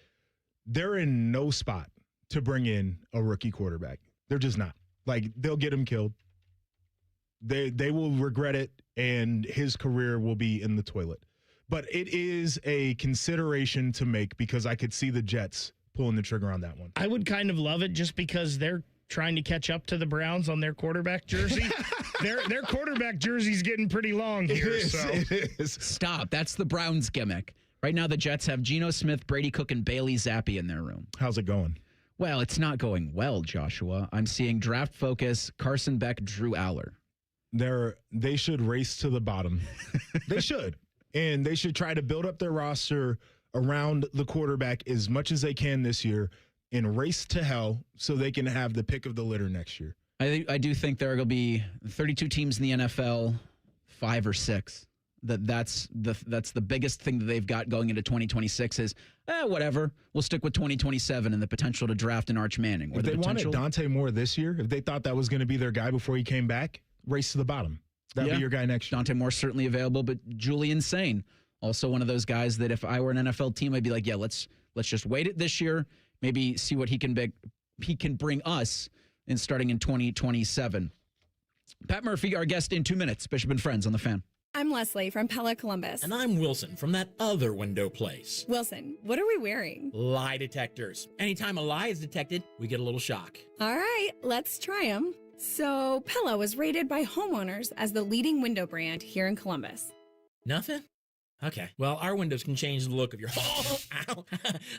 They're in no spot to bring in a rookie quarterback. They're just not. Like, they'll get him killed. They will regret it, and his career will be in the toilet. But it is a consideration to make because I could see the Jets pulling the trigger on that one. I would kind of love it just because they're trying to catch up to the Browns on their quarterback jersey. their quarterback jersey's getting pretty long here. It is. Stop. That's the Browns gimmick. Right now, the Jets have Geno Smith, Brady Cook, and Bailey Zappi in their room. How's it going? Well, it's not going well, Joshua. I'm seeing draft focus, Carson Beck, Drew Aller. They should race to the bottom. They should. And they should try to build up their roster around the quarterback as much as they can this year and race to hell so they can have the pick of the litter next year. I do think there will be 32 teams in the NFL, 5 or 6. That's the biggest thing that they've got going into 2026 is, whatever. We'll stick with 2027 and the potential to draft an Arch Manning. If they wanted Dante Moore this year, if they thought that was going to be their guy before he came back, race to the bottom. That'd be your guy next year. Dante Moore's certainly available, but Julian Sane, also one of those guys that if I were an NFL team, I'd be like, let's just wait it this year, maybe see what he can bring us in starting in 2027. Pat Murphy, our guest in 2 minutes. Bishop and Friends on the Fan. I'm Leslie from Pella Columbus. And I'm Wilson from that other window place. Wilson, what are we wearing? Lie detectors. Anytime a lie is detected, we get a little shock. All right, let's try them. So, Pella was rated by homeowners as the leading window brand here in Columbus. Nothing? Okay. Well, our windows can change the look of your home.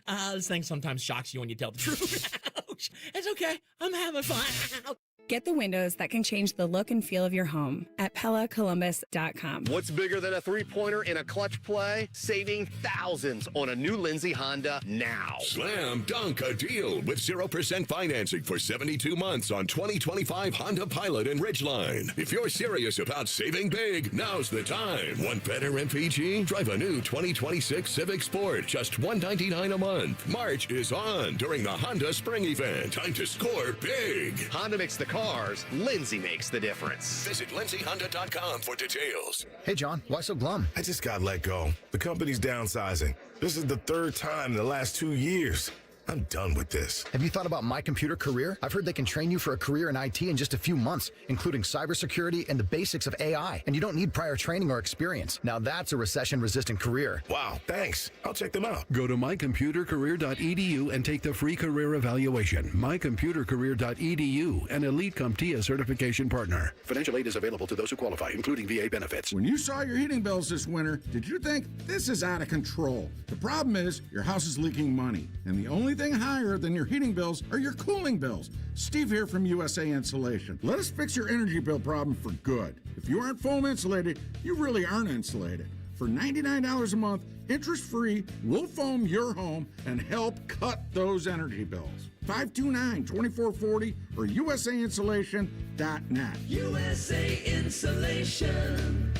Ow. This thing sometimes shocks you when you tell the truth. Ouch. It's okay. I'm having fun. Get the windows that can change the look and feel of your home at PellaColumbus.com. What's bigger than a three-pointer in a clutch play? Saving thousands on a new Lindsay Honda now. Slam dunk a deal with 0% financing for 72 months on 2025 Honda Pilot and Ridgeline. If you're serious about saving big, now's the time. Want better MPG? Drive a new 2026 Civic Sport, just $199 a month. March is on during the Honda Spring Event. Time to score big. Honda makes the car cars, Lindsay makes the difference. Visit lindsayhonda.com for details. Hey, John, why so glum? I just got let go. The company's downsizing. This is the third time in the last 2 years. I'm done with this. Have you thought about My Computer Career? I've heard they can train you for a career in IT in just a few months, including cybersecurity and the basics of AI. And you don't need prior training or experience. Now that's a recession-resistant career. Wow, thanks. I'll check them out. Go to mycomputercareer.edu and take the free career evaluation. Mycomputercareer.edu, an Elite CompTIA certification partner. Financial aid is available to those who qualify, including VA benefits. When you saw your heating bills this winter, did you think this is out of control? The problem is your house is leaking money, and the only thing higher than your heating bills are your cooling bills. Steve here from USA Insulation. Let us fix your energy bill problem for good. If you aren't foam insulated, you really aren't insulated. For $99 a month, interest-free, we'll foam your home and help cut those energy bills. 529-2440 or usainsulation.net. USA Insulation.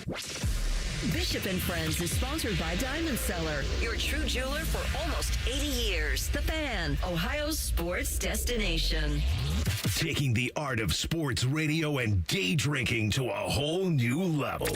Bishop and Friends is sponsored by Diamond Seller, your true jeweler for almost 80 years. The Fan, Ohio's sports destination. Taking the art of sports radio and day drinking to a whole new level.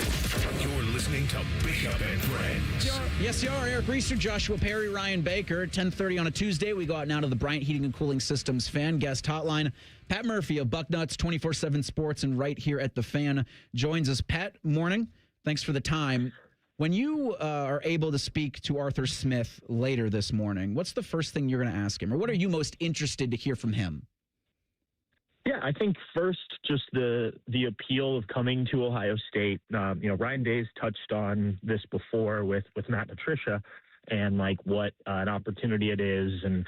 You're listening to Bishop and Friends. Yes, you are. Eric Reister, Joshua Perry, Ryan Baker. 10:30 on a Tuesday. We go out now to the Bryant Heating and Cooling Systems Fan Guest Hotline. Pat Murphy of Bucknuts 24/7 Sports and right here at the Fan joins us. Pat, morning. Thanks for the time. When you are able to speak to Arthur Smith later this morning, what's the first thing you're going to ask him? Or what are you most interested to hear from him? Yeah, I think first, just the appeal of coming to Ohio State. Ryan Day's touched on this before with Matt Patricia and like what an opportunity it is and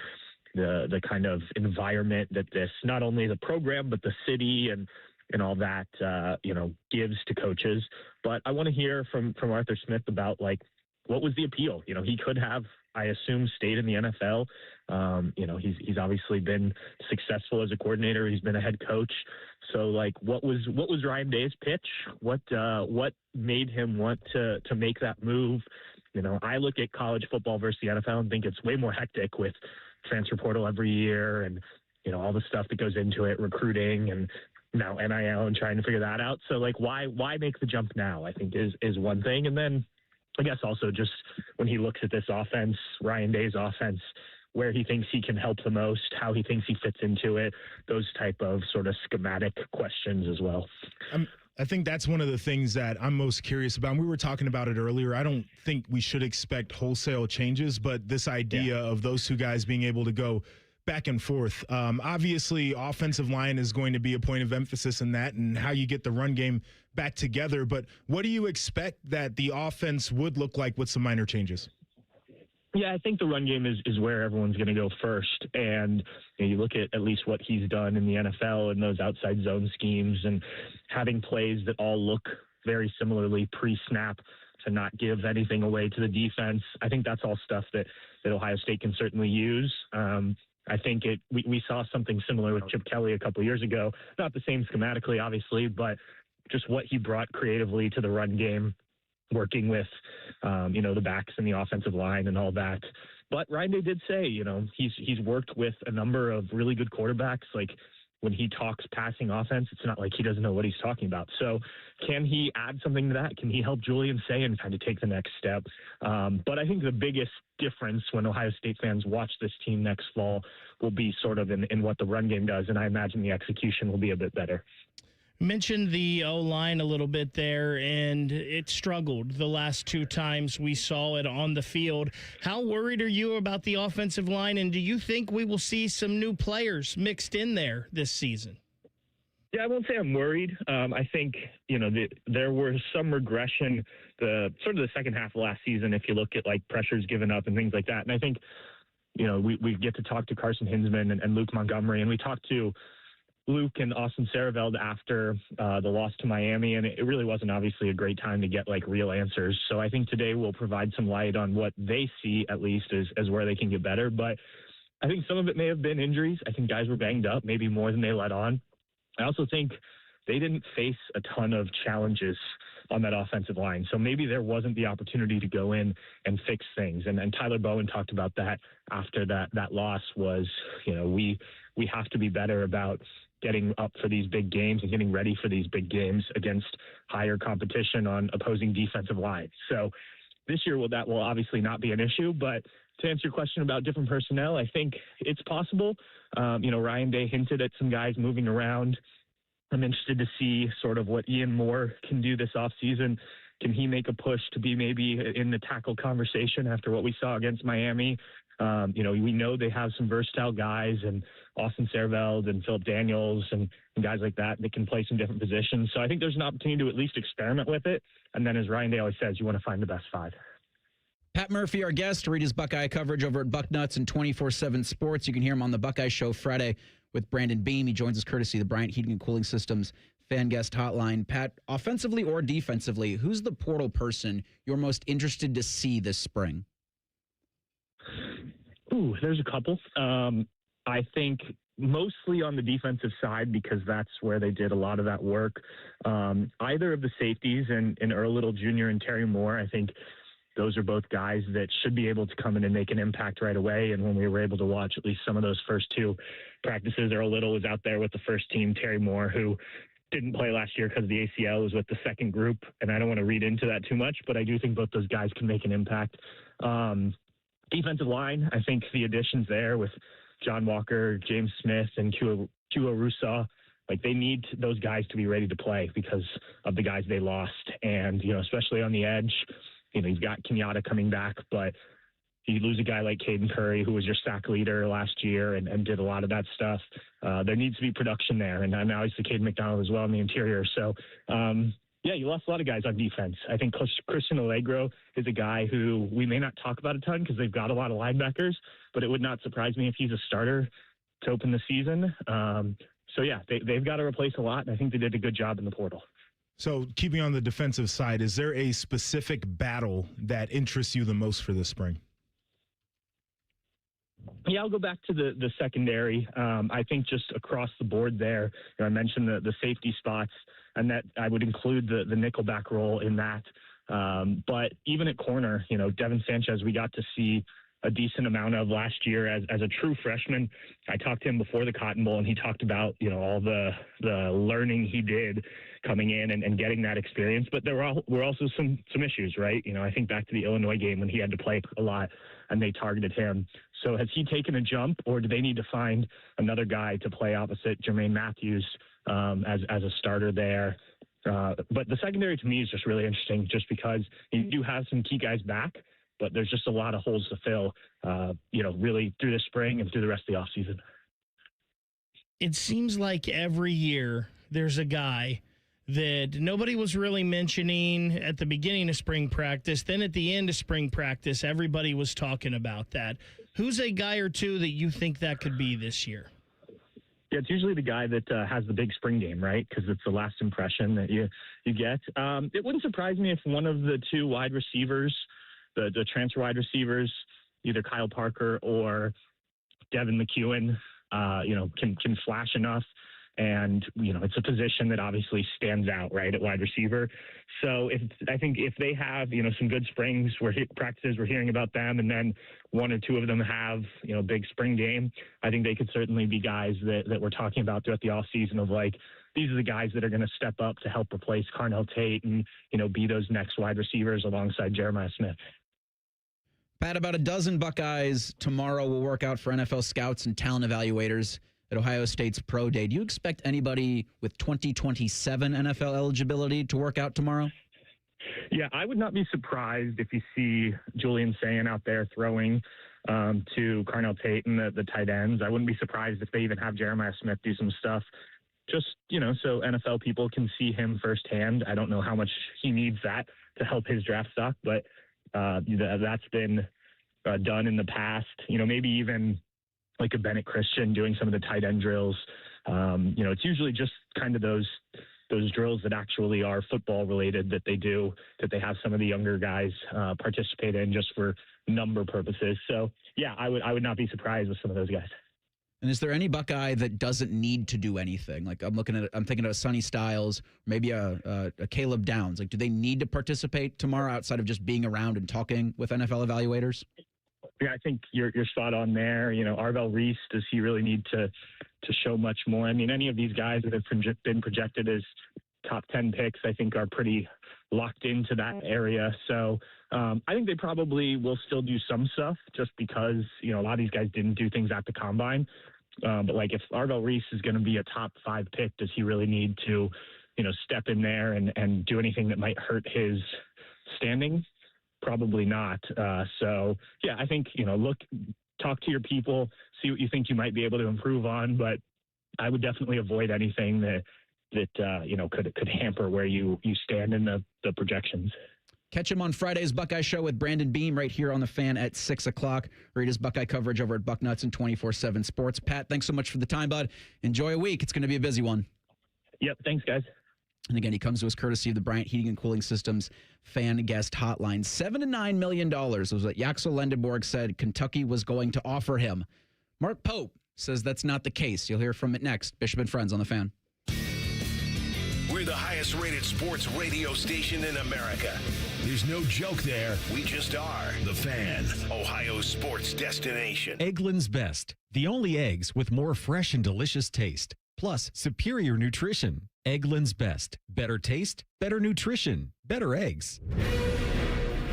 the kind of environment that this, not only the program, but the city and all that, gives to coaches. But I want to hear from Arthur Smith about, like, what was the appeal? He could have, I assume, stayed in the NFL. He's obviously been successful as a coordinator. He's been a head coach. So, like, what was Ryan Day's pitch? What made him want to make that move? I look at college football versus the NFL and think it's way more hectic with transfer portal every year and, all the stuff that goes into it, recruiting and now NIL and trying to figure that out. So, like, why make the jump now, I think is one thing. And then I guess also just when he looks at this offense, Ryan Day's offense, where he thinks he can help the most, how he thinks he fits into it, those type of sort of schematic questions as well. I think that's one of the things that I'm most curious about. And we were talking about it earlier. I don't think we should expect wholesale changes, but this idea of those two guys being able to go back and forth. Obviously, offensive line is going to be a point of emphasis in that and how you get the run game back together. But what do you expect that the offense would look like with some minor changes? Yeah, I think the run game is where everyone's going to go first. And you look at least what he's done in the NFL and those outside zone schemes and having plays that all look very similarly pre-snap to not give anything away to the defense. I think that's all stuff that Ohio State can certainly use. I think we saw something similar with Chip Kelly a couple years ago. Not the same schematically, obviously, but just what he brought creatively to the run game, working with, the backs and the offensive line and all that. But Ryan Day did say, he's worked with a number of really good quarterbacks. Like when he talks passing offense, it's not like he doesn't know what he's talking about. So can he add something to that? Can he help Julian Say and kind of take the next step? But I think the biggest difference when Ohio State fans watch this team next fall will be sort of in what the run game does. And I imagine the execution will be a bit better. Mentioned the O-line a little bit there, and it struggled the last two times we saw it on the field. How worried are you about the offensive line, and do you think we will see some new players mixed in there this season? Yeah, I won't say I'm worried. I think, there was some regression the second half of last season if you look at, like, pressures given up and things like that. And I think, we get to talk to Carson Hinsman and Luke Montgomery, and we talked to Luke and Austin Sareveld after the loss to Miami, and it really wasn't obviously a great time to get, like, real answers. So I think today will provide some light on what they see, at least, as where they can get better. But I think some of it may have been injuries. I think guys were banged up, maybe more than they let on. I also think they didn't face a ton of challenges on that offensive line. So maybe there wasn't the opportunity to go in and fix things. And Tyler Bowen talked about that after that loss was, we have to be better about getting up for these big games and getting ready for these big games against higher competition on opposing defensive lines. So this year, that will obviously not be an issue. But to answer your question about different personnel, I think it's possible. Ryan Day hinted at some guys moving around. I'm interested to see sort of what Ian Moore can do this offseason. Can he make a push to be maybe in the tackle conversation after what we saw against Miami? We know they have some versatile guys, and Austin Serveld and Philip Daniels and guys like that can play some different positions. So I think there's an opportunity to at least experiment with it. And then, as Ryan Day always says, you want to find the best 5. Pat Murphy, our guest, to read his Buckeye coverage over at Bucknuts and 24/7 Sports. You can hear him on the Buckeye Show Friday with Brandon Beam. He joins us courtesy of the Bryant Heating and Cooling Systems fan guest hotline. Pat, offensively or defensively, who's the portal person you're most interested to see this spring? Ooh, there's a couple. I think mostly on the defensive side, because that's where they did a lot of that work. Either of the safeties and Earl Little Jr. and Terry Moore, I think those are both guys that should be able to come in and make an impact right away. And when we were able to watch at least some of those first 2 practices, Earl Little was out there with the first team. Terry Moore, who didn't play last year because of the ACL, was with the second group. And I don't want to read into that too much, but I do think both those guys can make an impact. Defensive line, I think the additions there with John Walker, James Smith, and Kua Rusaw, they need those guys to be ready to play because of the guys they lost. And, especially on the edge, you've got Kenyatta coming back, but you lose a guy like Caden Curry, who was your sack leader last year and did a lot of that stuff. There needs to be production there. And obviously Caden McDonald as well in the interior. So, you lost a lot of guys on defense. I think Christian Allegro is a guy who we may not talk about a ton because they've got a lot of linebackers, but it would not surprise me if he's a starter to open the season. They've got to replace a lot, and I think they did a good job in the portal. So keeping on the defensive side, is there a specific battle that interests you the most for this spring? Yeah, I'll go back to the secondary. I think just across the board there, I mentioned the safety spots, and that I would include the nickelback role in that. But even at corner, Devin Sanchez, we got to see a decent amount of last year as a true freshman. I talked to him before the Cotton Bowl, and he talked about, all the learning he did coming in and getting that experience. But there were also some issues, right? I think back to the Illinois game when he had to play a lot and they targeted him. So has he taken a jump, or do they need to find another guy to play opposite Jermaine Matthews as a starter there? But the secondary to me is just really interesting just because you do have some key guys back, but there's just a lot of holes to fill, really through the spring and through the rest of the offseason. It seems like every year there's a guy that nobody was really mentioning at the beginning of spring practice. Then at the end of spring practice, everybody was talking about that. Who's a guy or two that you think that could be this year? Yeah, it's usually the guy that has the big spring game, right? Because it's the last impression that you get. It wouldn't surprise me if one of the 2 wide receivers, the transfer wide receivers, either Kyle Parker or Devin McEwen, can flash enough. And, it's a position that obviously stands out, right, at wide receiver. So I think if they have, some good springs practices, we're hearing about them, and then 1 or 2 of them have, big spring game, I think they could certainly be guys that we're talking about throughout the offseason of these are the guys that are going to step up to help replace Carnell Tate and, be those next wide receivers alongside Jeremiah Smith. Pat, about a dozen Buckeyes tomorrow will work out for NFL scouts and talent evaluators at Ohio State's Pro Day. Do you expect anybody with 2027 NFL eligibility to work out tomorrow? Yeah, I would not be surprised if you see Julian Sayin out there throwing to Carnell Tate and the tight ends. I wouldn't be surprised if they even have Jeremiah Smith do some stuff just, so NFL people can see him firsthand. I don't know how much he needs that to help his draft stock, but that's been done in the past. Maybe even like a Bennett Christian doing some of the tight end drills. It's usually just kind of those drills that actually are football related that they have some of the younger guys participate in just for number purposes. So yeah, I would not be surprised with some of those guys. And is there any Buckeye that doesn't need to do anything? Like I'm thinking of Sonny Styles, maybe a Caleb Downs. Like, do they need to participate tomorrow outside of just being around and talking with NFL evaluators? Yeah, I think you're spot on there. Arvell Reese, does he really need to show much more. I mean, any of these guys that have been projected as top 10 picks, I think, are pretty locked into that area. So I think they probably will still do some stuff just because, a lot of these guys didn't do things at the combine. But like if Arvell Reese is going to be a top 5 pick, does he really need to, step in there and do anything that might hurt his standing? Probably not. So yeah, I think, talk to your people, see what you think you might be able to improve on, but I would definitely avoid anything that could hamper where you stand in the projections. Catch him on Friday's Buckeye Show with Brandon Beam right here on The Fan at 6 o'clock. Read his Buckeye coverage over at Bucknuts and 24/7 Sports. Pat, thanks so much for the time, bud. Enjoy a week. It's going to be a busy one. Yep, thanks, guys. And again, he comes to us courtesy of the Bryant Heating and Cooling Systems fan guest hotline. $7 to $9 million was what Yaxel Lendenborg said Kentucky was going to offer him. Mark Pope says that's not the case. You'll hear from it next. Bishop and Friends on The Fan. We're the highest rated sports radio station in America. There's no joke there. We just are. The Fan, Ohio's sports destination. Eggland's Best. The only eggs with more fresh and delicious taste. Plus, superior nutrition. Eggland's Best. Better taste, better nutrition, better eggs.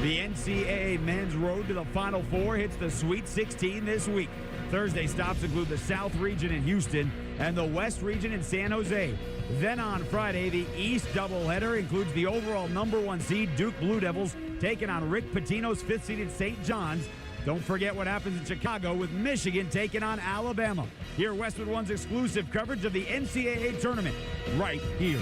The NCAA men's road to the Final Four hits the Sweet 16 this week. Thursday stops include the South region in Houston and the West region in San Jose. Then on Friday, the East doubleheader includes the overall #1 seed Duke Blue Devils taking on Rick Pitino's 5th-seeded St. John's. Don't forget what happens in Chicago with Michigan taking on Alabama. Hear Westwood One's exclusive coverage of the NCAA tournament right here.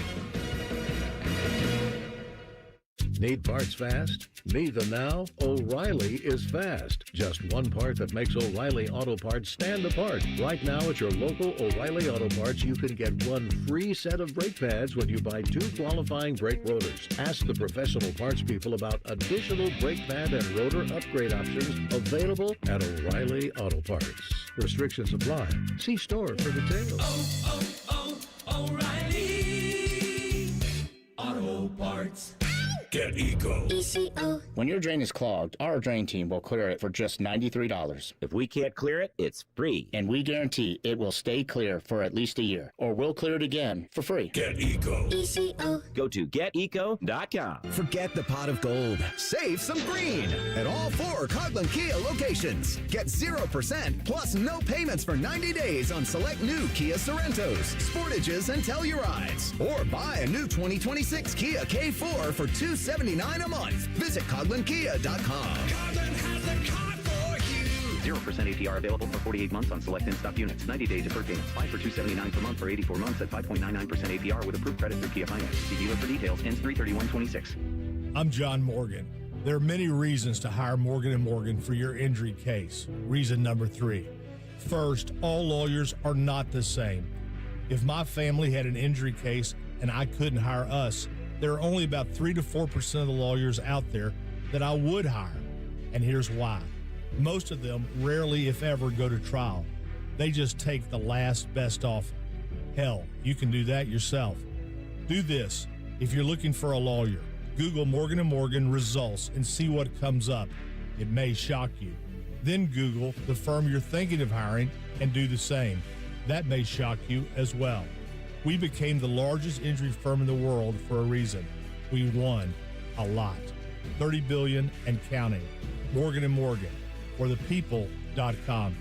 Need parts fast? Need them now? O'Reilly is fast. Just one part that makes O'Reilly Auto Parts stand apart. Right now at your local O'Reilly Auto Parts, you can get one free set of brake pads when you buy 2 qualifying brake rotors. Ask the professional parts people about additional brake pad and rotor upgrade options available at O'Reilly Auto Parts. Restrictions apply. See store for details. O'Reilly Auto Parts. Get Eco. ECO. When your drain is clogged, our drain team will clear it for just $93. If we can't clear it, it's free. And we guarantee it will stay clear for at least a year, or we'll clear it again for free. Get Eco. ECO. Go to geteco.com. Forget the pot of gold. Save some green at all 4 Coghlan Kia locations. Get 0% plus no payments for 90 days on select new Kia Sorrentos, Sportages, and Tellurides. Or buy a new 2026 Kia K4 for $279 a month. Visit CoglanKia.com. Coghlan has a car for you. 0% APR available for 48 months on select in-stock units. 90-day deferred payments. Buy for $279 per month for 84 months at 5.99% APR with approved credit through Kia Finance. See dealer for details. Ends 3/31/26. I'm John Morgan. There are many reasons to hire Morgan & Morgan for your injury case. Reason number 3. First, all lawyers are not the same. If my family had an injury case and I couldn't hire us, there are only about 3 to 4% of the lawyers out there that I would hire. And here's why. Most of them rarely, if ever, go to trial. They just take the last best offer. Hell, you can do that yourself. Do this. If you're looking for a lawyer, Google Morgan & Morgan results and see what comes up. It may shock you. Then Google the firm you're thinking of hiring and do the same. That may shock you as well. We became the largest injury firm in the world for a reason. We won a lot. $30 billion and counting. Morgan & Morgan, or thepeople.com.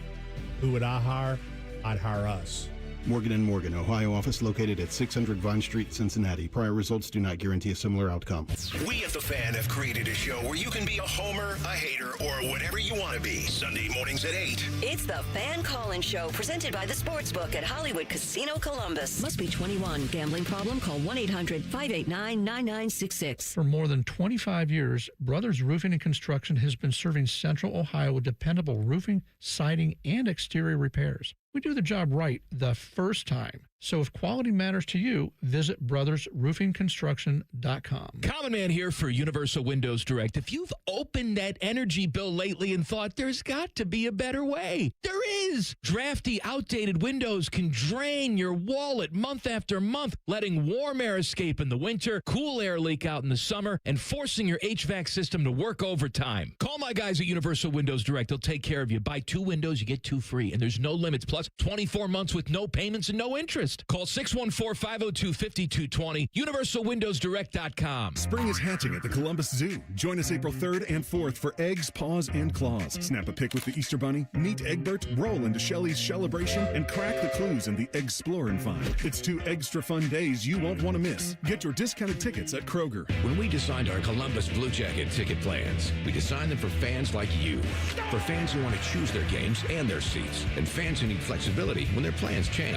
Who would I hire? I'd hire us. Morgan & Morgan, Ohio office located at 600 Vine Street, Cincinnati. Prior results do not guarantee a similar outcome. We at The Fan have created a show where you can be a homer, a hater, or whatever you want to be. Sunday mornings at 8. It's the Fan Call-In Show, presented by the Sportsbook at Hollywood Casino Columbus. Must be 21. Gambling problem? Call 1-800-589-9966. For more than 25 years, Brothers Roofing and Construction has been serving Central Ohio with dependable roofing, siding, and exterior repairs. We do the job right the first time. So if quality matters to you, visit brothersroofingconstruction.com. Common Man here for Universal Windows Direct. If you've opened that energy bill lately and thought there's got to be a better way, there is. Drafty, outdated windows can drain your wallet month after month, letting warm air escape in the winter, cool air leak out in the summer, and forcing your HVAC system to work overtime. Call my guys at Universal Windows Direct. They'll take care of you. Buy 2 windows, you get 2 free, and there's no limits. Plus, 24 months with no payments and no interest. Call 614-502-5220, universalwindowsdirect.com. Spring is hatching at the Columbus Zoo. Join us April 3rd and 4th for Eggs, Paws, and Claws. Snap a pic with the Easter Bunny, meet Egbert, roll into Shelley's Celebration, and crack the clues in the Explore and Find. It's 2 extra fun days you won't want to miss. Get your discounted tickets at Kroger. When we designed our Columbus Blue Jacket ticket plans, we designed them for fans like you. For fans who want to choose their games and their seats, and fans who need flexibility when their plans change.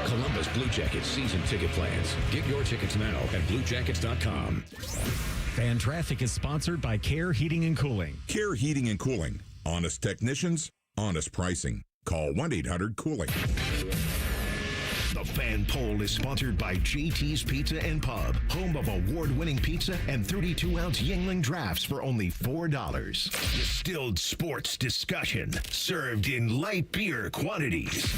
Columbus Blue Jackets season ticket plans. Get your tickets now at bluejackets.com. Fan Traffic is sponsored by Care Heating and Cooling. Care Heating and Cooling. Honest technicians, honest pricing. Call 1-800-COOLING. The Fan Poll is sponsored by JT's Pizza and Pub, home of award-winning pizza and 32-ounce Yingling drafts for only $4. Distilled sports discussion, served in light beer quantities.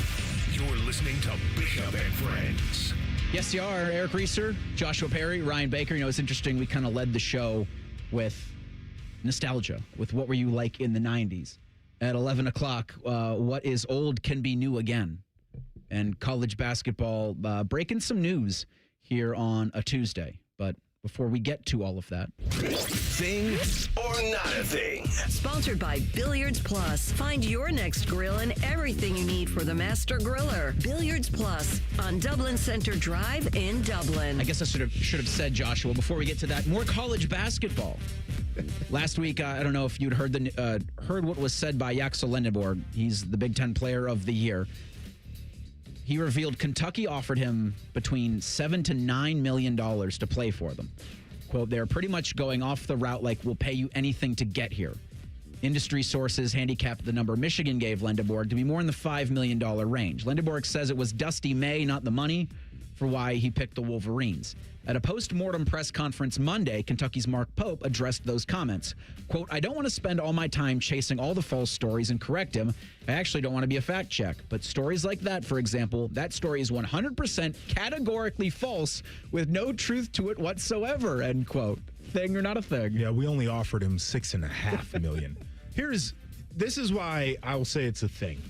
You're listening to Bishop and Friends. Yes, you are. Eric Reeser, Joshua Perry, Ryan Baker. You know, it's interesting. We kind of led the show with nostalgia, with what were you like in the 90s. At 11 o'clock, what is old can be new again. And college basketball breaking some news here on a Tuesday. But before we get to all of that. Thing or not a thing. Sponsored by Billiards Plus. Find your next grill and everything you need for the master griller. Billiards Plus on Dublin Center Drive in Dublin. I guess I should have said, Joshua, before we get to that, more college basketball. Last week, I don't know if you'd heard what was said by Axel Lindenborg. He's the Big Ten Player of the Year. He revealed Kentucky offered him between $7 to $9 million to play for them. Quote, they're pretty much going off the route like we'll pay you anything to get here. Industry sources handicapped the number Michigan gave Lindenborg to be more in the $5 million range. Lindenborg says it was Dusty May, not the money, for why he picked the Wolverines. At a post-mortem press conference Monday, Kentucky's Mark Pope addressed those comments. Quote, I don't want to spend all my time chasing all the false stories and correct him. I actually don't want to be a fact check. But stories like that, for example, that story is 100% categorically false with no truth to it whatsoever, end quote. Thing or not a thing? Yeah, we only offered him $6.5 million. This is why I will say it's a thing.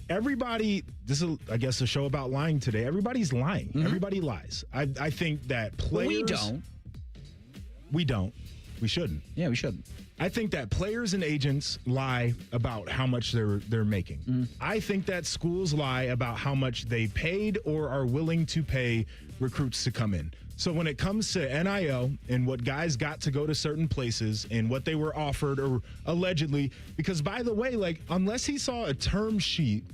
Everybody, this is, I guess, a show about lying today. Everybody's lying. Mm-hmm. Everybody lies. I think that players... We don't. We shouldn't. Yeah, we shouldn't. I think that players and agents lie about how much they're making. Mm. I think that schools lie about how much they paid or are willing to pay recruits to come in. So when it comes to NIL and what guys got to go to certain places and what they were offered or allegedly, because by the way, like, unless he saw a term sheet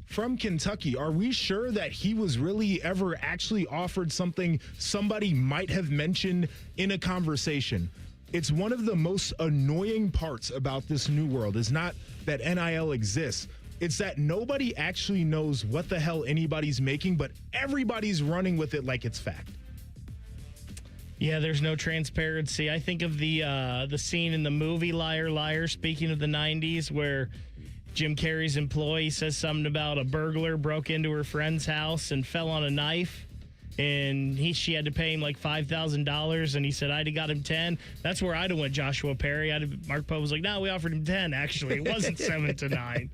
from Kentucky, are we sure that he was really ever actually offered something somebody might have mentioned in a conversation? It's one of the most annoying parts about this new world is not that NIL exists. It's that nobody actually knows what the hell anybody's making, but everybody's running with it like it's fact. Yeah, there's no transparency. I think of the scene in the movie Liar, Liar, speaking of the 90s, where Jim Carrey's employee says something about a burglar broke into her friend's house and fell on a knife, and she had to pay him like $5,000, and he said, I'd have got him 10. That's where I'd have went Joshua Perry. Mark Pope was like, no, we offered him 10, actually. It wasn't 7 to 9.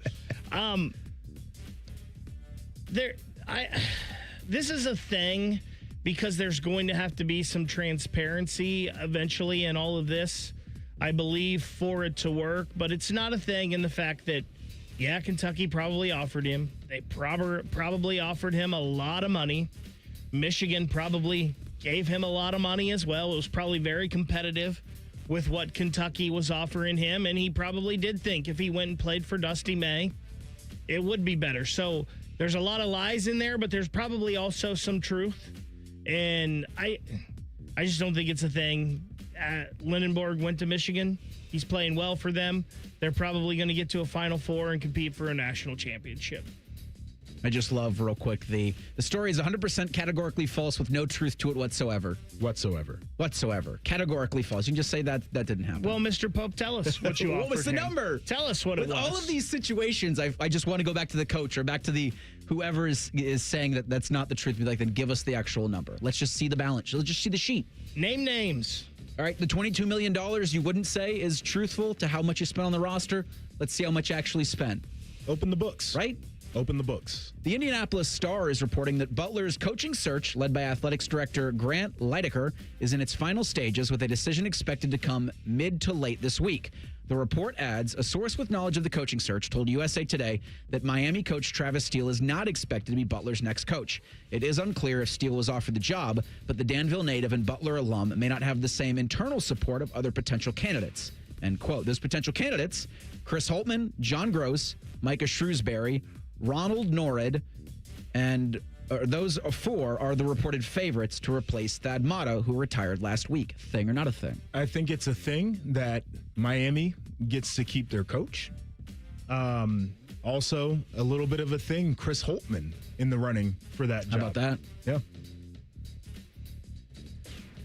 This is a thing because there's going to have to be some transparency eventually in all of this, I believe, for it to work. But it's not a thing in the fact that, yeah, Kentucky probably offered him. They probably offered him a lot of money. Michigan probably gave him a lot of money as well. It was probably very competitive with what Kentucky was offering him, and he probably did think if he went and played for Dusty May, it would be better. So there's a lot of lies in there, but there's probably also some truth. And I just don't think it's a thing. Lindenborg went to Michigan. He's playing well for them. They're probably going to get to a Final Four and compete for a national championship. I just love, real quick, the story is 100% categorically false with no truth to it whatsoever. Whatsoever. Categorically false. You can just say that didn't happen. Well, Mr. Pope, tell us what you offered. What was the him. number? Tell us what with it was. With all of these situations, I just want to go back to the coach or back to the whoever is saying that that's not the truth. Be like, then give us the actual number. Let's just see the balance. Let's just see the sheet. Name names. All right, the $22 million you wouldn't say is truthful to how much you spent on the roster. Let's see how much you actually spent. Open the books. Right? Open the books. The Indianapolis Star is reporting that Butler's coaching search, led by athletics director Grant Leidecker, is in its final stages with a decision expected to come mid to late this week. The report adds, a source with knowledge of the coaching search told USA Today that Miami coach Travis Steele is not expected to be Butler's next coach. It is unclear if Steele was offered the job, but the Danville native and Butler alum may not have the same internal support of other potential candidates. End quote. Those potential candidates, Chris Holtmann, John Gross, Micah Shrewsbury, Ronald Norred, and those four are the reported favorites to replace Thad Matta, who retired last week. Thing or not a thing? I think it's a thing that Miami gets to keep their coach. Also, a little bit of a thing, Chris Holtmann in the running for that job. How about that? Yeah.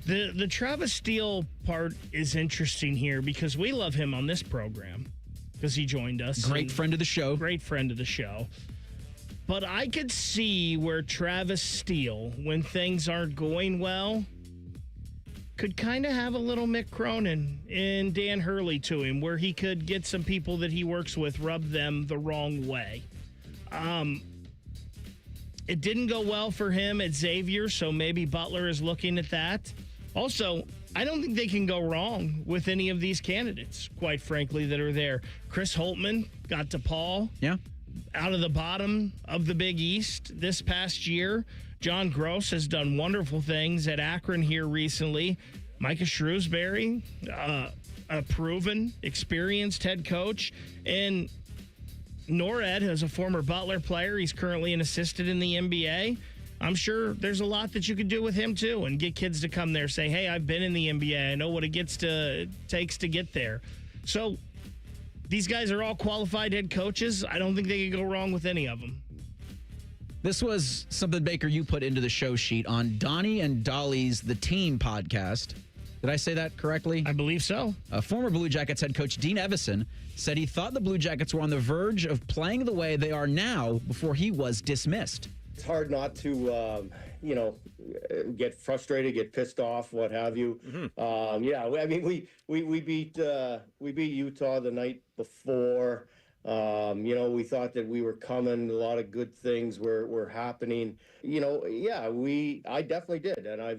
The Travis Steele part is interesting here because we love him on this program because he joined us. Great friend of the show. Great friend of the show. But I could see where Travis Steele, when things aren't going well, could kind of have a little Mick Cronin and Dan Hurley to him, where he could get some people that he works with, rub them the wrong way. It didn't go well for him at Xavier, so maybe Butler is looking at that. Also, I don't think they can go wrong with any of these candidates, quite frankly, that are there. Chris Holtmann got DePaul. Yeah. Out of the bottom of the Big East this past year. John Gross has done wonderful things at Akron here recently. Micah Shrewsbury, a proven, experienced head coach. And Norred, as a former Butler player, he's currently an assistant in the NBA. I'm sure there's a lot that you could do with him, too, and get kids to come there, say, hey, I've been in the NBA. I know what it takes to get there. So these guys are all qualified head coaches. I don't think they could go wrong with any of them. This was something, Baker, you put into the show sheet on Donnie and Dolly's The Team podcast. Did I say that correctly? I believe so. Former Blue Jackets head coach Dean Evison said he thought the Blue Jackets were on the verge of playing the way they are now before he was dismissed. It's hard not to, get frustrated, get pissed off, what have you. Mm-hmm. I mean, we beat Utah the night before. We thought that we were coming. A lot of good things were happening. I definitely did, and I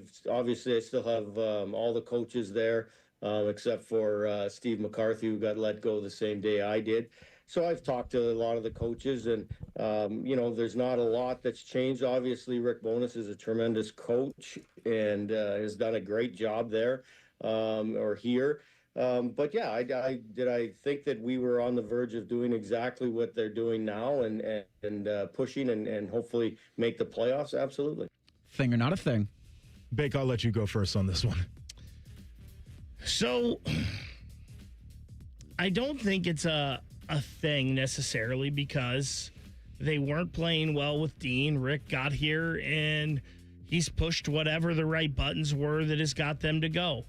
still have all the coaches there, except for Steve McCarthy, who got let go the same day I did. So I've talked to a lot of the coaches, and, there's not a lot that's changed. Obviously, Rick Bowness is a tremendous coach and has done a great job there here. I think that we were on the verge of doing exactly what they're doing now and pushing and hopefully make the playoffs? Absolutely. Thing or not a thing? Bake, I'll let you go first on this one. So I don't think it's a thing necessarily because they weren't playing well with Dean. Rick got here and he's pushed whatever the right buttons were that has got them to go.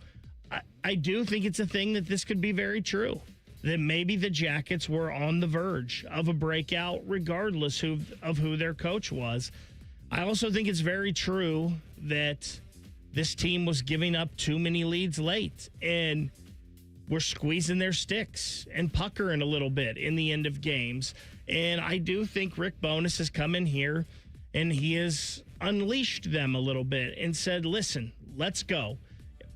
I do think it's a thing that this could be very true, that maybe the Jackets were on the verge of a breakout regardless of who their coach was. I also think it's very true that this team was giving up too many leads late and were squeezing their sticks and puckering a little bit in the end of games. And I do think Rick Bowness has come in here and he has unleashed them a little bit and said, listen, let's go.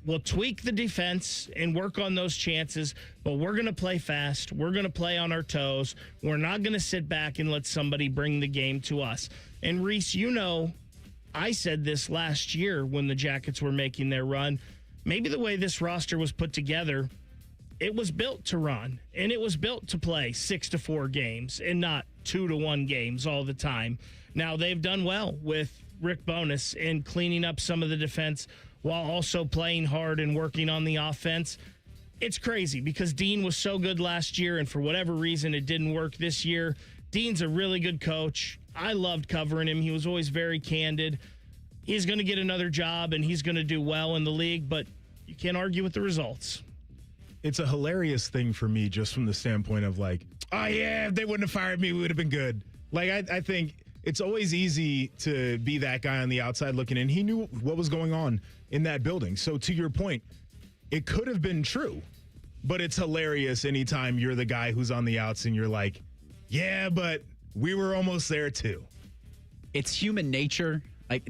We'll tweak the defense and work on those chances, but we're going to play fast. We're going to play on our toes. We're not going to sit back and let somebody bring the game to us. And Reese, I said this last year when the Jackets were making their run. Maybe the way this roster was put together, it was built to run, and it was built to play 6-4 games and not 2-1 games all the time. Now, they've done well with Rick Bowness in cleaning up some of the defense while also playing hard and working on the offense. It's crazy because Dean was so good last year, and for whatever reason it didn't work this year. Dean's a really good coach. I loved covering him. He was always very candid. He's going to get another job, and he's going to do well in the league, but you can't argue with the results. It's a hilarious thing for me just from the standpoint of like, oh, yeah, if they wouldn't have fired me, we would have been good. Like, I think it's always easy to be that guy on the outside looking in. He knew what was going on in that building. So to your point, it could have been true, but it's hilarious anytime you're the guy who's on the outs and you're like, yeah, but we were almost there too. It's human nature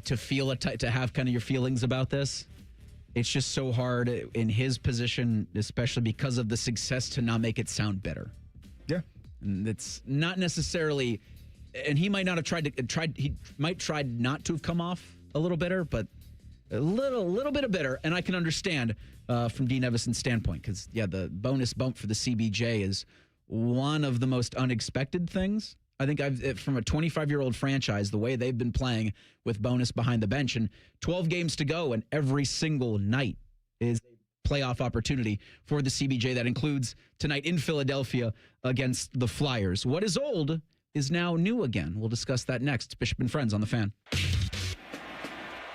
to feel to have kind of your feelings about this. It's just so hard in his position, especially because of the success, to not make it sound bitter. Yeah. And it's not necessarily, and he might not have he might try not to have come off a little bitter, but a little bit of bitter. And I can understand from Dean Evison's standpoint, because, yeah, the bonus bump for the CBJ is one of the most unexpected things. I think from a 25-year-old franchise, the way they've been playing with bonus behind the bench and 12 games to go, and every single night is a playoff opportunity for the CBJ. That includes tonight in Philadelphia against the Flyers. What is old is now new again. We'll discuss that next. It's Bishop and Friends on the Fan.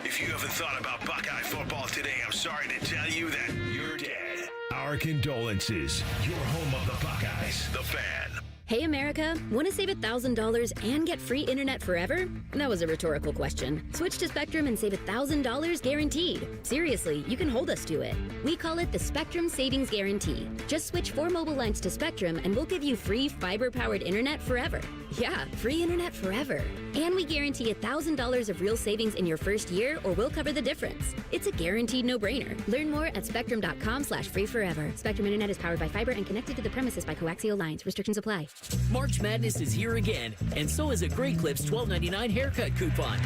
If you haven't thought about Buckeye football today, I'm sorry to tell you that you're dead. Our condolences. Your home of the Buckeyes, the Fan. Hey, America, want to save $1,000 and get free internet forever? That was a rhetorical question. Switch to Spectrum and save $1,000 guaranteed. Seriously, you can hold us to it. We call it the Spectrum Savings Guarantee. Just switch 4 mobile lines to Spectrum and we'll give you free fiber-powered internet forever. Yeah, free internet forever. And we guarantee $1,000 of real savings in your first year, or we'll cover the difference. It's a guaranteed no-brainer. Learn more at spectrum.com/free forever. Spectrum Internet is powered by fiber and connected to the premises by coaxial lines. Restrictions apply. March Madness is here again, and so is a Great Clips $12.99 haircut coupon.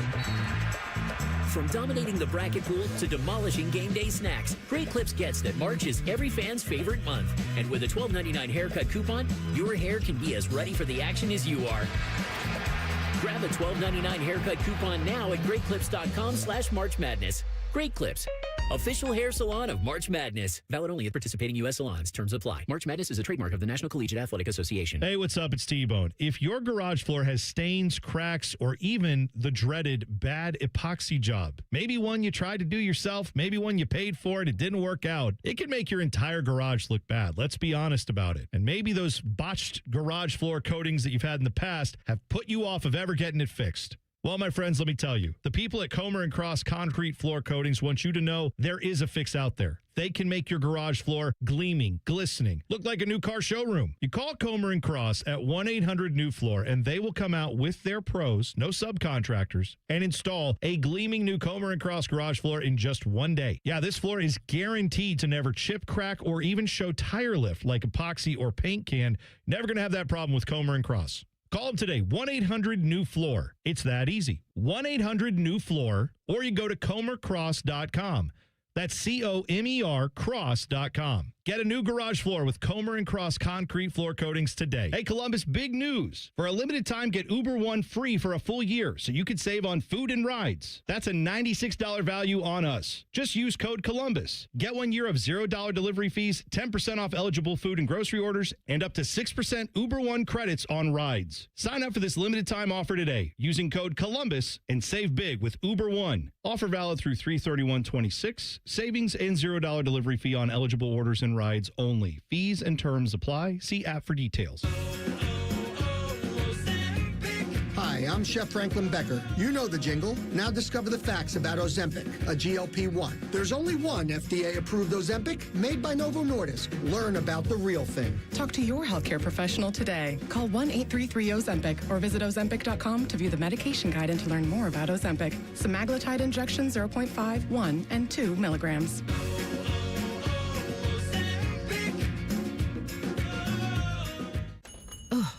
From dominating the bracket pool to demolishing game day snacks, Great Clips gets that March is every fan's favorite month. And with a $12.99 haircut coupon, your hair can be as ready for the action as you are. Grab a $12.99 haircut coupon now at greatclips.com/March Madness. Great Clips, official hair salon of March Madness. Valid only at participating U.S. salons. Terms apply. March Madness is a trademark of the National Collegiate Athletic Association. Hey, what's up? It's T-Bone. If your garage floor has stains, cracks, or even the dreaded bad epoxy job, maybe one you tried to do yourself, maybe one you paid for and it didn't work out, it can make your entire garage look bad. Let's be honest about it. And maybe those botched garage floor coatings that you've had in the past have put you off of ever getting it fixed. Well, my friends, let me tell you, the people at Comer and Cross Concrete Floor Coatings want you to know there is a fix out there. They can make your garage floor gleaming, glistening, look like a new car showroom. You call Comer and Cross at 1-800-NEW-FLOOR, and they will come out with their pros, no subcontractors, and install a gleaming new Comer and Cross garage floor in just 1 day. Yeah, this floor is guaranteed to never chip, crack, or even show tire lift like epoxy or paint can. Never going to have that problem with Comer and Cross. Call them today, 1-800-NEW-FLOOR. It's that easy. 1-800-NEW-FLOOR, or you go to comercross.com. That's COMER cross.com. Get a new garage floor with Comer and Cross Concrete Floor Coatings today. Hey, Columbus, big news. For a limited time, get Uber One free for a full year so you can save on food and rides. That's a $96 value on us. Just use code Columbus. Get 1 year of $0 delivery fees, 10% off eligible food and grocery orders, and up to 6% Uber One credits on rides. Sign up for this limited time offer today using code Columbus and save big with Uber One. Offer valid through 3/31/26. Savings and $0 delivery fee on eligible orders and rides only. Fees and terms apply. See app for details. Hi, I'm Chef Franklin Becker. You know the jingle. Now discover the facts about Ozempic, a GLP-1. There's only one FDA-approved Ozempic made by Novo Nordisk. Learn about the real thing. Talk to your healthcare professional today. Call 1-833-OZEMPIC or visit Ozempic.com to view the medication guide and to learn more about Ozempic. Semaglutide injection 0.5, 1, and 2 milligrams.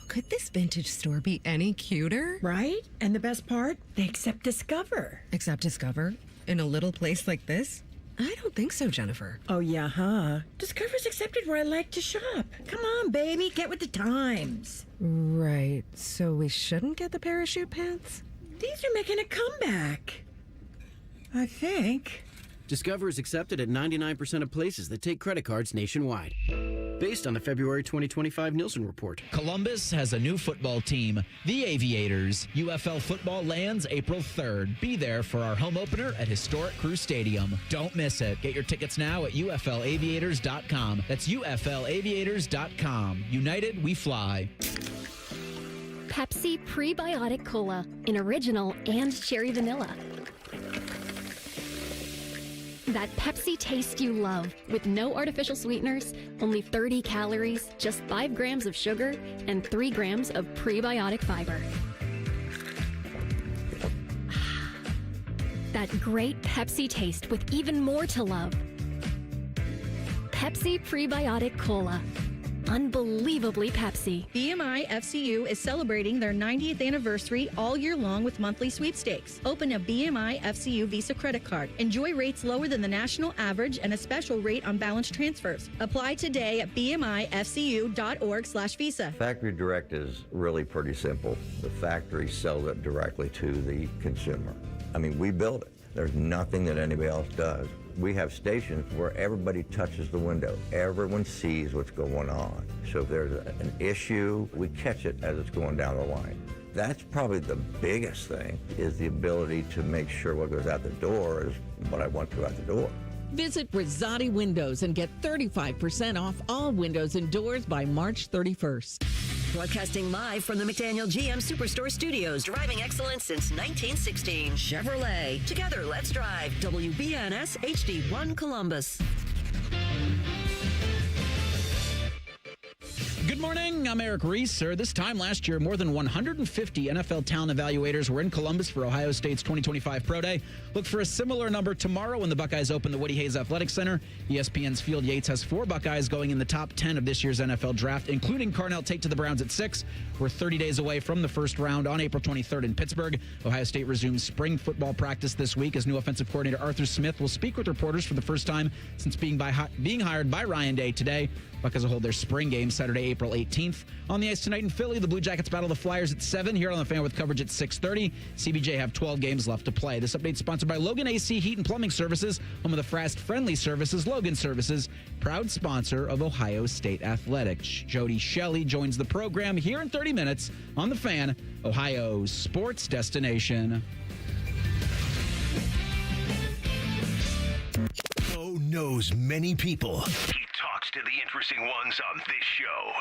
Could this vintage store be any cuter? Right? And the best part? They accept Discover. Accept Discover? In a little place like this? I don't think so, Jennifer. Oh, yeah, huh? Discover's accepted where I like to shop. Come on, baby, get with the times. Right. So we shouldn't get the parachute pants? These are making a comeback. I think. Discover is accepted at 99% of places that take credit cards nationwide. based on the February 2025 Nielsen report. Columbus has a new football team, the Aviators. UFL football lands April 3rd. Be there for our home opener at historic Crew Stadium. Don't miss it. Get your tickets now at uflaviators.com. That's uflaviators.com. United, we fly. Pepsi Prebiotic Cola in original and cherry vanilla. That Pepsi taste you love with no artificial sweeteners, only 30 calories, just 5 grams of sugar, and 3 grams of prebiotic fiber. That great Pepsi taste with even more to love. Pepsi Prebiotic Cola. Unbelievably Pepsi. BMI FCU is celebrating their 90th anniversary all year long with monthly sweepstakes. Open a BMI FCU Visa credit card. Enjoy rates lower than the national average and a special rate on balance transfers. Apply today at bmifcu.org/visa. Factory Direct is really pretty simple. The factory sells it directly to the consumer. I mean, we build it. There's nothing that anybody else does. We have stations where everybody touches the window. Everyone sees what's going on. So if there's an issue, we catch it as it's going down the line. That's probably the biggest thing, is the ability to make sure what goes out the door is what I want to go out the door. Visit Rosati Windows and get 35% off all windows and doors by March 31st. Broadcasting live from the McDaniel GM Superstore Studios. Driving excellence since 1916. Chevrolet. Together, let's drive. WBNS HD1 Columbus. Good morning. I'm Eric Reeser. This time last year, more than 150 NFL talent evaluators were in Columbus for Ohio State's 2025 Pro Day. Look for a similar number tomorrow when the Buckeyes open the Woody Hayes Athletic Center. ESPN's Field Yates has 4 Buckeyes going in the top 10 of this year's NFL draft, including Carnell Tate to the Browns at 6. We're 30 days away from the first round on April 23rd in Pittsburgh. Ohio State resumes spring football practice this week as new offensive coordinator Arthur Smith will speak with reporters for the first time since being hired by Ryan Day today. Buckeyes will hold their spring game Saturday, April 18th. On the ice tonight in Philly, the Blue Jackets battle the Flyers at 7. Here on the Fan with coverage at 6:30. CBJ have 12 games left to play. This update is sponsored by Logan AC Heat and Plumbing Services, home of the fast-friendly services, Logan Services, proud sponsor of Ohio State Athletics. Jody Shelley joins the program here in 30 minutes on the Fan, Ohio's sports destination. Bo knows many people. He talks to the interesting ones on this show.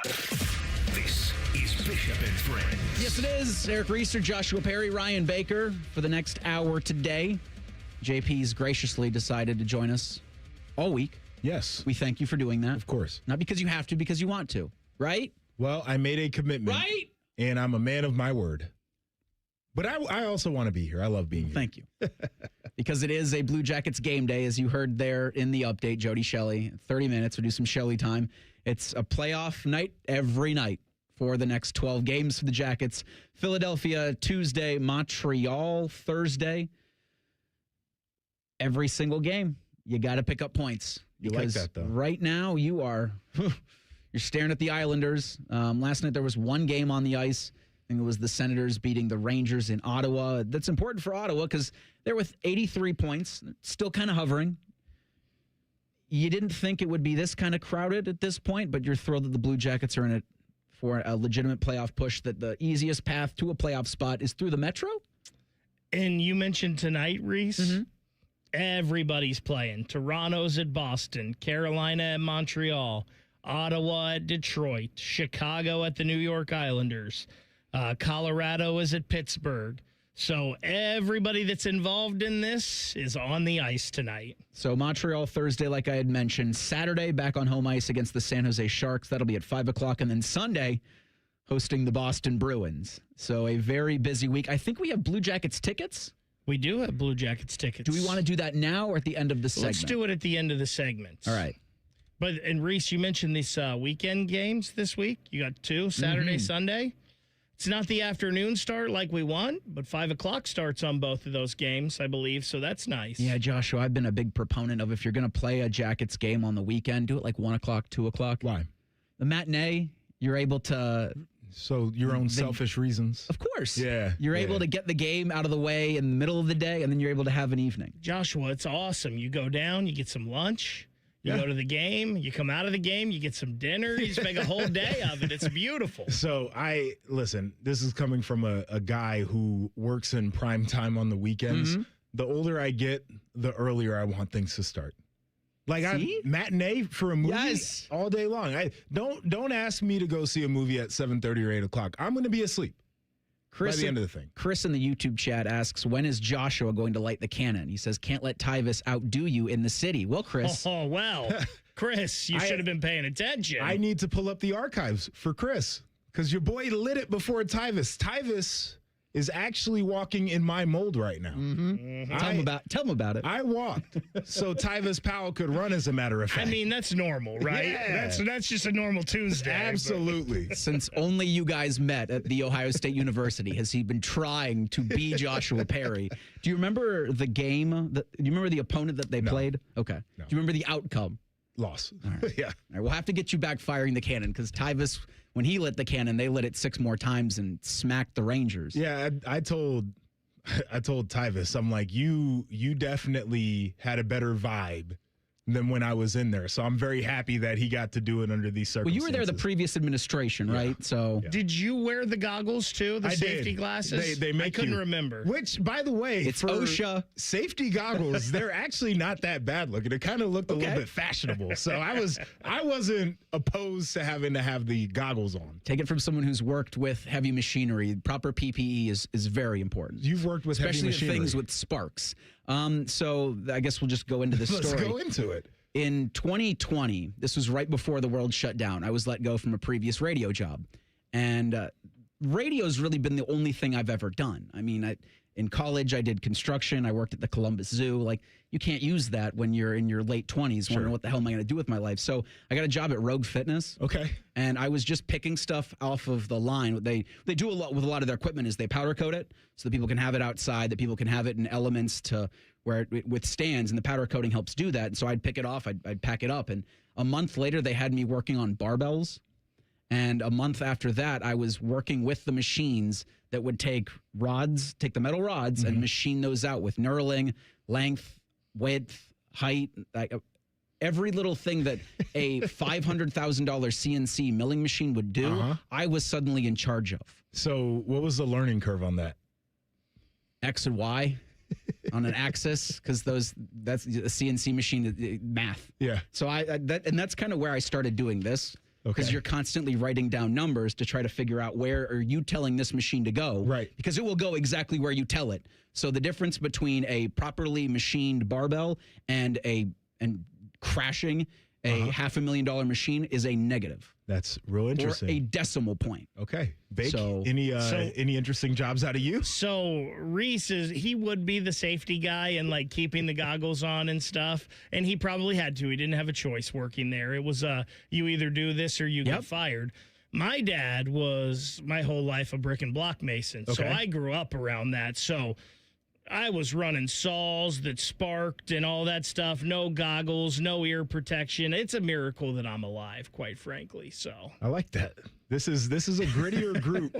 This is Bishop and Friends. Yes, it is. Eric Reeser, Joshua Perry, Ryan Baker for the next hour today. JP's graciously decided to join us all week. Yes. We thank you for doing that. Of course. Not because you have to, because you want to, right? Well, I made a commitment. Right? And I'm a man of my word. But I also want to be here. I love being here. Thank you. Because it is a Blue Jackets game day, as you heard there in the update, Jody Shelley. 30 minutes, we'll do some Shelley time. It's a playoff night every night for the next 12 games for the Jackets. Philadelphia Tuesday, Montreal Thursday. Every single game, you got to pick up points. You like that, though. Right now, you're staring at the Islanders. Last night, there was one game on the ice. I think it was the Senators beating the Rangers in Ottawa. That's important for Ottawa because they're with 83 points, still kind of hovering. You didn't think it would be this kind of crowded at this point, but you're thrilled that the Blue Jackets are in it for a legitimate playoff push, that the easiest path to a playoff spot is through the Metro. And you mentioned tonight, Reese, Mm-hmm. Everybody's playing. Toronto's at Boston, Carolina at Montreal, Ottawa at Detroit, Chicago at the New York Islanders. Colorado is at Pittsburgh. So everybody that's involved in this is on the ice tonight. So Montreal Thursday, like I had mentioned. Saturday, back on home ice against the San Jose Sharks. That'll be at 5 o'clock. And then Sunday, hosting the Boston Bruins. So a very busy week. I think we have Blue Jackets tickets. We do have Blue Jackets tickets. Do we want to do that now or at the end of the segment? Let's do it at the end of the segment. All right. And Reese, you mentioned these weekend games this week. You got 2, Saturday, Sunday. It's not the afternoon start like we want, but 5 o'clock starts on both of those games, I believe, so that's nice. Yeah, Joshua, I've been a big proponent of if you're going to play a Jackets game on the weekend, do it like 1 o'clock, 2 o'clock. Why? The matinee, you're able to... So your own selfish reasons? Of course. Yeah. You're able to get the game out of the way in the middle of the day, and then you're able to have an evening. Joshua, it's awesome. You go down, you get some lunch, You go to the game, you come out of the game, you get some dinner, you just make a whole day of it. It's beautiful. So listen, this is coming from a guy who works in prime time on the weekends. Mm-hmm. The older I get, the earlier I want things to start. Like matinee for a movie all day long. Don't ask me to go see a movie at 7:30 or 8 o'clock. I'm going to be asleep by the end of the thing. Chris in the YouTube chat asks, when is Joshua going to light the cannon? He says, can't let Tyvis outdo you in the city. Well, Chris. Oh, well. Chris, you should have been paying attention. I need to pull up the archives for Chris because your boy lit it before Tyvis. Tyvis is actually walking in my mold right now. Tell him about it. I walked so Tyvis Powell could run, as a matter of fact. I mean, that's normal, right? Yeah. That's just a normal Tuesday. Absolutely. Since only you guys met at the Ohio State University, has he been trying to be Joshua Perry? Do you remember the game? Do you remember the opponent that they played? Okay. No. Do you remember the outcome? Loss. All right. Yeah. All right, we'll have to get you back firing the cannon because Tyvis, when he lit the cannon, they lit it 6 more times and smacked the Rangers. Yeah, I told Tyvis, I'm like, you definitely had a better vibe than when I was in there. So I'm very happy that he got to do it under these circumstances. Well, you were there the previous administration, right? So Did you wear the goggles too? The safety glasses? They make I couldn't remember. Which, by the way, it's for OSHA safety goggles, they're actually not that bad looking. It kind of looked a little bit fashionable. So I wasn't opposed to having to have the goggles on. Take it from someone who's worked with heavy machinery. Proper PPE is very important. You've worked with heavy machinery. Especially things with sparks. So I guess we'll just go into this story. Let's go into it. In 2020, this was right before the world shut down. I was let go from a previous radio job. And radio's really been the only thing I've ever done. I mean, in college, I did construction. I worked at the Columbus Zoo. Like, you can't use that when you're in your late 20s, wondering what the hell am I going to do with my life? So I got a job at Rogue Fitness. Okay. And I was just picking stuff off of the line. What they do a lot with a lot of their equipment is they powder coat it so that people can have it outside, that people can have it in elements to where it withstands, and the powder coating helps do that. And so I'd pick it off, I'd pack it up. And a month later, they had me working on barbells. And a month after that, I was working with the machines that would take the metal rods and machine those out with knurling, length, width, height, every little thing that a $500,000 CNC milling machine would do, I was suddenly in charge of. So what was the learning curve on that? X and Y on an axis, because that's a CNC machine math. Yeah. So that's kind of where I started doing this. Because you're constantly writing down numbers to try to figure out where are you telling this machine to go. Right. Because it will go exactly where you tell it. So the difference between a properly machined barbell and crashing a $500,000 machine is a negative. That's real interesting. Or a decimal point. Okay. Bake, So- any interesting jobs out of you? So Reese he would be the safety guy and like keeping the goggles on and stuff. And he probably had to. He didn't have a choice working there. It was you either do this or you get fired. My dad was my whole life a brick and block mason. So Okay. I grew up around that. So I was running saws that sparked and all that stuff. No goggles, no ear protection. It's a miracle that I'm alive, quite frankly. So I like that. This is a grittier group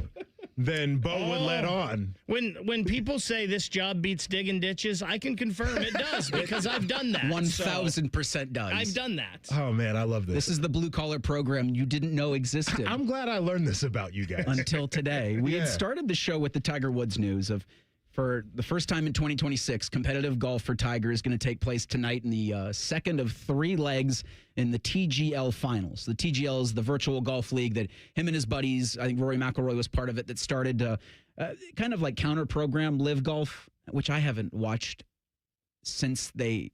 than Bo would let on. When people say this job beats digging ditches, I can confirm it does because I've done that. 1,000% does. I've done that. Oh man, I love this. This is the blue collar program you didn't know existed. I'm glad I learned this about you guys. Until today. We had Yeah. started the show with the Tiger Woods news of, for the first time in 2026, competitive golf for Tiger is going to take place tonight in the second of 3 legs in the TGL finals. The TGL is the virtual golf league that him and his buddies, I think Rory McIlroy was part of it, that started kind of like counter program Live Golf, which I haven't watched since they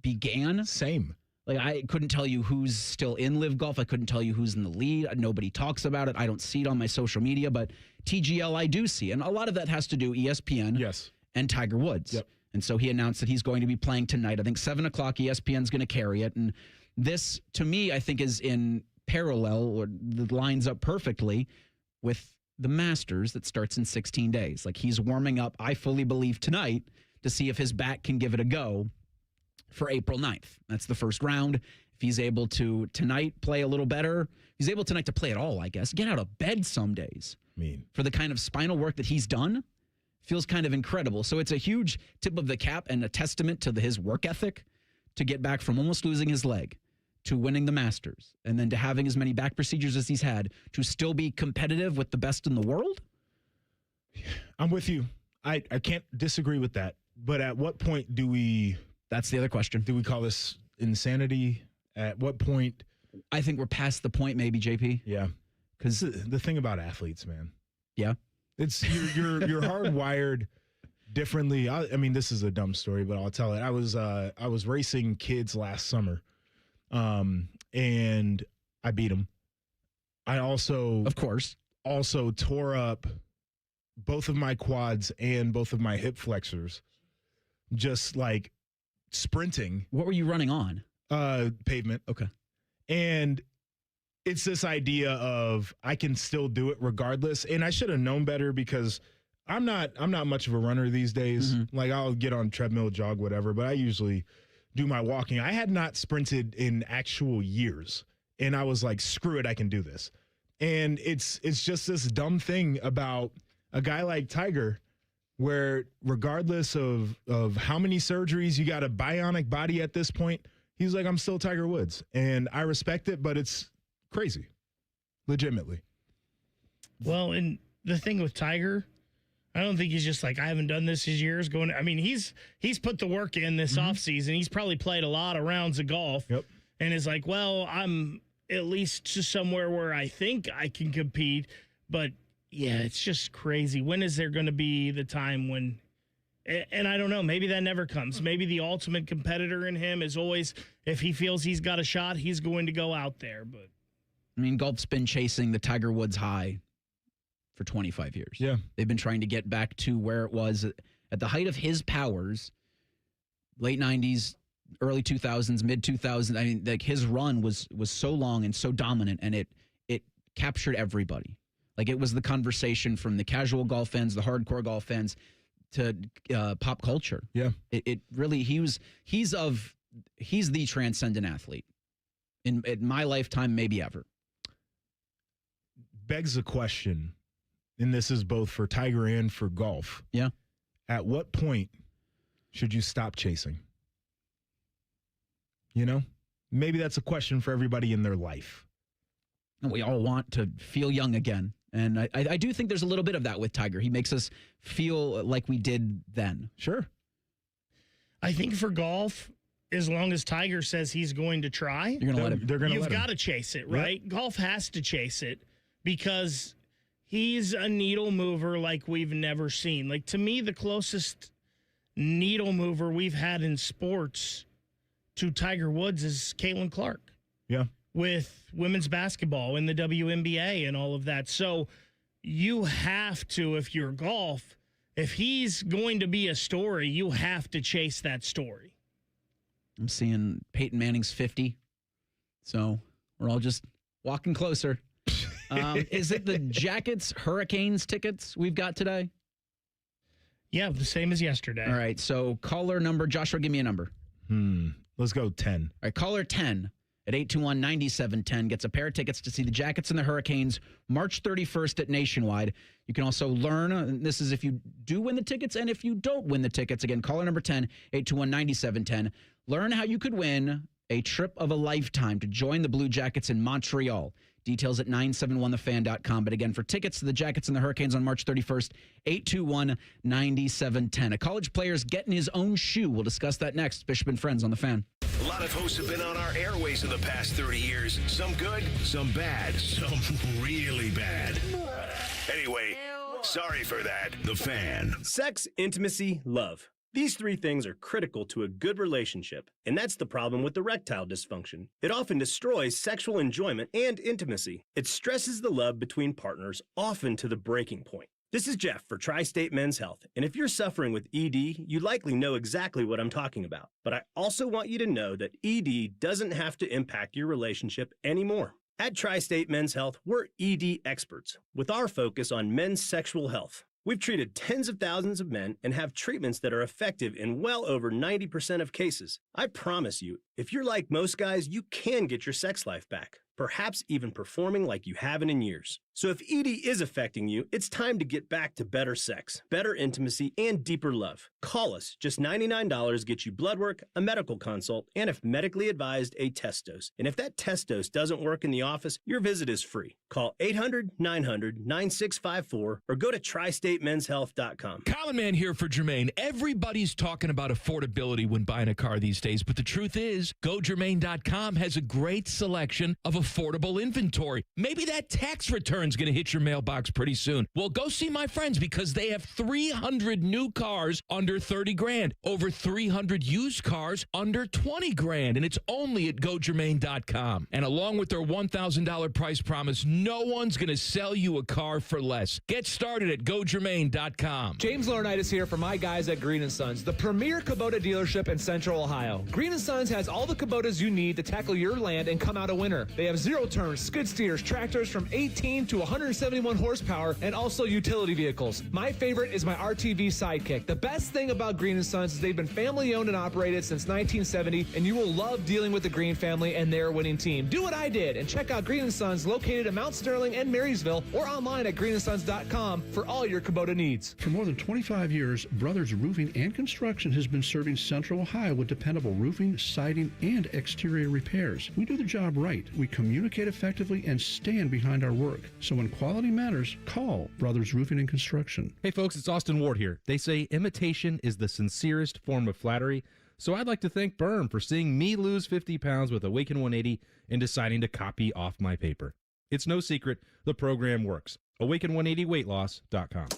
began. Same. Like, I couldn't tell you who's still in Live Golf. I couldn't tell you who's in the lead. Nobody talks about it. I don't see it on my social media, but TGL I do see. And a lot of that has to do ESPN and Tiger Woods. Yep. And so he announced that he's going to be playing tonight. I think 7 o'clock ESPN's going to carry it. And this, to me, I think is in parallel, or lines up perfectly with the Masters that starts in 16 days. Like, he's warming up, I fully believe, tonight to see if his back can give it a go for April 9th. That's the first round. If he's able to tonight play a little better, he's able tonight to play at all, I guess. Get out of bed some days. For the kind of spinal work that he's done, feels kind of incredible. So it's a huge tip of the cap and a testament to his work ethic to get back from almost losing his leg to winning the Masters and then to having as many back procedures as he's had to still be competitive with the best in the world? I'm with you. I can't disagree with that. But at what point do we... That's the other question. Do we call this insanity? At what point... I think we're past the point, maybe, JP. Yeah. Because the thing about athletes, man. Yeah. It's you're hardwired differently. I mean, this is a dumb story, but I'll tell it. I was racing kids last summer, and I beat them. I also, of course, tore up both of my quads and both of my hip flexors, just like sprinting. What were you running on? Pavement. Okay. And it's this idea of I can still do it regardless. And I should have known better because I'm not much of a runner these days. Mm-hmm. Like I'll get on treadmill, jog, whatever, but I usually do my walking. I had not sprinted in actual years. And I was like, screw it, I can do this. And it's just this dumb thing about a guy like Tiger where regardless of how many surgeries, you got a bionic body at this point, he's like, I'm still Tiger Woods. And I respect it, but it's crazy. Legitimately. Well, and the thing with Tiger, I don't think he's just like, I haven't done this in years. He's put the work in this offseason. He's probably played a lot of rounds of golf. Yep. And is like, well, I'm at least just somewhere where I think I can compete. But yeah, it's just crazy. When is there going to be the time when, and I don't know, maybe that never comes. Maybe the ultimate competitor in him is always, if he feels he's got a shot, he's going to go out there. But I mean, golf's been chasing the Tiger Woods high for 25 years. Yeah. They've been trying to get back to where it was at the height of his powers, late 90s, early 2000s, mid 2000s. I mean, like his run was so long and so dominant, and it captured everybody. Like it was the conversation from the casual golf fans, the hardcore golf fans, to pop culture. Yeah. It really, he's the transcendent athlete in my lifetime, maybe ever. Begs the question, and this is both for Tiger and for golf. Yeah. At what point should you stop chasing? You know, maybe that's a question for everybody in their life. We all want to feel young again. And I do think there's a little bit of that with Tiger. He makes us feel like we did then. Sure. I think for golf, as long as Tiger says he's going to try, you're going to let him. You've got to chase it, right? Yep. Golf has to chase it because he's a needle mover like we've never seen. Like, to me, the closest needle mover we've had in sports to Tiger Woods is Caitlin Clark. Yeah. With women's basketball and the WNBA and all of that. So you have to, if you're golf, if he's going to be a story, you have to chase that story. I'm seeing Peyton Manning's 50. So we're all just walking closer. Is it the Jackets Hurricanes tickets we've got today? Yeah, the same as yesterday. All right. So caller number, Joshua, give me a number. Let's go 10. All right. Caller 10 at 821-9710 gets a pair of tickets to see the Jackets and the Hurricanes March 31st at Nationwide. You can also learn, this is if you do win the tickets and if you don't win the tickets. Again, caller number 10, 821-9710. Learn how you could win a trip of a lifetime to join the Blue Jackets in Montreal. Details at 971thefan.com. But again, for tickets to the Jackets and the Hurricanes on March 31st, 821-9710. A college player's getting his own shoe. We'll discuss that next. Bishop and Friends on the Fan. A lot of hosts have been on our airways in the past 30 years. Some good, some bad, some really bad. Anyway, sorry for that. The Fan. Sex, intimacy, love. These three things are critical to a good relationship, and that's the problem with erectile dysfunction. It often destroys sexual enjoyment and intimacy. It stresses the love between partners, often to the breaking point. This is Jeff for Tri-State Men's Health, and if you're suffering with ED, you likely know exactly what I'm talking about. But I also want you to know that ED doesn't have to impact your relationship anymore. At Tri-State Men's Health, we're ED experts, with our focus on men's sexual health. We've treated tens of thousands of men and have treatments that are effective in well over 90% of cases. I promise you, if you're like most guys, you can get your sex life back. perhaps even performing like you haven't in years. So if ED is affecting you, it's time to get back to better sex, better intimacy, and deeper love. Call us. Just $99 gets you blood work, a medical consult, and if medically advised, a test dose. And if that test dose doesn't work in the office, your visit is free. Call 800-900-9654 or go to tristatemenshealth.com. Common Man here for Jermaine. Everybody's talking about affordability when buying a car these days, but the truth is, GoJermaine.com has a great selection of affordable inventory. Maybe that tax return is going to hit your mailbox pretty soon. Well, go see my friends because they have 300 new cars under 30 grand, over 300 used cars under 20 grand, and it's only at GoJermaine.com. And along with their $1,000 price promise, no one's going to sell you a car for less. Get started at GoJermaine.com. James Laurinaitis here for my guys at Green & Sons, the premier Kubota dealership in Central Ohio. Green & Sons has all the Kubotas you need to tackle your land and come out a winner. They have zero-turn skid steers, tractors from 18 to 171 horsepower, and also utility vehicles. My favorite is my RTV Sidekick. The best thing about Green & Sons is they've been family-owned and operated since 1970, and you will love dealing with the Green family and their winning team. Do what I did and check out Green & Sons located in Mount Sterling and Marysville or online at greenandsons.com for all your Kubota needs. For more than 25 years, Brothers Roofing and Construction has been serving Central Ohio with dependable roofing, siding, and exterior repairs. We do the job right. We communicate effectively and stand behind our work. So when quality matters, call Brothers Roofing and Construction. Hey folks, it's Austin Ward here. They say imitation is the sincerest form of flattery. So I'd like to thank Berm for seeing me lose 50 pounds with Awaken 180 and deciding to copy off my paper. It's no secret, the program works. Awaken180weightloss.com.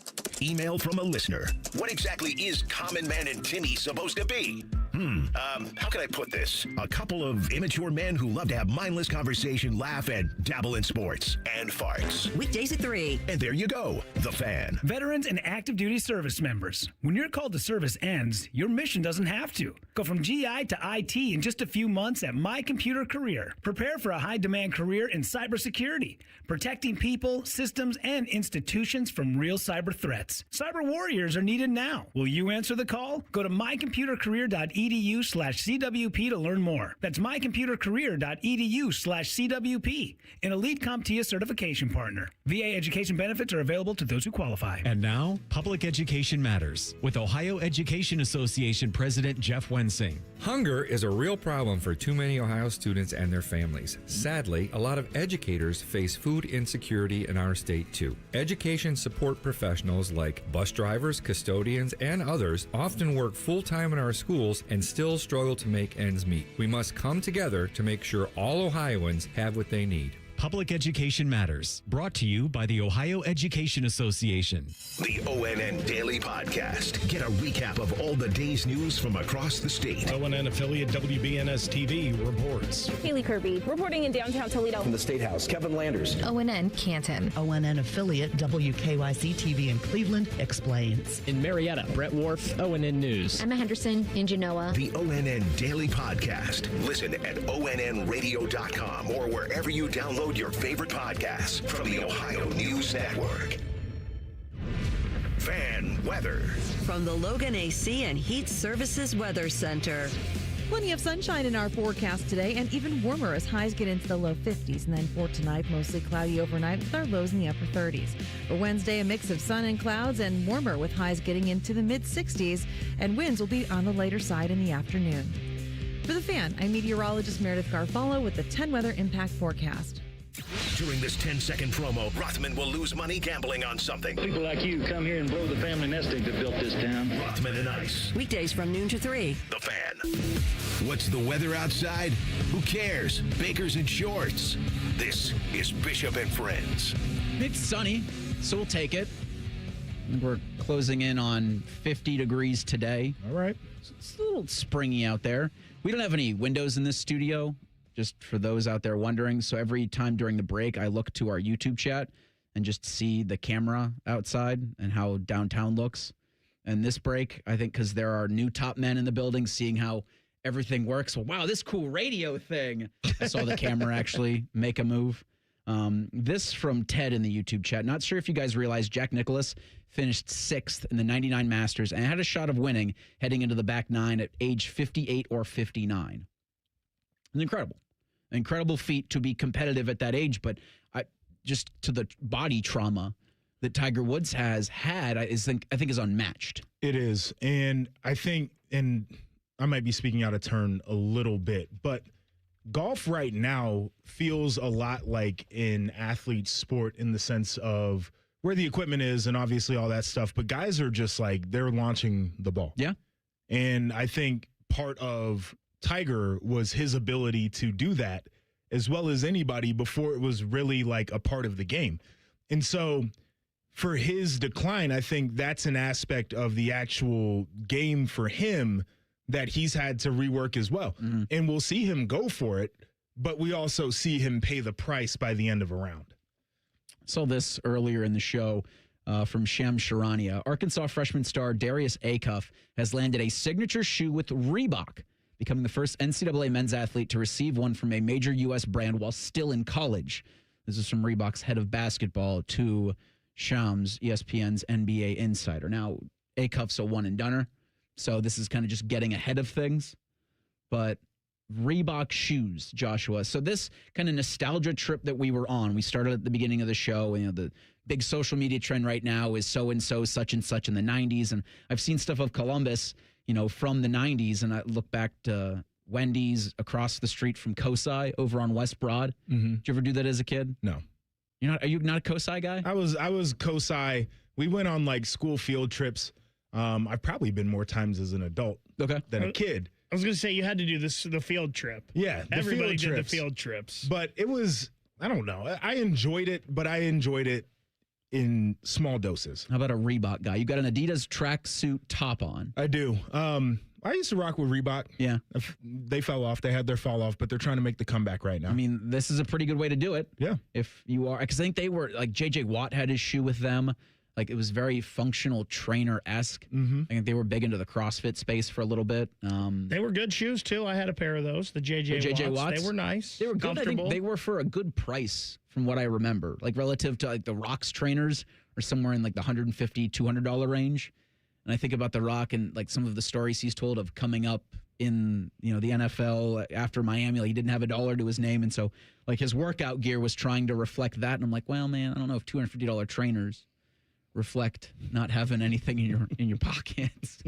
Email from a listener. What exactly is Common Man and Timmy supposed to be? How can I put this? A couple of immature men who love to have mindless conversation, laugh, and dabble in sports and farts. Weekdays at 3. And there you go, The Fan. Veterans and active duty service members. When your call to service ends, your mission doesn't have to. Go from GI to IT in just a few months at My Computer Career. Prepare for a high-demand career in cybersecurity, protecting people, systems, and institutions from real cyber threats. Cyber warriors are needed now. Will you answer the call? Go to mycomputercareer.edu/CWP to learn more. That's mycomputercareer.edu/CWP, an elite CompTIA certification partner. VA education benefits are available to those who qualify. And now, Public Education Matters with Ohio Education Association President Jeff Wensing. Hunger is a real problem for too many Ohio students and their families. Sadly, a lot of educators face food insecurity in our state too. Education support professionals like bus drivers, custodians, and others often work full-time in our schools and still struggle to make ends meet. We must come together to make sure all Ohioans have what they need. Public Education Matters, brought to you by the Ohio Education Association. The ONN Daily Podcast. Get a recap of all the day's news from across the state. ONN affiliate WBNS TV reports. Haley Kirby reporting in downtown Toledo. From the State House, Kevin Landers. ONN Canton. ONN affiliate WKYC TV in Cleveland explains. In Marietta, Brett Wharf, ONN News. Emma Henderson in Genoa. The ONN Daily Podcast. Listen at ONNradio.com or wherever you download your favorite podcasts from the Ohio News Network. Fan weather. From the Logan AC and Heat Services Weather Center. Plenty of sunshine in our forecast today and even warmer as highs get into the low 50s. And then for tonight, mostly cloudy overnight with our lows in the upper 30s. For Wednesday, a mix of sun and clouds and warmer with highs getting into the mid 60s. And winds will be on the lighter side in the afternoon. For The Fan, I'm meteorologist Meredith Garfalo with the 10 weather impact forecast. During this 10-second promo, Rothman will lose money gambling on something. People like you come here and blow the family nest egg that built this town. Rothman and Ice. Weekdays from noon to 3. The Fan. What's the weather outside? Who cares? Bakers in shorts. This is Bishop and Friends. It's sunny, so we'll take it. We're closing in on 50 degrees today. All right. It's a little springy out there. We don't have any windows in this studio, just for those out there wondering. So every time during the break, I look to our YouTube chat and just see the camera outside and how downtown looks. And this break, I think because there are new top men in the building, seeing how everything works. Well, wow, this cool radio thing. I saw the camera actually make a move. This from Ted in the YouTube chat. Not sure if you guys realize Jack Nicklaus finished 6th in the 99 Masters and had a shot of winning heading into the back nine at age 58 or 59. It's incredible. Incredible feat to be competitive at that age, but just to the body trauma that Tiger Woods has had, I think is unmatched. It is. And I think, and I might be speaking out of turn a little bit, but golf right now feels a lot like an athlete sport in the sense of where the equipment is and obviously all that stuff. But guys are just like, they're launching the ball. Yeah. And I think part of Tiger was his ability to do that as well as anybody before it was really like a part of the game. And so for his decline, I think that's an aspect of the actual game for him that he's had to rework as well. Mm-hmm. And we'll see him go for it, but we also see him pay the price by the end of a round. Saw this earlier in the show from Shem Sharania. Arkansas freshman star Darius Acuff has landed a signature shoe with Reebok, becoming the first NCAA men's athlete to receive one from a major U.S. brand while still in college. This is from Reebok's head of basketball to Shams, ESPN's NBA insider. Now, Acuff's a one-and-doner, so this is kind of just getting ahead of things. But Reebok shoes, Joshua. So this kind of nostalgia trip that we were on, we started at the beginning of the show. You know, the big social media trend right now is so-and-so, such and such in the 90s. And I've seen stuff of Columbus, from the 90s, and I look back to Wendy's across the street from Kosai over on West Broad. Mm-hmm. Did you ever do that as a kid? No. Are you not a Kosai guy? I was Kosai. We went on like school field trips. I've probably been more times as an adult than a kid. I was going to say you had to do the field trip. Yeah, everybody did the field trips. But it was, I don't know. I enjoyed it, but I enjoyed it in small doses. How about a Reebok guy? You got an Adidas tracksuit top on. I do. I used to rock with Reebok. Yeah. They fell off. They had their fall off, but they're trying to make the comeback right now. I mean, this is a pretty good way to do it. Yeah. If you are, because I think they were, like, J.J. Watt had his shoe with them. Like, it was very functional trainer-esque. Mm-hmm. I think they were big into the CrossFit space for a little bit. They were good shoes, too. I had a pair of those, the J.J. Watts. They were nice. They were good. I think they were for a good price from what I remember. Like, relative to, like, the Rock's trainers are somewhere in, like, the $150, $200 range. And I think about The Rock and, like, some of the stories he's told of coming up in, the NFL after Miami. Like, he didn't have a dollar to his name. And so, like, his workout gear was trying to reflect that. And I'm like, well, man, I don't know if $250 trainers reflect not having anything in your pockets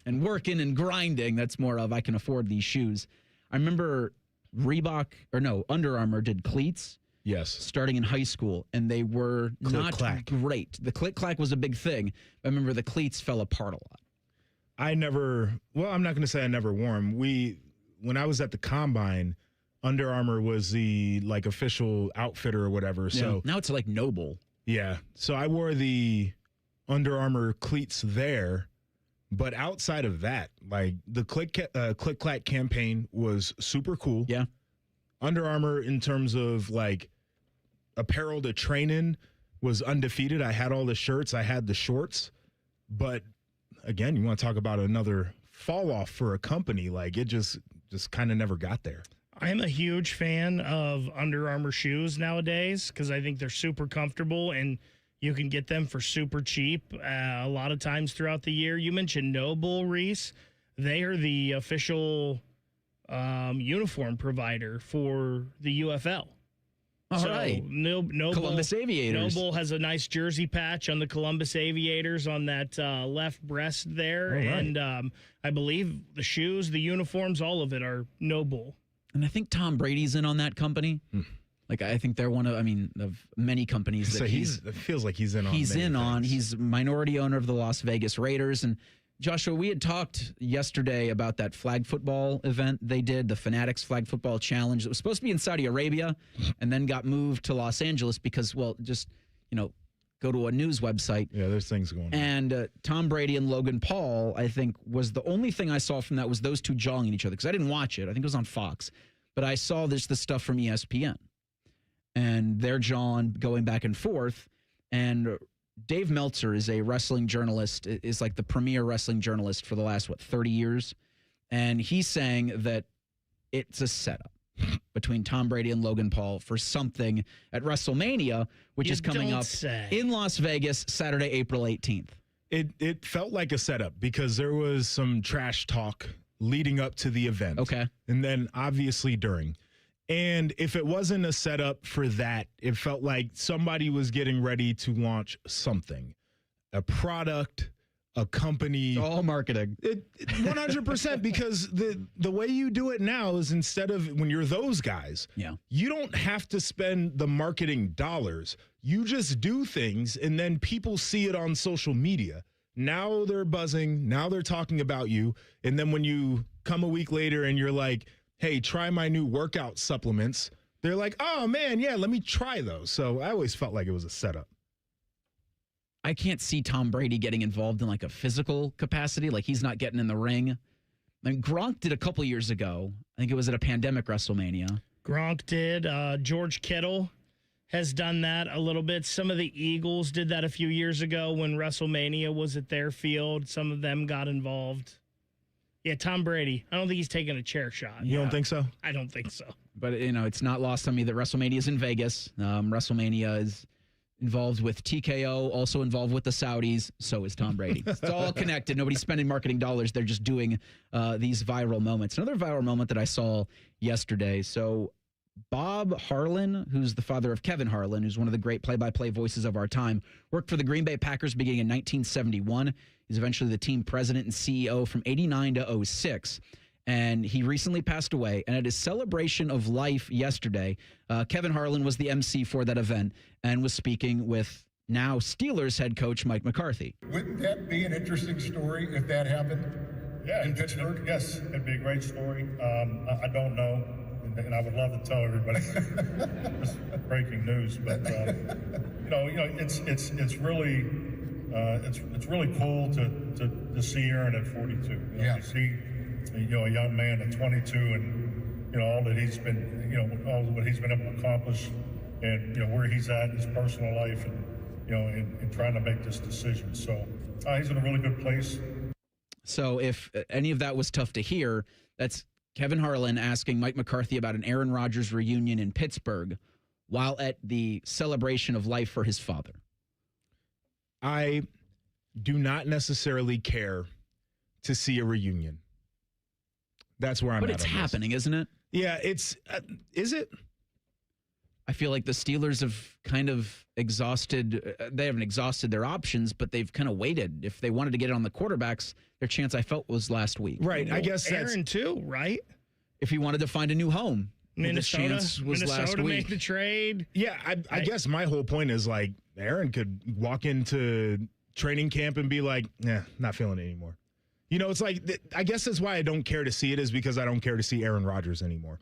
and working and grinding. That's more of, I can afford these shoes. I remember Under Armour did cleats. Yes. Starting in high school, and they were not great. The click-clack was a big thing. I remember the cleats fell apart a lot. I'm not going to say I never wore them. When I was at the Combine, Under Armour was the, like, official outfitter or whatever. Yeah. So now it's like Noble. Yeah. So I wore the Under Armour cleats there. But outside of that, like, the click-clack campaign was super cool. Yeah. Under Armour, in terms of, like, apparel to train in, was undefeated. I had all the shirts. I had the shorts. But, again, you want to talk about another fall off for a company. Like, it just kind of never got there. I'm a huge fan of Under Armour shoes nowadays because I think they're super comfortable and you can get them for super cheap a lot of times throughout the year. You mentioned Noble, Reese. They are the official uniform provider for the UFL. All right. Noble, Columbus Aviators. Noble has a nice jersey patch on the Columbus Aviators on that left breast there. Right. And I believe the shoes, the uniforms, all of it are Noble. And I think Tom Brady's in on that company. Like, I think they're one of many companies that it feels like he's in on. He's minority owner of the Las Vegas Raiders. And Joshua, we had talked yesterday about that flag football event they did, the Fanatics Flag Football Challenge. It was supposed to be in Saudi Arabia and then got moved to Los Angeles because, well, just, go to a news website. Yeah, there's things going on. And Tom Brady and Logan Paul, I think, was the only thing I saw from that was those two jawing each other because I didn't watch it. I think it was on Fox. But I saw the stuff from ESPN. And they're jawing, going back and forth. And Dave Meltzer is a wrestling journalist, is like the premier wrestling journalist for the last, 30 years. And he's saying that it's a setup between Tom Brady and Logan Paul for something at WrestleMania, which is coming up in Las Vegas, Saturday, April 18th. It felt like a setup because there was some trash talk leading up to the event. Okay. And then obviously during. And if it wasn't a setup for that, it felt like somebody was getting ready to launch something, a product, a company. It's all marketing. 100%, because the way you do it now is instead of when you're those guys, you don't have to spend the marketing dollars. You just do things, and then people see it on social media. Now they're buzzing. Now they're talking about you. And then when you come a week later and you're like, hey, try my new workout supplements, they're like, oh, man, yeah, let me try those. So I always felt like it was a setup. I can't see Tom Brady getting involved in like a physical capacity. Like he's not getting in the ring. I mean, Gronk did a couple years ago. I think it was at a pandemic WrestleMania. Gronk did. George Kittle has done that a little bit. Some of the Eagles did that a few years ago when WrestleMania was at their field. Some of them got involved. Yeah, Tom Brady. I don't think he's taking a chair shot. You don't think so? I don't think so. But, it's not lost on me that WrestleMania is in Vegas. WrestleMania is involved with TKO, also involved with the Saudis. So is Tom Brady. It's all connected. Nobody's spending marketing dollars. They're just doing these viral moments. Another viral moment that I saw yesterday. So Bob Harlan, who's the father of Kevin Harlan, who's one of the great play-by-play voices of our time, worked for the Green Bay Packers beginning in 1971. He's eventually the team president and CEO from 89 to 06. And he recently passed away. And at his celebration of life yesterday, Kevin Harlan was the MC for that event and was speaking with now Steelers head coach Mike McCarthy. Wouldn't that be an interesting story if that happened in Pittsburgh? Yes, it'd be a great story. I don't know, and I would love to tell everybody. It's breaking news, but it's really it's really cool to see Aaron at 42. To see a young man at 22 and all that he's been all what he's been able to accomplish, and where he's at in his personal life, and in trying to make this decision. So he's in a really good place. So if any of that was tough to hear, that's Kevin Harlan asking Mike McCarthy about an Aaron Rodgers reunion in Pittsburgh while at the celebration of life for his father. I do not necessarily care to see a reunion. That's where I'm at. But it's happening, isn't it? Yeah, it's is it? I feel like the Steelers have kind of exhausted. They haven't exhausted their options, but they've kind of waited. If they wanted to get it on the quarterbacks, their chance, I felt, was last week. Right. Well, I guess Aaron too, right? If he wanted to find a new home, Minnesota, the chance was last week. Made the trade. Yeah, I guess my whole point is like Aaron could walk into training camp and be like, "Nah, not feeling it anymore." It's like I guess that's why I don't care to see it, is because I don't care to see Aaron Rodgers anymore.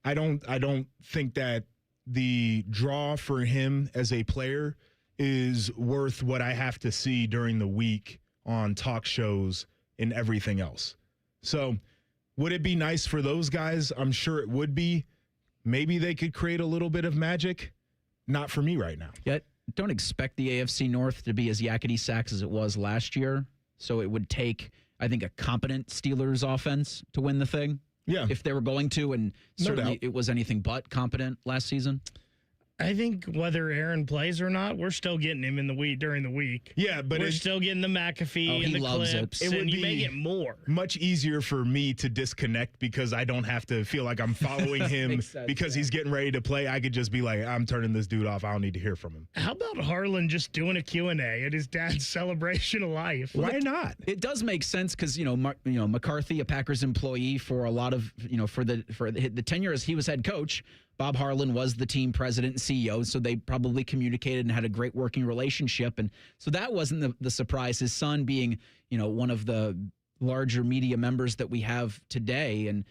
I don't think that the draw for him as a player is worth what I have to see during the week on talk shows and everything else. So would it be nice for those guys? I'm sure it would be. Maybe they could create a little bit of magic. Not for me right now. Yet, don't expect the AFC North to be as yakety sax as it was last year. So it would take, I think, a competent Steelers offense to win the thing. Yeah. If they were going to, and certainly it was anything but competent last season. I think whether Aaron plays or not, we're still getting him in the week during the week. Yeah, but we're still getting the McAfee and the clips. It would you be may get more. Much easier for me to disconnect because I don't have to feel like I'm following him because he's getting ready to play. I could just be like, I'm turning this dude off. I don't need to hear from him. How about Harlan just doing a Q&A at his dad's celebration of life? Why not? It does make sense because McCarthy, a Packers employee for a lot of for the 10 years he was head coach. Bob Harlan was the team president and CEO, so they probably communicated and had a great working relationship. And so that wasn't the surprise. His son being, one of the larger media members that we have today. And,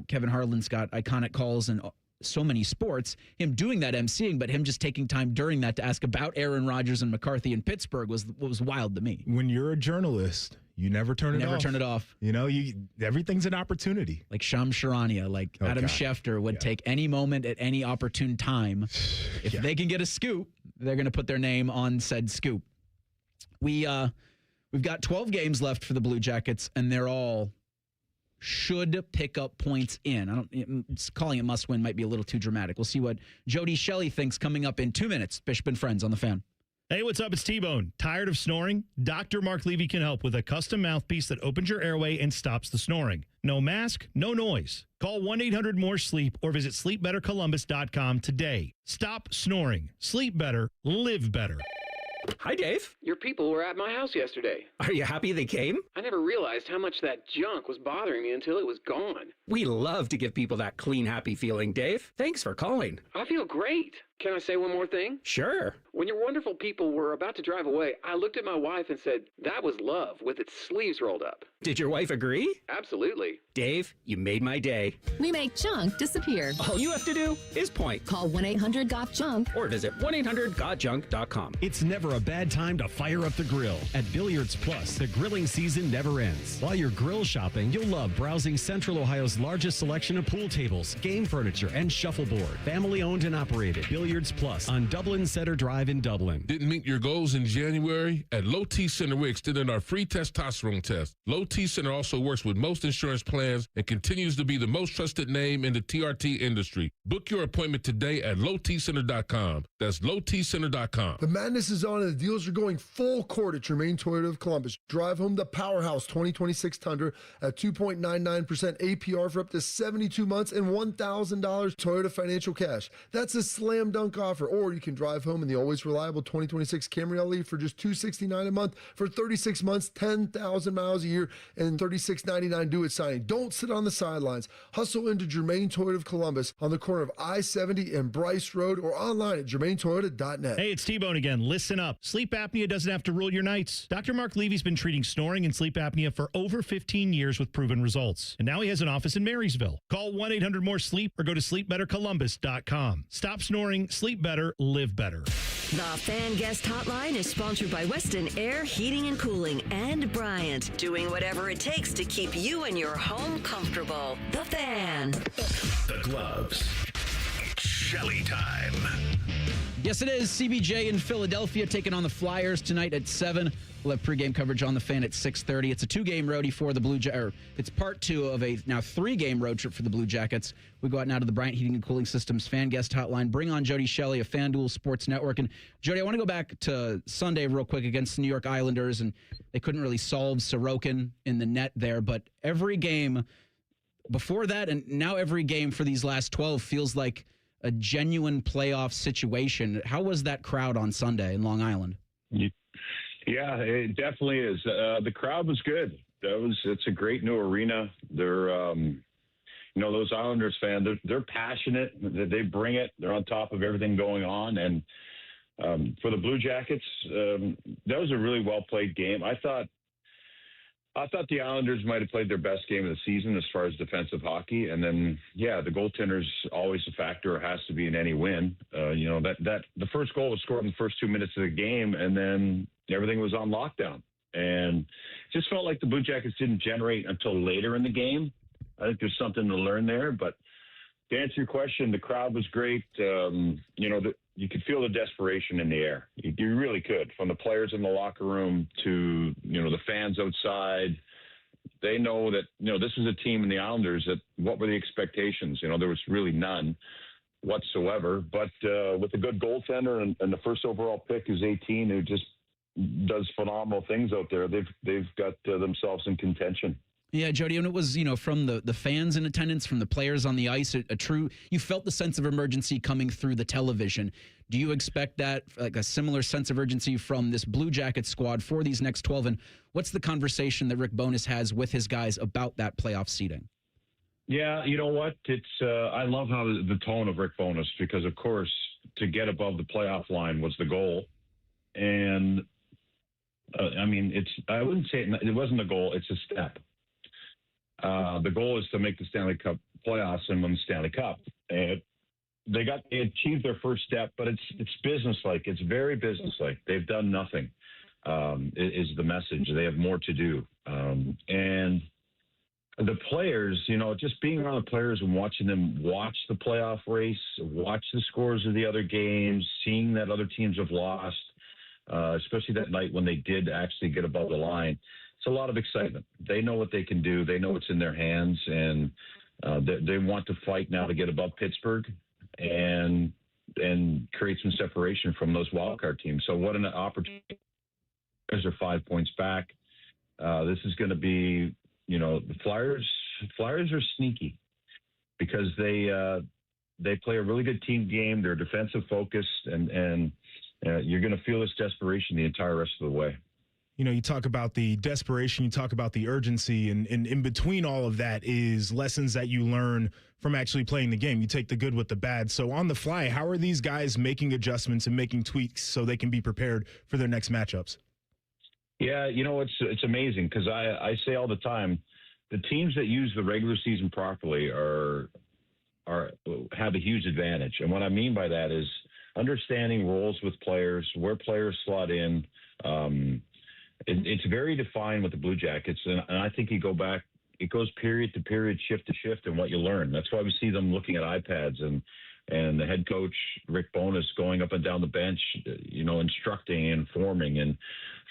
Kevin Harlan's got iconic calls in so many sports. Him doing that emceeing, but him just taking time during that to ask about Aaron Rodgers and McCarthy in Pittsburgh was what was wild to me. When you're a journalist, you never turn it off. Never turn it off. Everything's an opportunity. Like Shams Charania, Adam Schefter would take any moment at any opportune time. If they can get a scoop, they're going to put their name on said scoop. We've got 12 games left for the Blue Jackets, and they're all should pick up points in. Calling it must win might be a little too dramatic. We'll see what Jody Shelley thinks coming up in 2 minutes. Bishop and Friends on the Fan. Hey, what's up? It's T-Bone. Tired of snoring? Dr. Mark Levy can help with a custom mouthpiece that opens your airway and stops the snoring. No mask, no noise. Call 1-800-MORE-SLEEP or visit sleepbettercolumbus.com today. Stop snoring. Sleep better. Live better. Hi, Dave. Your people were at my house yesterday. Are you happy they came? I never realized how much that junk was bothering me until it was gone. We love to give people that clean, happy feeling, Dave. Thanks for calling. I feel great. Can I say one more thing? Sure. When your wonderful people were about to drive away, I looked at my wife and said, that was love with its sleeves rolled up. Did your wife agree? Absolutely. Dave, you made my day. We make junk disappear. All you have to do is point. Call 1-800-GOT-JUNK or visit 1-800-GOTJUNK.com. It's never a bad time to fire up the grill. At Billiards Plus, the grilling season never ends. While you're grill shopping, you'll love browsing Central Ohio's largest selection of pool tables, game furniture, and shuffleboard. Family owned and operated. Billiards Plus on Dublin Center Drive in Dublin. Didn't meet your goals in January? At Low T Center, we extended our free testosterone test. Low T Center also works with most insurance plans and continues to be the most trusted name in the TRT industry. Book your appointment today at lowtcenter.com. That's lowtcenter.com. The madness is on and the deals are going full court at Germain Toyota of Columbus. Drive home the Powerhouse 2026 Tundra at 2.99% APR for up to 72 months and $1,000 Toyota financial cash. That's a slam dunk offer. Or you can drive home in the always reliable 2026 Camry LE for just $269 a month for 36 months, 10,000 miles a year, and $36.99 due at signing. Don't sit on the sidelines. Hustle into Germain Toyota of Columbus on the corner of I-70 and Bryce Road or online at germaintoyota.net. Hey, it's T-Bone again. Listen up. Sleep apnea doesn't have to rule your nights. Dr. Mark Levy's been treating snoring and sleep apnea for over 15 years with proven results. And now he has an office in Marysville. Call 1-800-MORE-SLEEP or go to sleepbettercolumbus.com. Stop snoring, sleep better, live better. The Fan Guest Hotline is sponsored by Weston Air Heating and Cooling and Bryant, doing whatever it takes to keep you and your home comfortable. The Fan. The Gloves. It's Shelley time. Yes, it is. CBJ in Philadelphia taking on the Flyers tonight at 7. We'll have pregame coverage on the Fan at 6:30. It's a 2-game roadie for the Blue Jackets. It's part 2 of a now 3-game road trip for the Blue Jackets. We go out now to the Bryant Heating and Cooling Systems Fan Guest Hotline. Bring on Jody, Shelley of FanDuel Sports Network. And Jody, I want to go back to Sunday real quick against the New York Islanders, and they couldn't really solve Sorokin in the net there. But every game before that, and now every game for these last 12 feels like a genuine playoff situation. How was that crowd on Sunday in Long Island? Yeah, it definitely is. The crowd was good. It's a great new arena. They're, those Islanders fans, they're passionate. They bring it. They're on top of everything going on. And for the Blue Jackets, that was a really well played game. I thought the Islanders might have played their best game of the season as far as defensive hockey. And then, the goaltender's always a factor, or has to be in any win. That the first goal was scored in the first 2 minutes of the game, and then everything was on lockdown. And it just felt like the Blue Jackets didn't generate until later in the game. I think there's something to learn there. But to answer your question, the crowd was great. You could feel the desperation in the air. You really could, from the players in the locker room to, the fans outside. They know that, this is a team in the Islanders that what were the expectations? There was really none whatsoever. But with a good goaltender and the first overall pick who's 18, who just does phenomenal things out there, they've got themselves in contention. Yeah, Jody, and it was, from the fans in attendance, from the players on the ice, you felt the sense of emergency coming through the television. Do you expect that, like a similar sense of urgency from this Blue Jackets squad for these next 12? And what's the conversation that Rick Bowness has with his guys about that playoff seeding? Yeah, you know what? It's I love how the tone of Rick Bowness, because, of course, to get above the playoff line was the goal. And, I wouldn't say it wasn't a goal. It's a step. The goal is to make the Stanley Cup playoffs and win the Stanley Cup. And they achieved their first step, but it's businesslike. It's very businesslike. They've done nothing, is the message. They have more to do. And the players, just being around the players and watching them watch the playoff race, watch the scores of the other games, seeing that other teams have lost, especially that night when they did actually get above the line. It's a lot of excitement. They know what they can do. They know it's in their hands, and they want to fight now to get above Pittsburgh. And create some separation from those wildcard teams. So what an opportunity. Are 5 points back. This is going to be, the Flyers are sneaky because they play a really good team game. They're defensive focused, and you're going to feel this desperation the entire rest of the way. You talk about the desperation, you talk about the urgency, and in between all of that is lessons that you learn from actually playing the game. You take the good with the bad. So on the fly, how are these guys making adjustments and making tweaks so they can be prepared for their next matchups? Yeah, it's amazing because I say all the time, the teams that use the regular season properly have a huge advantage. And what I mean by that is understanding roles with players, where players slot in. It's very defined with the Blue Jackets, and I think you go back, it goes period to period, shift to shift, and what you learn. That's why we see them looking at iPads and the head coach, Rick Bowness, going up and down the bench, instructing and informing. And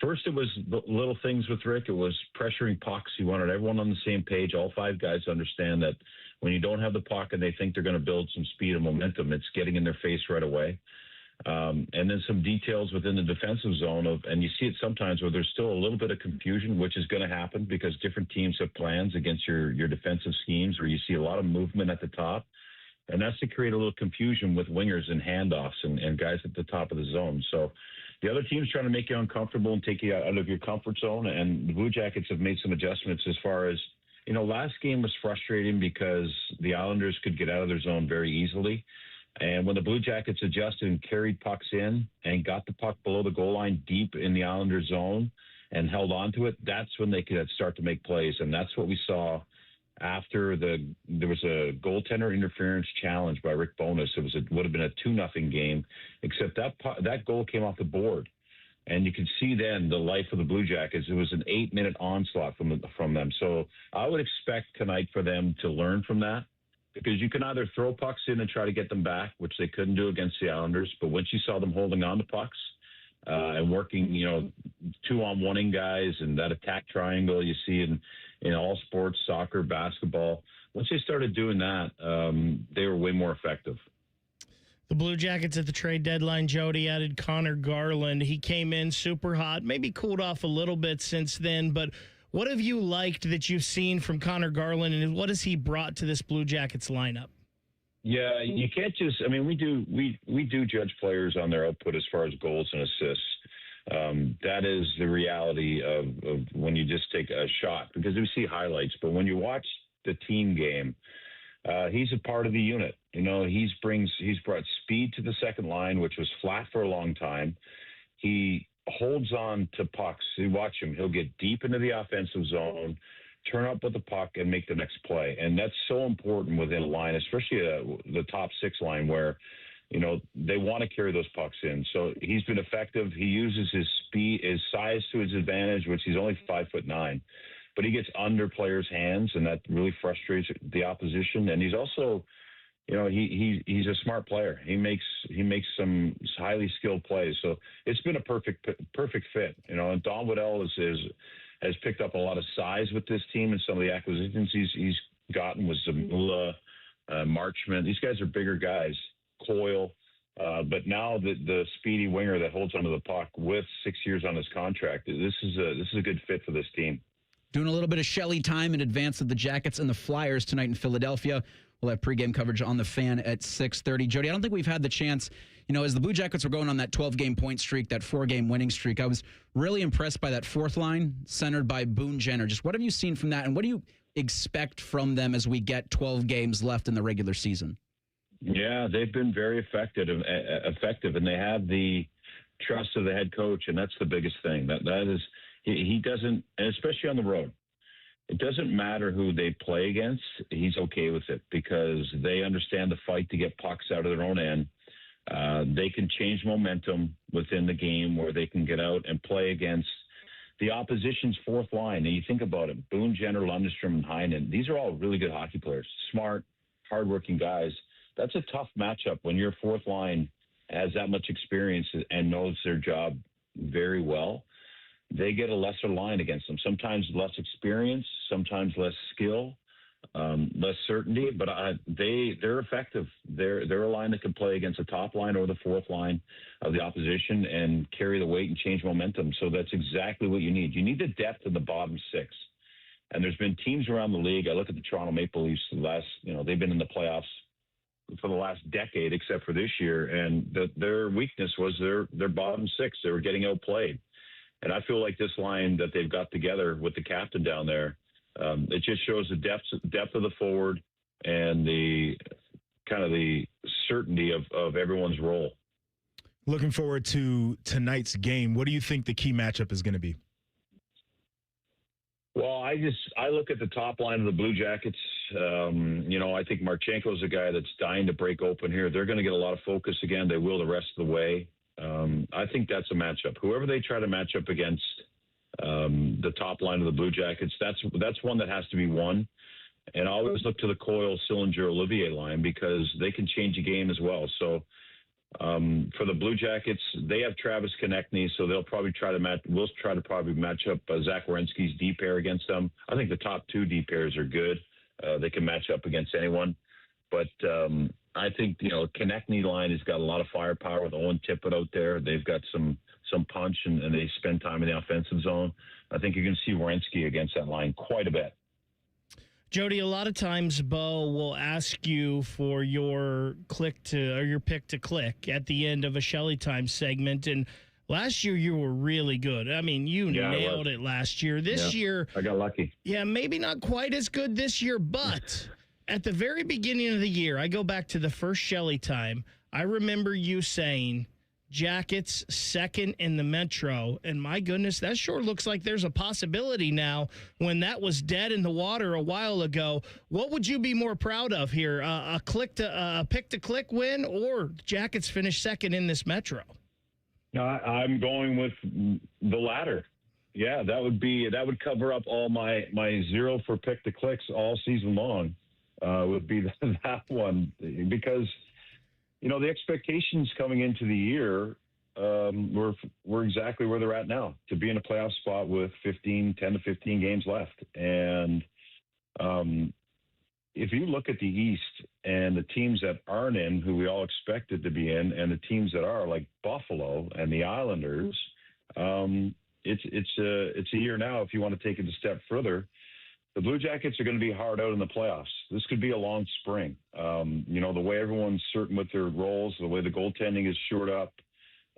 first it was little things with Rick. It was pressuring pucks. He wanted everyone on the same page, all 5 guys to understand that when you don't have the puck and they think they're going to build some speed and momentum, it's getting in their face right away. And then some details within the defensive zone and you see it sometimes where there's still a little bit of confusion, which is going to happen because different teams have plans against your defensive schemes where you see a lot of movement at the top. And that's to create a little confusion with wingers and handoffs and guys at the top of the zone. So the other team's trying to make you uncomfortable and take you out of your comfort zone. And the Blue Jackets have made some adjustments as far as, last game was frustrating because the Islanders could get out of their zone very easily. And when the Blue Jackets adjusted and carried pucks in and got the puck below the goal line deep in the Islanders zone and held on to it, that's when they could start to make plays. And that's what we saw after there was a goaltender interference challenge by Rick Bowness. It would have been a 2-0 game, except that goal came off the board. And you could see then the life of the Blue Jackets. It was an 8-minute onslaught from them. So I would expect tonight for them to learn from that, because you can either throw pucks in and try to get them back, which they couldn't do against the Islanders. But once you saw them holding on to pucks and working, 2-on-1ing guys and that attack triangle you see in all sports, soccer, basketball, once they started doing that, they were way more effective. The Blue Jackets at the trade deadline, Jody, added Connor Garland. He came in super hot, maybe cooled off a little bit since then, but what have you liked that you've seen from Connor Garland, and what has he brought to this Blue Jackets lineup? Yeah, you can't just, we do judge players on their output as far as goals and assists. That is the reality of when you just take a shot, because we see highlights, but when you watch the team game, he's a part of the unit. He's brought speed to the second line, which was flat for a long time. He holds on to pucks. You watch him. He'll get deep into the offensive zone, turn up with the puck, and make the next play. And that's so important within a line, especially the top 6 line where, they want to carry those pucks in. So he's been effective. He uses his speed, his size to his advantage, which he's only 5'9". But he gets under players' hands, and that really frustrates the opposition. And he's also, he's a smart player. He makes some highly skilled plays. So it's been a perfect fit. And Don Waddell has picked up a lot of size with this team, and some of the acquisitions he's gotten with Zamula, Marchment. These guys are bigger guys. Coyle. But now the speedy winger that holds onto the puck with 6 years on his contract, this is a good fit for this team. Doing a little bit of Shelley time in advance of the Jackets and the Flyers tonight in Philadelphia. We'll have pregame coverage on the Fan at 6:30. Jody, I don't think we've had the chance, as the Blue Jackets were going on that 12-game point streak, that 4-game winning streak, I was really impressed by that fourth line centered by Boone Jenner. Just what have you seen from that, and what do you expect from them as we get 12 games left in the regular season? Yeah, they've been very effective, and they have the trust of the head coach, and that's the biggest thing. That is, he doesn't, and especially on the road, it doesn't matter who they play against. He's okay with it because they understand the fight to get pucks out of their own end. They can change momentum within the game where they can get out and play against the opposition's fourth line. And you think about it, Boone, Jenner, Lundestrom, and Heinen, these are all really good hockey players, smart, hardworking guys. That's a tough matchup when your fourth line has that much experience and knows their job very well. They get a lesser line against them, sometimes less experience, sometimes less skill. less certainty, but they're effective. They're a line that can play against the top line or the fourth line of the opposition and carry the weight and change momentum. So that's exactly what you need. You need the depth in the bottom six. And there's been teams around the league. I look at the Toronto Maple Leafs. They've been in the playoffs for the last decade, except for this year. And their weakness was their bottom six. They were getting outplayed. And I feel like this line that they've got together with the captain down there, it just shows the depth of the forward and the kind of the certainty of everyone's role. Looking forward to tonight's game. What do you think the key matchup is going to be? Well, I look at the top line of the Blue Jackets. I think Marchenko's a guy that's dying to break open here. They're going to get a lot of focus again. They will the rest of the way. I think that's a matchup. Whoever they try to match up against, the top line of the Blue Jackets, that's one that has to be won. And I always look to the Coyle, Sillinger, Olivier line because they can change a game as well. So for the Blue Jackets, they have Travis Konechny, so they'll probably we'll try to probably match up Zach Werenski's D pair against them. I think the top two D pairs are good. They can match up against anyone. But I think, Konechny line has got a lot of firepower with Owen Tippett out there. They've got some punch and they spend time in the offensive zone. I think you're going to see Werenski against that line quite a bit. Jody, a lot of times Bo will ask you for your pick to click at the end of a Shelley Time segment. And last year you were really good. I mean, you nailed it last year. This year, I got lucky. Yeah, maybe not quite as good this year, but at the very beginning of the year, I go back to the first Shelley Time. I remember you saying Jackets second in the Metro, and my goodness, that sure looks like there's a possibility now when that was dead in the water a while ago. What would you be more proud of here, a pick to click win, or Jackets finish second in this Metro? No, I'm going with the latter. Yeah, that would cover up all my zero for pick to clicks all season long. Would be that one, because the expectations coming into the year were exactly where they're at now, to be in a playoff spot with 10 to 15 games left. And if you look at the East and the teams that aren't in, who we all expected to be in, and the teams that are, like Buffalo and the Islanders, it's a year now. If you want to take it a step further, the Blue Jackets are going to be hard out in the playoffs. This could be a long spring. The way everyone's certain with their roles, the way the goaltending is shored up,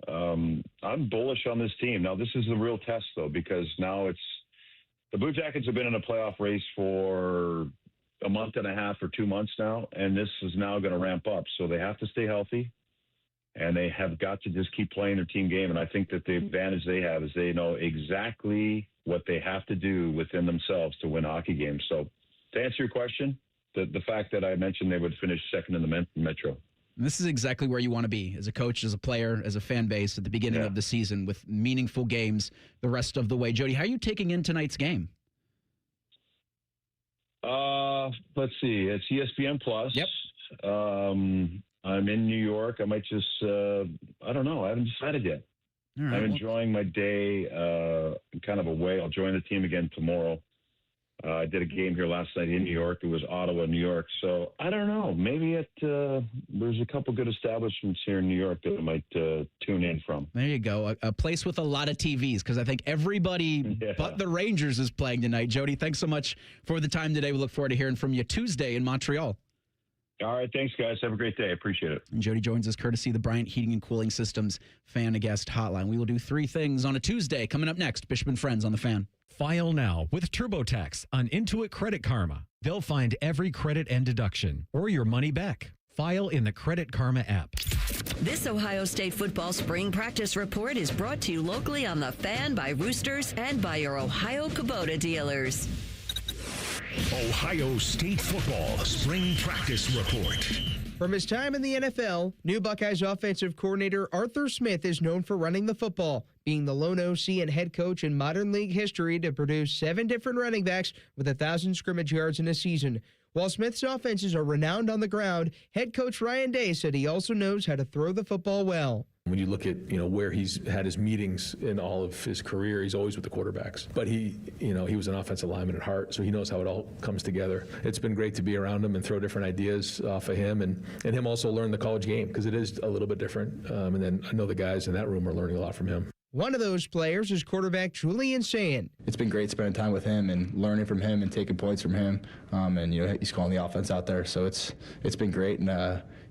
I'm bullish on this team. Now, this is the real test, though, because now the Blue Jackets have been in a playoff race for a month and a half or 2 months now, and this is now going to ramp up. So they have to stay healthy, and they have got to just keep playing their team game. And I think that the advantage they have is they know exactly what they have to do within themselves to win hockey games. So to answer your question, the fact that I mentioned they would finish second in the Metro. This is exactly where you want to be as a coach, as a player, as a fan base at the beginning of the season with meaningful games the rest of the way. Jody, how are you taking in tonight's game? Let's see. It's ESPN Plus. Yep. I'm in New York. I might just, I don't know. I haven't decided yet. All right, I'm enjoying my day kind of away. I'll join the team again tomorrow. I did a game here last night in New York. It was Ottawa, New York. So I don't know. Maybe there's a couple good establishments here in New York that I might tune in from. There you go. A place with a lot of TVs, because I think everybody but the Rangers is playing tonight. Jody, thanks so much for the time today. We look forward to hearing from you Tuesday in Montreal. All right. Thanks, guys. Have a great day. I appreciate it. And Jody joins us courtesy of the Bryant Heating and Cooling Systems Fan Guest Hotline. We will do three things on a Tuesday. Coming up next, Bishop and Friends on the Fan. File now with TurboTax on Intuit Credit Karma. They'll find every credit and deduction or your money back. File in the Credit Karma app. This Ohio State football spring practice report is brought to you locally on The Fan by Roosters and by your Ohio Kubota dealers. Ohio State football spring practice report. From his time in the NFL, new Buckeyes offensive coordinator Arthur Smith is known for running the football, being the lone OC and head coach in modern league history to produce 7 different running backs with 1,000 scrimmage yards in a season. While Smith's offenses are renowned on the ground, head coach Ryan Day said he also knows how to throw the football well. When you look at, where he's had his meetings in all of his career, he's always with the quarterbacks. But he was an offensive lineman at heart, so he knows how it all comes together. It's been great to be around him and throw different ideas off of him, and him also learn the college game, because it is a little bit different. And then I know the guys in that room are learning a lot from him. One of those players is quarterback Julian Sand. It's been great spending time with him and learning from him and taking points from him. And he's calling the offense out there, so it's been great. And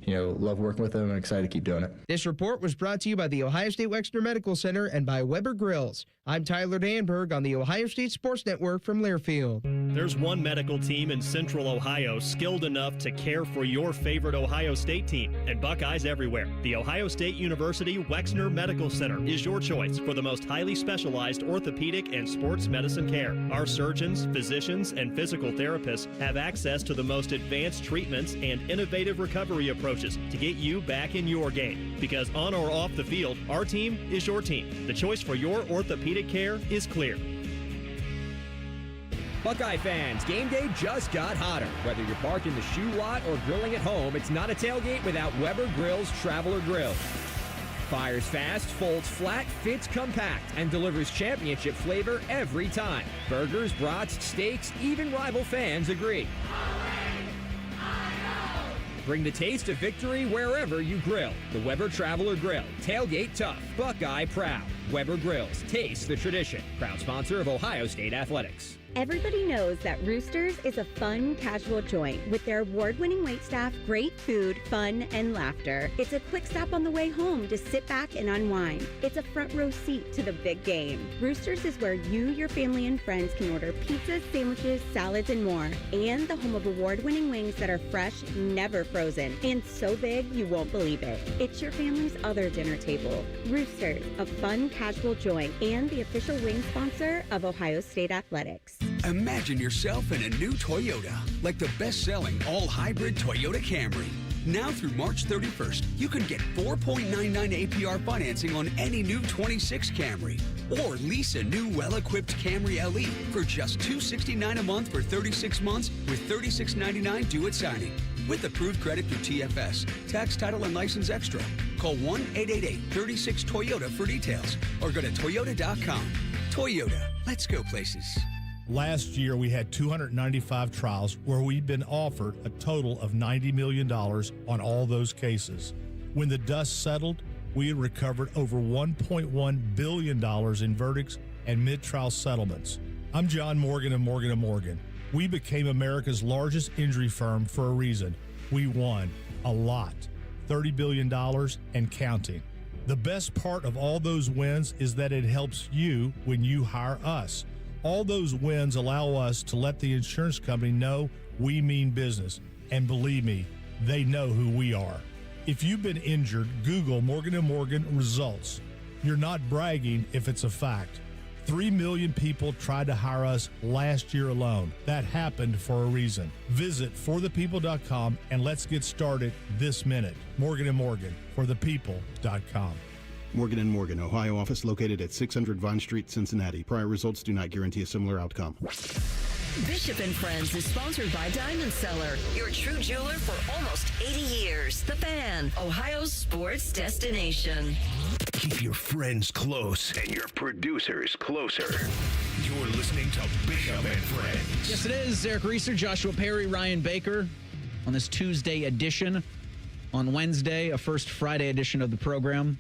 love working with him and excited to keep doing it. This report was brought to you by the Ohio State Wexner Medical Center and by Weber Grills. I'm Tyler Danberg on the Ohio State Sports Network from Learfield. There's one medical team in Central Ohio skilled enough to care for your favorite Ohio State team, and Buckeyes everywhere. The Ohio State University Wexner Medical Center is your choice for the most highly specialized orthopedic and sports medicine care. Our surgeons, physicians, and physical therapists have access to the most advanced treatments and innovative recovery approaches to get you back in your game. Because on or off the field, our team is your team. The choice for your orthopedic care is clear. Buckeye fans, game day just got hotter. Whether you're parked in the shoe lot or grilling at home, it's not a tailgate without Weber Grill's Traveler Grill. Fires fast, folds flat, fits compact, and delivers championship flavor every time. Burgers, brats, steaks, even rival fans agree. Bring the taste of victory wherever you grill. The Weber Traveler Grill. Tailgate tough, Buckeye proud. Weber Grills. Taste the tradition. Proud sponsor of Ohio State Athletics. Everybody knows that Roosters is a fun, casual joint with their award-winning waitstaff, great food, fun, and laughter. It's a quick stop on the way home to sit back and unwind. It's a front row seat to the big game. Roosters is where you, your family, and friends can order pizzas, sandwiches, salads, and more. And the home of award-winning wings that are fresh, never frozen, and so big you won't believe it. It's your family's other dinner table. Roosters, a fun, casual joint, and the official wing sponsor of Ohio State Athletics. Imagine yourself in a new Toyota, like the best-selling all-hybrid Toyota Camry. Now through March 31st, you can get 4.99 APR financing on any new 26 Camry. Or lease a new well-equipped Camry LE for just $269 a month for 36 months with $36.99 due at signing. With approved credit through TFS, tax, title, and license extra. Call 1-888-36-TOYOTA for details or go to Toyota.com. Toyota, let's go places. Last year, we had 295 trials where we'd been offered a total of $90 million on all those cases. When the dust settled, we had recovered over $1.1 billion in verdicts and mid-trial settlements. I'm John Morgan of Morgan & Morgan. We became America's largest injury firm for a reason. We won a lot, $30 billion and counting. The best part of all those wins is that it helps you when you hire us. All those wins allow us to let the insurance company know we mean business. And believe me, they know who we are. If you've been injured, Google Morgan & Morgan results. You're not bragging if it's a fact. 3 million people tried to hire us last year alone. That happened for a reason. Visit forthepeople.com and let's get started this minute. Morgan & Morgan, forthepeople.com. Morgan & Morgan, Ohio office located at 600 Vine Street, Cincinnati. Prior results do not guarantee a similar outcome. Bishop & Friends is sponsored by Diamond Seller, your true jeweler for almost 80 years. The Fan, Ohio's sports destination. Keep your friends close and your producers closer. You're listening to Bishop & Friends. Yes, it is. Eric Reeser, Joshua Perry, Ryan Baker on this Tuesday edition. On Wednesday, a first Friday edition of the program.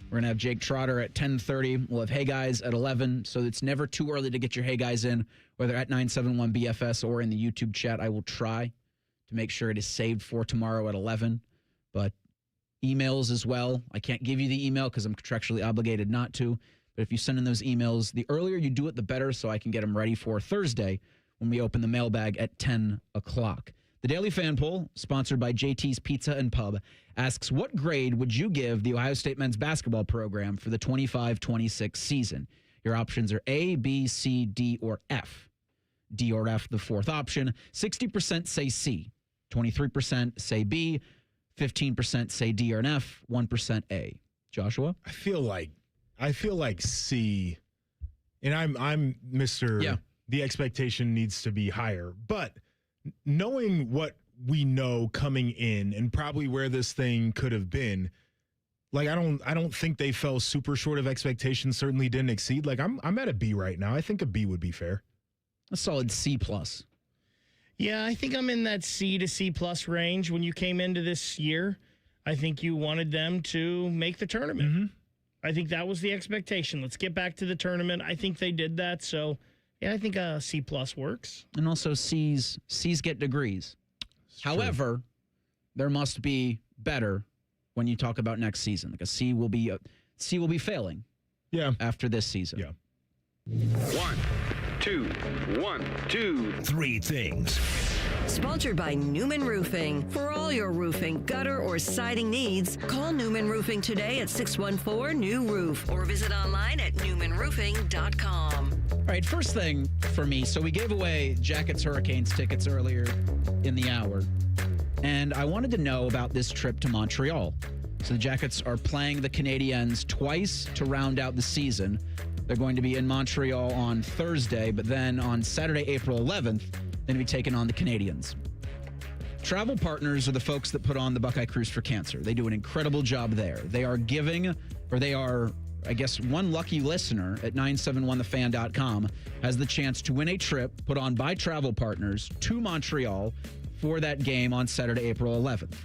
We're going to have Jake Trotter at 10:30. We'll have Hey Guys at 11. So it's never too early to get your Hey Guys in, whether at 971BFS or in the YouTube chat. I will try to make sure it is saved for tomorrow at 11. But emails as well. I can't give you the email because I'm contractually obligated not to. But if you send in those emails, the earlier you do it, the better, so I can get them ready for Thursday when we open the mailbag at 10 o'clock. The Daily Fan Poll, sponsored by JT's Pizza and Pub, asks, what grade would you give the Ohio State men's basketball program for the 25-26 season? Your options are A, B, C, D, or F. D or F, the fourth option. 60% say C, 23% say B, 15% say D or an F, 1% A. Joshua? I feel like C, and I'm Mr. Yeah. The expectation needs to be higher, but knowing what we know coming in and probably where this thing could have been, Like, I don't think they fell super short of expectations, certainly didn't exceed. Like, I'm at a B right now. I think a B would be fair. A solid C+. Yeah, I think I'm in that C to C+ range. When you came into this year, I think you wanted them to make the tournament. Mm-hmm. I think that was the expectation. Let's get back to the tournament. I think they did that. So, yeah, I think a C+ works. And also C's get degrees. However, there must be better when you talk about next season. Like a C will be failing. Yeah. After this season. Yeah. 1, 2, 1, 2, 3 things. Sponsored by Newman Roofing. For all your roofing, gutter, or siding needs, call Newman Roofing today at 614-NEW-ROOF or visit online at newmanroofing.com. All right, first thing for me. So we gave away Jackets Hurricanes tickets earlier in the hour, and I wanted to know about this trip to Montreal. So the Jackets are playing the Canadiens twice to round out the season. They're going to be in Montreal on Thursday, but then on Saturday, April 11th, they're going to be taking on the Canadiens. Travel Partners are the folks that put on the Buckeye Cruise for Cancer. They do an incredible job there. They are I guess, one lucky listener at 971thefan.com has the chance to win a trip put on by Travel Partners to Montreal for that game on Saturday, April 11th.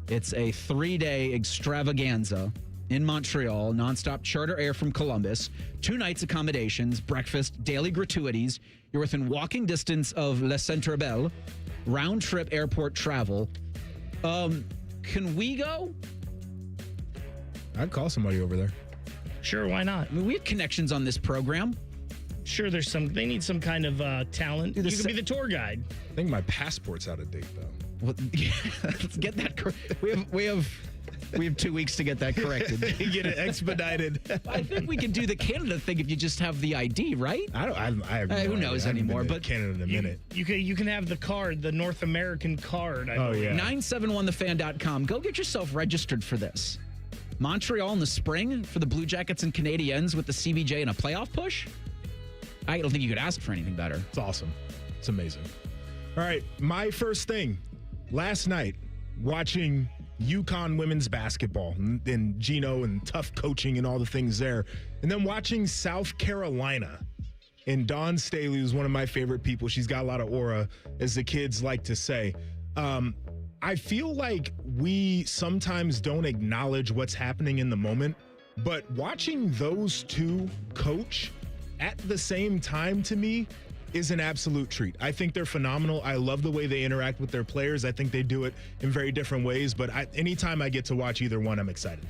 It's a 3-day extravaganza in Montreal, nonstop charter air from Columbus, 2 nights accommodations, breakfast, daily gratuities. You're within walking distance of Le Centre Bell, round-trip airport travel. Can we go? I'd call somebody over there. Sure, why not? I mean, we have connections on this program. Sure, they need some kind of talent. You can be the tour guide. I think my passport's out of date, though. Well, yeah, let's get that correct. We have 2 weeks to get that corrected. Get it expedited. I think we can do the Canada thing if you just have the ID, right? I have no who knows idea. anymore? But Canada in a minute. You can have the card, the North American card. I believe. Yeah. 971thefan.com. Go get yourself registered for this. Montreal in the spring for the Blue Jackets and Canadiens with the CBJ and a playoff push? I don't think you could ask for anything better. It's awesome. It's amazing. All right, my first thing. Last night, watching UConn women's basketball and Gino and tough coaching and all the things there. And then watching South Carolina. And Dawn Staley is one of my favorite people. She's got a lot of aura, as the kids like to say. I feel like we sometimes don't acknowledge what's happening in the moment, but watching those two coach at the same time, to me, is an absolute treat. I think they're phenomenal. I love the way they interact with their players. I think they do it in very different ways, but anytime I get to watch either one, I'm excited.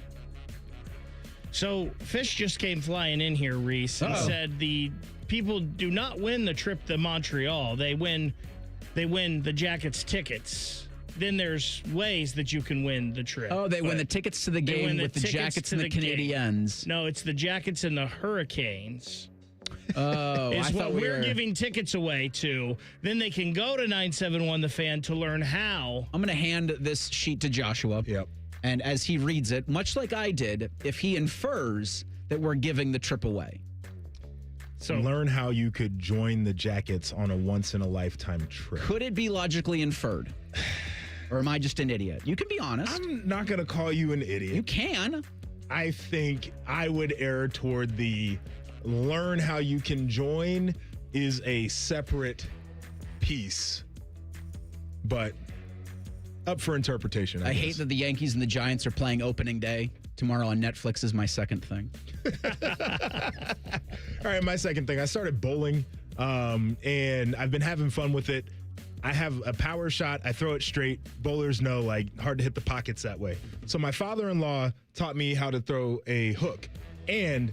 So Fish just came flying in here, Reese, and said the people do not win the trip to Montreal. They win the Jackets tickets. Then there's ways that you can win the trip. Oh, they win the tickets to the game with the Jackets and the Canadiens. No, it's the Jackets and the Hurricanes. Oh, is I what thought we're giving tickets away to. Then they can go to 971 The Fan to learn how. I'm going to hand this sheet to Joshua. Yep. And as he reads it, much like I did, if he infers that we're giving the trip away. So learn how you could join the Jackets on a once-in-a-lifetime trip. Could it be logically inferred? Or am I just an idiot? You can be honest. I'm not going to call you an idiot. You can. I think I would err toward the learn how you can join is a separate piece, but up for interpretation. I hate that the Yankees and the Giants are playing opening day tomorrow on Netflix is my second thing. All right, my second thing. I started bowling, and I've been having fun with it. I have a power shot. I throw it straight. Bowlers know, hard to hit the pockets that way. So my father-in-law taught me how to throw a hook. And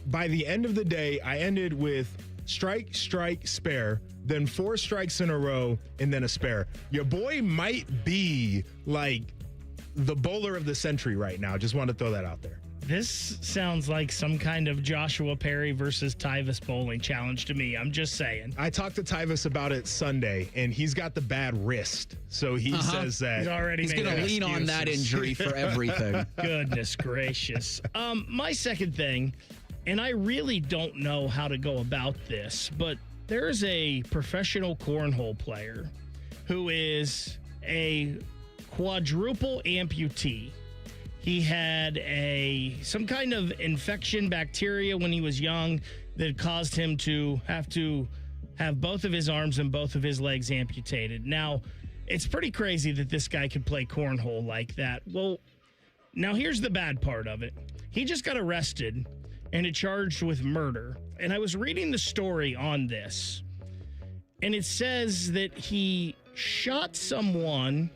by the end of the day, I ended with strike, strike, spare, then 4 strikes in a row, and then a spare. Your boy might be the bowler of the century right now. Just wanted to throw that out there. This sounds like some kind of Joshua Perry versus Tyvus bowling challenge to me. I'm just saying. I talked to Tyvus about it Sunday, and he's got the bad wrist. So he says that he's going to lean on that injury for everything. Goodness gracious. My second thing, and I really don't know how to go about this, but there's a professional cornhole player who is a quadruple amputee. He had some kind of infection, bacteria when he was young that caused him to have both of his arms and both of his legs amputated. Now, it's pretty crazy that this guy could play cornhole like that. Well, now here's the bad part of it. He just got arrested and charged with murder. And I was reading the story on this, and it says that he shot someone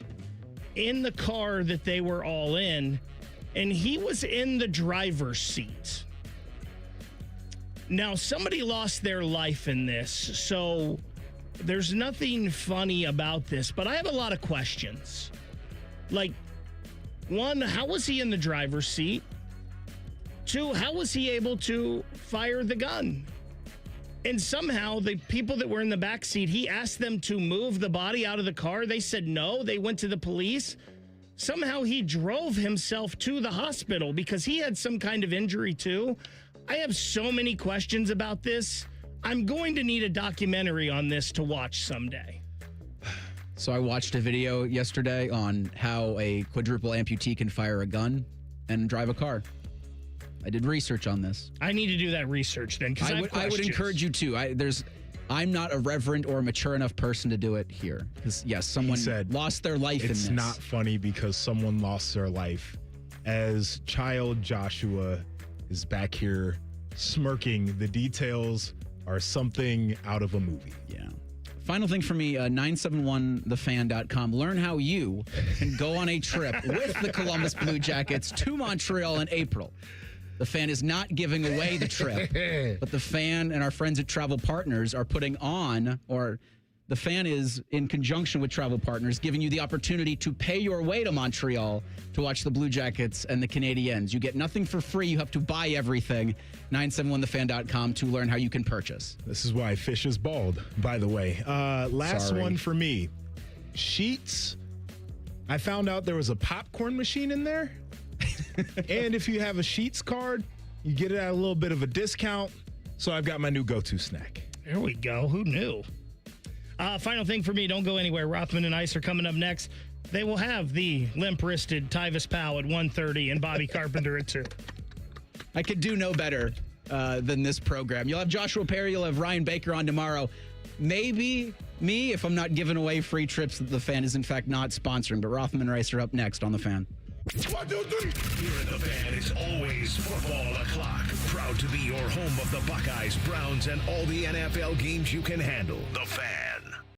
in the car that they were all in, and he was in the driver's seat. Now, somebody lost their life in this, so there's nothing funny about this, but I have a lot of questions. Like, one, how was he in the driver's seat? Two, how was he able to fire the gun? And somehow the people that were in the back seat, he asked them to move the body out of the car. They said no. They went to the police. Somehow he drove himself to the hospital because he had some kind of injury too. I have so many questions about this. I'm going to need a documentary on this to watch someday. So I watched a video yesterday on how a quadruple amputee can fire a gun and drive a car. I did research on this. I need to do that research then, because I would encourage you to. I'm not a reverent or mature enough person to do it here. Because, yes, someone lost their life in this. It's not funny because someone lost their life. As child Joshua is back here smirking, the details are something out of a movie. Yeah. Final thing for me, 971thefan.com. Learn how you can go on a trip with the Columbus Blue Jackets to Montreal in April. The Fan is not giving away the trip, but the Fan and our friends at Travel Partners are putting on, or the Fan is in conjunction with Travel Partners, giving you the opportunity to pay your way to Montreal to watch the Blue Jackets and the Canadiens. You get nothing for free. You have to buy everything. 971thefan.com to learn how you can purchase. This is why Fish is bald, by the way. Last one for me. Sheets. I found out there was a popcorn machine in there. And if you have a Sheets card, you get it at a little bit of a discount. So I've got my new go-to snack. There we go. Who knew? Final thing for me, don't go anywhere. Rothman and Ice are coming up next. They will have the limp-wristed Tyvis Powell at 1:30 and Bobby Carpenter at 2. I could do no better than this program. You'll have Joshua Perry, you'll have Ryan Baker on tomorrow. Maybe me, if I'm not giving away free trips that the Fan is in fact not sponsoring. But Rothman and Ice are up next on The Fan. 1, 2, 3. Here at The Fan is always football o'clock. Proud to be your home of the Buckeyes, Browns, and all the NFL games you can handle. The Fan.